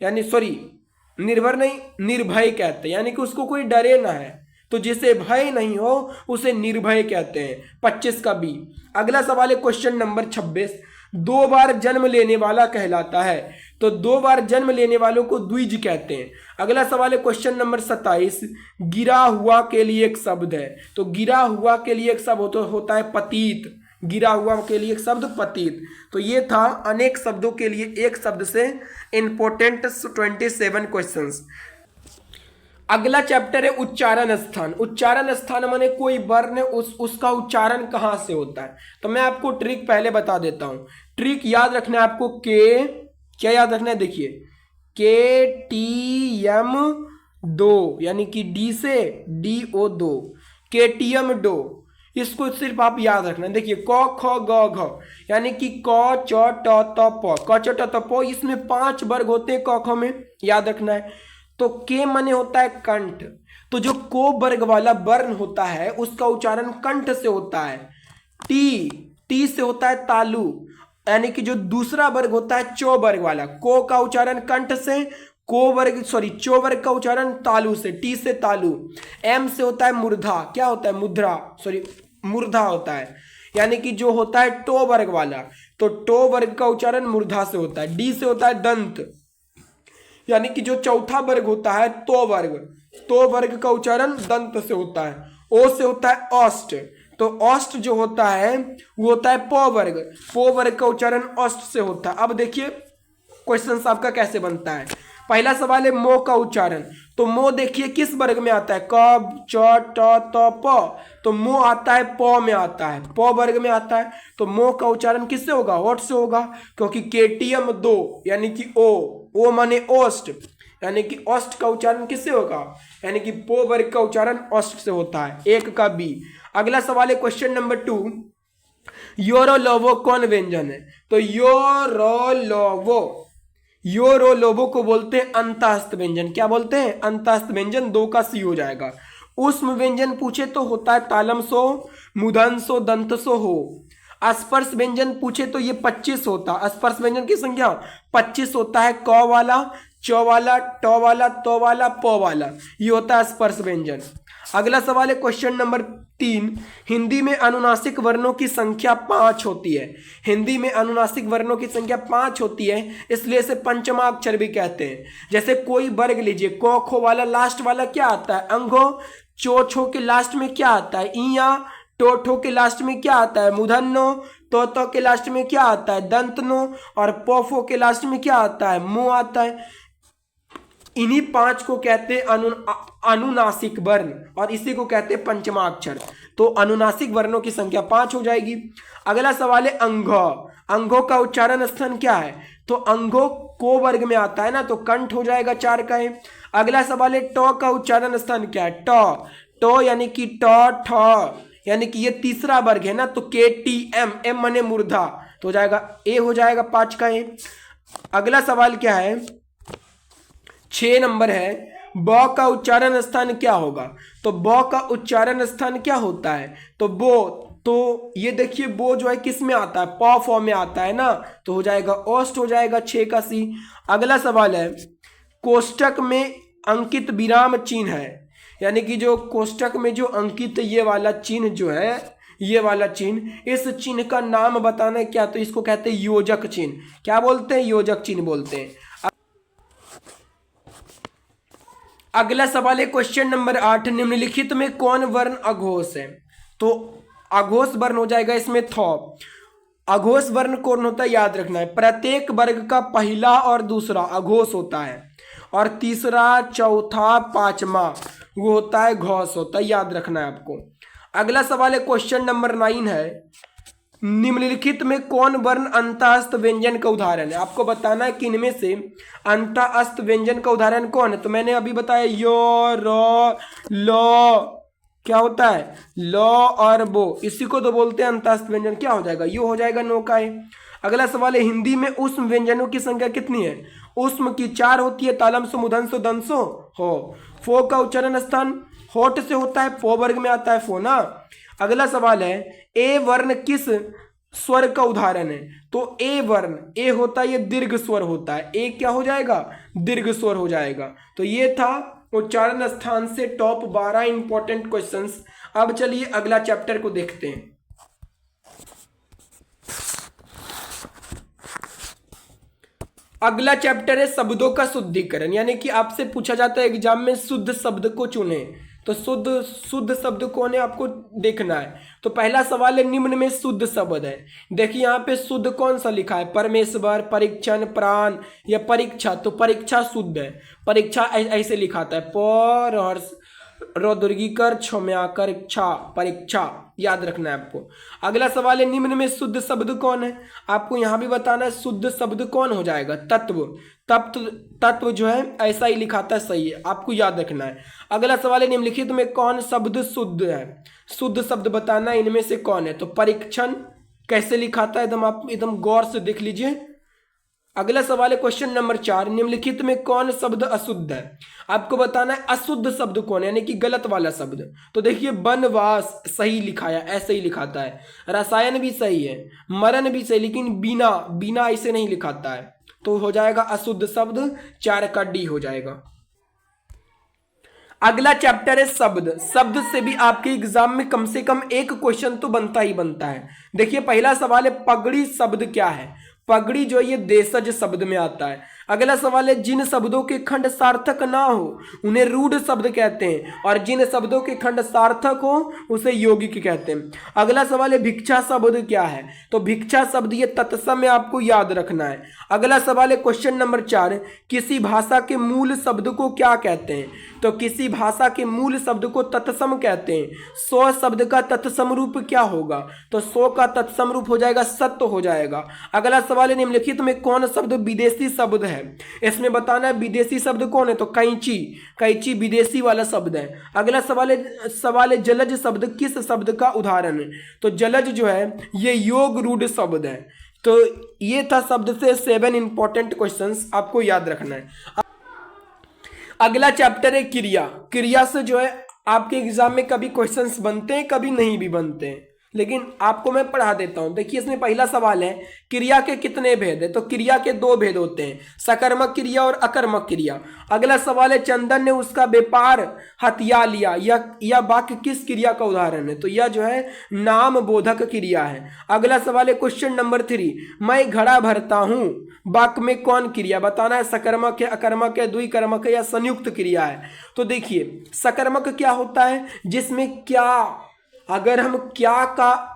[SPEAKER 1] यानी सॉरी निर्भर नहीं निर्भय कहते हैं, यानी कि उसको कोई डरे ना है, तो जिसे भय नहीं हो उसे निर्भय कहते हैं। 25 का बी। अगला सवाल है क्वेश्चन नंबर 26, 2 बार जन्म लेने वाला कहलाता है, तो 2 बार जन्म लेने वालों को द्विज कहते हैं। अगला सवाल है क्वेश्चन नंबर 27, गिरा हुआ के लिए एक शब्द है, तो गिरा हुआ के लिए एक शब्द होता है पतित, गिरा हुआ के लिए एक शब्द पतित। तो ये था अनेक शब्दों के लिए एक शब्द से इंपॉर्टेंट 27 क्वेश्चंस। अगला चैप्टर है उच्चारण स्थान। उच्चारण स्थान माने कोई वर्ण उसका उच्चारण कहाँ से होता है, तो मैं आपको ट्रिक पहले बता देता हूँ। ट्रिक याद रखना है आपको, के क्या याद रखना है, देखिए KTM 2 यानी कि डी से DO 2, KTM 2, इसको सिर्फ आप याद रखना। देखिए क ख ग घ यानी कि क च ट त प, क च ट त प, इसमें 5 वर्ग होते हैं क ख में, याद रखना है। तो के माने होता है कंठ, तो जो को वर्ग वाला वर्ण होता है उसका उच्चारण कंठ से होता है। टी से होता है तालु, यानी कि जो दूसरा वर्ग होता है चो वर्ग वाला, को का उच्चारण कंठ से, चो वर्ग का उच्चारण तालु से, टी से तालु। एम से होता है मूर्धा, क्या होता है मुद्रा, मूर्धा होता है, यानी कि जो होता है टो वर्ग वाला, तो टो वर्ग का उच्चारण मूर्धा से होता है। डी से होता है दंत, यानी कि जो चौथा वर्ग होता है तो वर्ग का उच्चारण दंत से होता है। ओ से होता है औष्ठ, तो औष्ठ जो होता है वो होता है प वर्ग का उच्चारण औष्ठ से होता है। अब देखिए क्वेश्चन आपका कैसे बनता है। पहला सवाल है मो का उच्चारण, तो मो देखिए किस वर्ग में आता है, क च ट त प, तो मो आता है प में आता है, प वर्ग में आता है, तो मो का उच्चारण किससे होगा, ओठ से होगा, क्योंकि KTM 2 यानी कि ओ माने ओष्ठ, यानी कि ओष्ठ का उच्चारण किससे होगा, यानी कि पो वर्ग का उच्चारण ओष्ठ से होता है। 1 का बी। अगला सवाल है क्वेश्चन नंबर 2, योरोलोवो कौन व्यंजन है, तो योरोलोवो को बोलते हैं अंतःस्थ व्यंजन। क्या बोलते हैं, अंतःस्थ व्यंजन। 2 का सी हो जाएगा। उष्म व्यंजन पूछे तो होता है तालम सो, मूर्धन्यो दंतसो हो। स्पर्श व्यंजन पूछे तो ये 25 होता, स्पर्श व्यंजन की संख्या 25 होता है। क वाला, च वाला, ट वाला, तो वाला, प वाला, ये होता है स्पर्श व्यंजन। अगला सवाल है क्वेश्चन नंबर 3, हिंदी में अनुनासिक वर्णों की संख्या 5 होती है। हिंदी में अनुनासिक वर्णों की संख्या 5 होती है, इसलिए इसे पंचमाक्षर भी कहते हैं। जैसे कोई वर्ग लीजिए, क खो वाला लास्ट वाला क्या आता है, अंगो। चो छो के लास्ट में क्या आता है, इया। टो ठो के लास्ट में क्या आता है, मूर्धन्यो। तो के लास्ट में क्या आता है, दंतनो। और पोफो के लास्ट में क्या आता है, मो आता है। इन्हीं 5 को कहते हैं अनुनासिक वर्ण, और इसी को कहते हैं पंचमाक्षर। तो अनुनासिक वर्णों की संख्या 5 हो जाएगी। अगला सवाल है अंघो। अंघो का उच्चारण स्थान क्या है, तो अंघो को वर्ग में आता है ना, तो कंठ हो जाएगा 4 का है। अगला सवाल है टो का उच्चारण स्थान क्या है, टो। टो यानी कि ट ठ, यानी कि ये तीसरा वर्ग है ना, तो के टी एम, एम मने मूर्धा, तो हो जाएगा ए, हो जाएगा 5 का ए। अगला सवाल क्या है, 6 नंबर है, ब का उच्चारण स्थान क्या होगा, तो ब का उच्चारण स्थान क्या होता है, तो बो। तो ये देखिए बो जो है किस में आता है, प फॉर्म में आता है ना, तो हो जाएगा ओस्ट, हो जाएगा 6 का सी। अगला सवाल है, कोष्टक में अंकित विराम चिन्ह है, यानी कि जो कोष्टक में जो अंकित ये वाला चिन्ह जो है, ये वाला चिन्ह, इस चिन्ह का नाम बताना है क्या, तो इसको कहते हैं योजक चिन्ह। क्या बोलते हैं, योजक चिन्ह बोलते हैं। अगला सवाल है क्वेश्चन नंबर 8, निम्नलिखित में कौन वर्ण अघोष है, तो अघोष वर्ण हो जाएगा इसमें थौ। अघोष वर्ण कौन होता है, याद रखना है, प्रत्येक वर्ग का पहला और दूसरा अघोष होता है, और तीसरा, चौथा, पांचवा वो होता है घोष होता है, याद रखना है आपको। अगला सवाल है क्वेश्चन नंबर 9 है, निम्नलिखित में कौन वर्ण अंतःस्थ व्यंजन का उदाहरण है। आपको बताना है कि इनमें से अंतःस्थ व्यंजन का उदाहरण कौन है, तो मैंने अभी बताया यो, रो, लो, क्या होता है, लो और बो, इसी को तो बोलते हैं अंतःस्थ व्यंजन। क्या हो जाएगा, यो हो जाएगा, नो का है। अगला सवाल है, हिंदी में ऊष्म व्यंजनों की संख्या कितनी है, ऊष्म की 4 होती है, तालम सो, मूर्धन्यो, दंसो, हो। फो का उच्चारण स्थान होठ से होता है, फो वर्ग में आता है फो ना। अगला सवाल है, ए वर्ण किस स्वर का उदाहरण है, तो ए वर्ण, ए होता है ये दीर्घ स्वर होता है, ए क्या हो जाएगा, दीर्घ स्वर हो जाएगा। तो ये था उच्चारण स्थान से टॉप 12 इंपॉर्टेंट क्वेश्चंस। अब चलिए अगला चैप्टर को देखते हैं। अगला चैप्टर है शब्दों का शुद्धिकरण, यानी कि आपसे पूछा जाता है एग्जाम में शुद्ध शब्द को चुने, तो शुद्ध शब्द कौन है आपको देखना है। तो पहला सवाल है, निम्न में शुद्ध शब्द है, देखिए यहाँ पे शुद्ध कौन सा लिखा है, परमेश्वर, परीक्षण, प्राण या परीक्षा, तो परीक्षा शुद्ध है। परीक्षा ऐसे लिखाता है, पर रौद्रगीकर क्षम्याकर क्षा, परीक्षा, याद रखना है आपको। अगला सवाल है, निम्न में शुद्ध शब्द कौन है, आपको यहां भी बताना है शुद्ध शब्द कौन हो जाएगा, तत्व। तत्व जो है ऐसा ही लिखाता है, सही है, आपको याद रखना है। अगला सवाल है, निम्नलिखित में कौन शब्द शुद्ध है, शुद्ध शब्द बताना है इनमें से कौन है, तो परीक्षण कैसे लिखाता है, एकदम आप एकदम गौर से देख लीजिए। अगला सवाल है क्वेश्चन नंबर 4, निम्नलिखित में कौन शब्द अशुद्ध है, आपको बताना है अशुद्ध शब्द कौन है, यानी कि गलत वाला शब्द। तो देखिए वनवास सही लिखाया, ऐसे ही लिखाता है, रसायन भी सही है, मरण भी सही, लेकिन बिना, बिना ऐसे नहीं लिखाता है, तो हो जाएगा अशुद्ध शब्द, 4 का डी हो जाएगा। अगला चैप्टर है शब्द। शब्द से भी आपके एग्जाम में कम से कम एक क्वेश्चन तो बनता ही बनता है। देखिए पहला सवाल है, पगड़ी शब्द क्या है, पगड़ी जो ये देशज शब्द में आता है। अगला सवाल है, जिन शब्दों के खंड सार्थक ना हो उन्हें रूढ़ शब्द कहते हैं, और जिन शब्दों के खंड सार्थक हो उसे यौगिक कहते हैं। अगला सवाल है, भिक्षा शब्द क्या है, तो भिक्षा शब्द ये तत्सम में आपको याद रखना है। अगला सवाल है क्वेश्चन नंबर 4, किसी भाषा के मूल शब्द को क्या कहते हैं, तो किसी भाषा के मूल शब्द को तत्सम कहते हैं। 100 शब्द का तत्सम रूप क्या होगा, तो 100 का तत्सम रूप हो जाएगा सत्य हो जाएगा। अगला सवाल है, निम्नलिखित में कौन शब्द विदेशी शब्द है, इसमें बताना है विदेशी शब्द कौन है, तो कैंची, कैंची विदेशी वाला शब्द है। अगला सवाल है जलज शब्द किस शब्द का उदाहरण है, तो जलज जो है ये योग रूढ़ शब्द है। तो ये था शब्द से 7 इंपॉर्टेंट क्वेश्चंस, आपको याद रखना है। अगला चैप्टर है क्रिया। क्रिया से जो है आपके एग्जाम में कभी क्वेश्चंस बनते हैं, कभी नहीं भी बनते हैं, लेकिन आपको मैं पढ़ा देता हूं। देखिए इसमें पहला सवाल है, क्रिया के कितने भेद है? तो क्रिया के दो भेद होते हैं, सकर्मक क्रिया और अकर्मक क्रिया। अगला सवाल है, चंदन ने उसका व्यापार हथिया लिया, यह वाक्य किस क्रिया का उदाहरण है? तो यह जो है नाम बोधक क्रिया है। अगला सवाल है क्वेश्चन नंबर 3, मैं घड़ा भरता हूं, वाक्य में कौन क्रिया? बताना है सकर्मक है, अकर्मक है, द्विकर्मक है या संयुक्त क्रिया है। तो देखिए सकर्मक क्या होता है? जिसमें क्या, अगर हम क्या का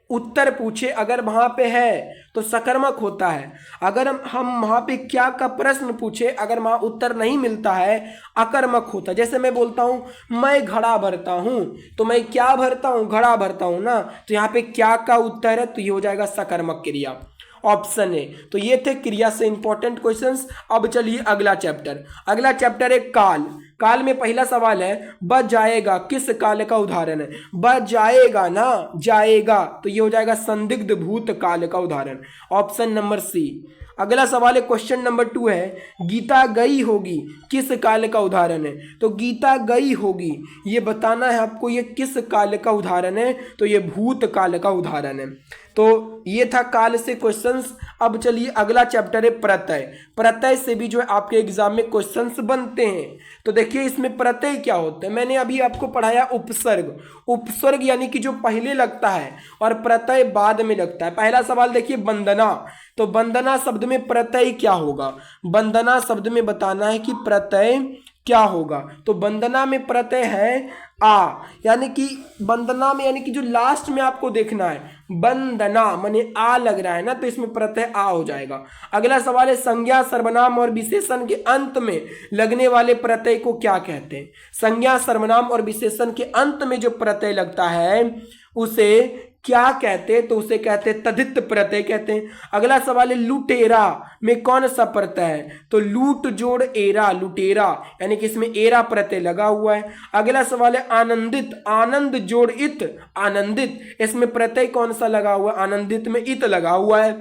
[SPEAKER 1] उत्तर पूछे अगर वहां पे है तो सकर्मक होता है। अगर हम वहां पे क्या का प्रश्न पूछे अगर वहां उत्तर नहीं मिलता है, अकर्मक होता है। जैसे मैं बोलता हूं मैं घड़ा भरता हूं, तो मैं क्या भरता हूं? घड़ा भरता हूं ना, तो यहाँ पे क्या का उत्तर है, तो ये हो जाएगा सकर्मक क्रिया, ऑप्शन है। तो ये थे क्रिया से इंपॉर्टेंट क्वेश्चंस। अब चलिए अगला चैप्टर। अगला चैप्टर है काल। काल में पहला सवाल है, बच जाएगा किस काल का उदाहरण है? बच जाएगा ना, जाएगा, तो ये हो जाएगा संदिग्ध भूत काल का उदाहरण, ऑप्शन नंबर सी। अगला सवाल है क्वेश्चन नंबर 2 है, गीता गई होगी किस काल का उदाहरण है? तो गीता गई होगी ये बताना है आपको, ये किस काल का उदाहरण है? तो ये भूत काल का उदाहरण है। तो ये था काल से क्वेश्चंस। अब चलिए अगला चैप्टर है प्रत्यय। प्रत्यय से भी जो है आपके एग्जाम में क्वेश्चंस बनते हैं। तो देखिए इसमें प्रत्यय क्या होता है, मैंने अभी आपको पढ़ाया उपसर्ग। उपसर्ग यानी कि जो पहले लगता है और प्रत्यय बाद में लगता है। पहला सवाल देखिए वंदना, तो वंदना शब्द में प्रत्यय क्या होगा? वंदना शब्द में बताना है कि प्रत्यय क्या होगा। तो वंदना में प्रत्यय है आ, यानी कि वंदना में, यानी कि जो लास्ट में आपको देखना है वंदना माने आ लग रहा है ना, तो इसमें प्रत्यय आ हो जाएगा। अगला सवाल है संज्ञा सर्वनाम और विशेषण के अंत में लगने वाले प्रत्यय को क्या कहते हैं? संज्ञा सर्वनाम और विशेषण के अंत में जो प्रत्यय लगता है उसे क्या कहते हैं? तो उसे कहते हैं तद्धित प्रत्यय कहते हैं। अगला सवाल है लुटेरा में कौन सा प्रत्यय है? तो लूट जोड़ एरा, लुटेरा, यानी कि इसमें एरा प्रत्यय लगा हुआ है। अगला सवाल है आनंदित, आनंद जोड़ इत, आनंदित, इसमें प्रत्यय कौन सा लगा हुआ है? आनंदित में इत लगा हुआ है।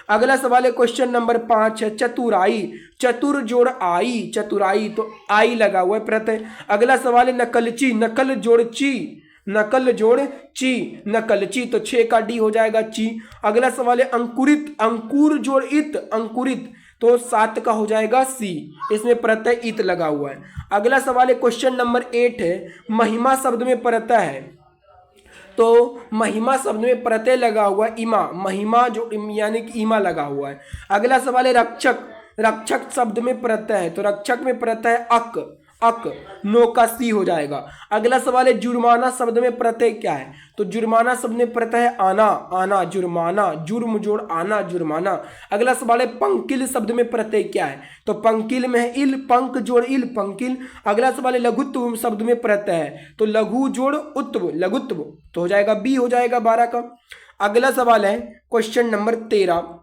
[SPEAKER 1] अगला सवाल है क्वेश्चन नंबर 5 है चतुराई, चतुर जोड़ आई, चतुराई, तो आई लगा हुआ है प्रत्यय। अगला सवाल है नकलची, नकल जोड़ ची, नकल जोड़ ची, नकलची, तो 6 का डी हो जाएगा ची। अगला सवाल है अंकुरित, अंकुर जोड़ इत, अंकुरित, तो 7 का हो जाएगा सी, इसमें प्रत्यय इत लगा हुआ है। अगला सवाल है क्वेश्चन नंबर 8 है महिमा शब्द में प्रत्यय है, तो महिमा शब्द में प्रत्यय लगा हुआ है इमा, महिमा जो यानी कि इमा लगा हुआ है। अगला सवाल है रक्षक, रक्षक शब्द में प्रत्यय है, तो रक्षक में प्रत्यय अक, अक, नो का सी हो जाएगा। अगला सवाल है जुर्माना शब्द में प्रत्यय क्या है? तो जुर्माना शब्द में प्रत्यय है आना, आना, जुर्माना, जुर्म जोड़ आना, जुर्माना। अगला सवाल है पंकिल शब्द में प्रत्यय क्या है? तो पंकिल में है इल, पंक जोड़ इल, पंकिल। अगला सवाल है लघुत्व शब्द में प्रत्यय है, तो लघु जोड़ उत्व, लघुत्व, तो हो जाएगा बी हो जाएगा 12 का। अगला सवाल है क्वेश्चन नंबर 13,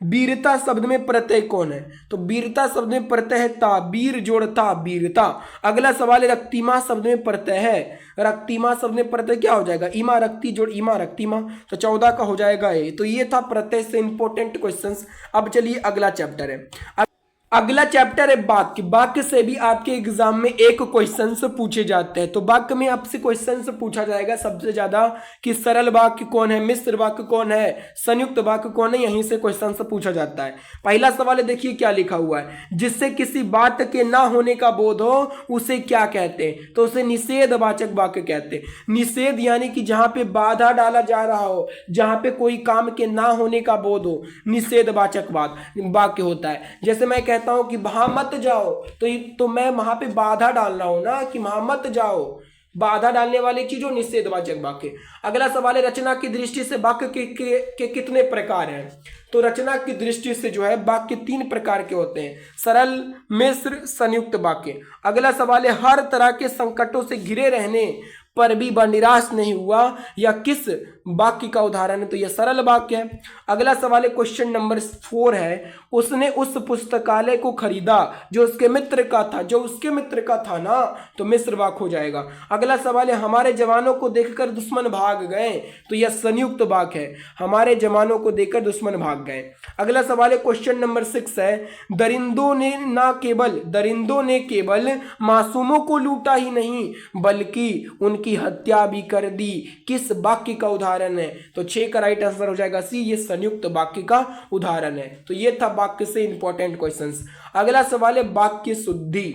[SPEAKER 1] वीरता शब्द में प्रत्यय कौन है? तो वीरता शब्द में प्रत्यय है ता, वीर जोड़ता, वीरता। अगला सवाल है रक्तिमा शब्द में प्रत्यय है, रक्तिमा शब्द में प्रत्यय क्या हो जाएगा? इमा, रक्ति जोड़ इमा, रक्तिमा, तो 14 का हो जाएगा ए। तो ये था प्रत्यय से इंपॉर्टेंट क्वेश्चंस। अब चलिए अगला चैप्टर है। अगला चैप्टर है वाक्य। वाक्य से भी आपके एग्जाम में एक क्वेश्चन से पूछे जाते हैं। तो वाक्य में आपसे क्वेश्चन से पूछा जाएगा सबसे ज्यादा कि सरल वाक्य कौन है, मिश्र वाक्य कौन है, संयुक्त वाक्य कौन है, यहीं से क्वेश्चन से पूछा जाता है। पहला सवाल है, देखिए क्या लिखा हुआ है, जिससे किसी बात के ना होने का बोध हो उसे क्या कहते हैं? तो उसे निषेधवाचक वाक्य कहते हैं। निषेध यानी कि जहां पे बाधा डाला जा रहा हो, जहां पे कोई काम के ना होने का बोध हो, निषेधवाचक वाक्य होता है। जैसे मैं कहता हूं कि वहां मत जाओ, तो मैं वहां पे बाधा डाल रहा हूं ना कि वहां मत जाओ, बाधा डालने वाली चीज हो, निषेधवाचक वाक्य। अगला सवाल है रचना की दृष्टि से वाक्य के कितने प्रकार हैं? तो रचना की दृष्टि से जो है वाक्य 3 प्रकार के होते हैं, सरल, मिश्र, संयुक्त वाक्य। अगला सवाल है हर तरह के संकटों से घिरे रहने पर भी वह निराश नहीं हुआ, यह किस वाक्य का उदाहरण है? तो यह सरल वाक्य है। अगला सवाल है क्वेश्चन नंबर 4 है, उसने उस पुस्तकालय को खरीदा जो उसके मित्र का था। जो उसके मित्र का था ना, तो मिश्र वाक्य हो जाएगा। अगला सवाल है, हमारे जवानों को देखकर दुश्मन भाग गए। तो यह संयुक्त वाक्य है, हमारे जवानों को देखकर दुश्मन भाग गए। अगला सवाल है क्वेश्चन नंबर 6 है, दरिंदों ने केवल मासूमों को लूटा ही नहीं बल्कि उनकी हत्या भी कर दी। किस वाक्य का उदाहरण है? तो 6 का राइट आंसर हो जाएगा सी, ये संयुक्त वाक्य का उदाहरण है। तो ये था वाक्य से इंपॉर्टेंट क्वेश्चंस। अगला सवाल है वाक्य शुद्धि।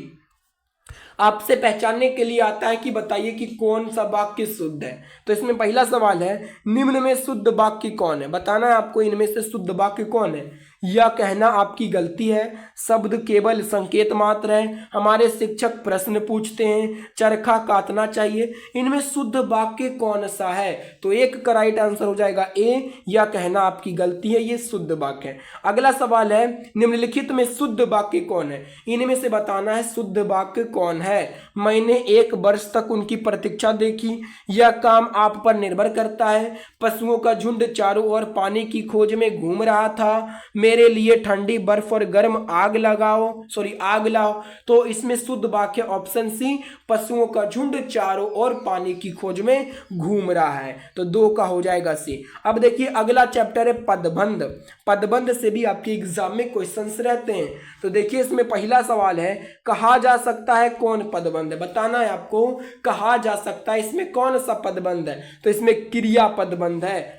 [SPEAKER 1] आपसे पहचानने के लिए आता है कि बताइए कि कौन सा वाक्य शुद्ध है। तो इसमें पहला सवाल है, निम्न में शुद्ध वाक्य कौन है? बताना है आपको इनमें से शुद्ध वाक्य कौन है। यह कहना आपकी गलती है, शब्द केवल संकेत मात्र है, हमारे शिक्षक प्रश्न पूछते हैं, चरखा काटना चाहिए। इनमें शुद्ध वाक्य कौन सा है? तो 1 का राइट आंसर हो जाएगा ए, यह कहना आपकी गलती है, ये शुद्ध वाक्य है। अगला सवाल है, निम्नलिखित में शुद्ध वाक्य कौन है? इनमें से बताना है शुद्ध वाक्य कौन है। मैंने 1 वर्ष तक उनकी प्रतीक्षा देखी, यह काम आप पर निर्भर करता है, पशुओं का झुंड चारों ओर पानी की खोज में घूम रहा था, मेरे लिए ठंडी बर्फ और गर्म आग लाओ। तो इसमें शुद्ध वाक्य ऑप्शन सी, पशुओं का झुंड चारों ओर पानी की खोज में घूम रहा है। तो 2 का हो जाएगा सी। अब देखिए अगला चैप्टर है पदबंध। पदबंध से भी आपके एग्जाम में क्वेश्चंस रहते हैं। तो देखिए इसमें पहला सवाल है, कहा जा सकता है कौन पदबंध है? बताना है आपको, कहा जा सकता है इसमें कौन सा पदबंध है? तो इसमें क्रिया पदबंध है।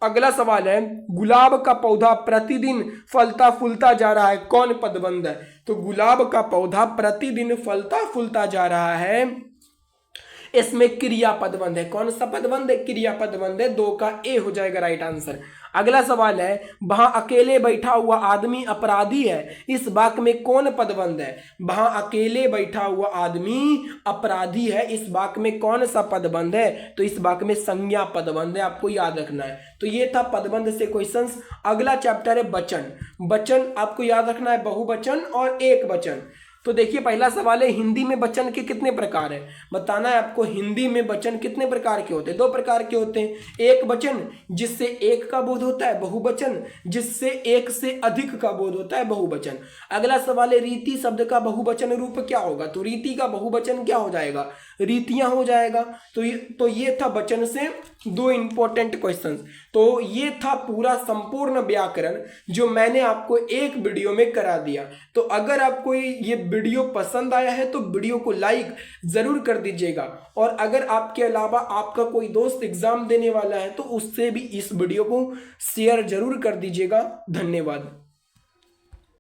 [SPEAKER 1] अगला सवाल है, गुलाब का पौधा प्रतिदिन फलता फूलता जा रहा है, कौन पदबंध है? तो गुलाब का पौधा प्रतिदिन फलता फूलता जा रहा है, इसमें क्रिया पदबंध है। कौन सा पदबंध है? क्रिया पदबंध है। 2 का ए हो जाएगा राइट आंसर। अगला सवाल है, वहां अकेले बैठा हुआ आदमी अपराधी है, इस वाक्य में कौन पदबंध है? वहां अकेले बैठा हुआ आदमी अपराधी है, इस वाक्य में कौन सा पदबंध है? तो इस वाक्य में संज्ञा पदबंध है, आपको याद रखना है। तो ये था पदबंध से क्वेश्चंस। अगला चैप्टर है वचन। वचन आपको याद रखना है, बहुवचन और एक वचन। तो देखिए पहला सवाल है, हिंदी में वचन के कितने प्रकार है? बताना है आपको, हिंदी में वचन कितने प्रकार के होते हैं? 2 प्रकार के होते हैं, एक वचन जिससे एक का बोध होता है, बहुवचन जिससे एक से अधिक का बोध होता है, बहुवचन। अगला सवाल है, रीति शब्द का बहुवचन रूप क्या होगा? तो रीति का बहुवचन क्या हो जाएगा? रीतियां हो जाएगा। तो ये था वचन से 2 इंपॉर्टेंट क्वेश्चंस। तो ये था पूरा संपूर्ण व्याकरण जो मैंने आपको एक वीडियो में करा दिया। तो अगर आपको ये वीडियो पसंद आया है तो वीडियो को लाइक जरूर कर दीजिएगा, और अगर आपके अलावा आपका कोई दोस्त एग्जाम देने वाला है तो उससे भी इस वीडियो को शेयर जरूर कर दीजिएगा। धन्यवाद।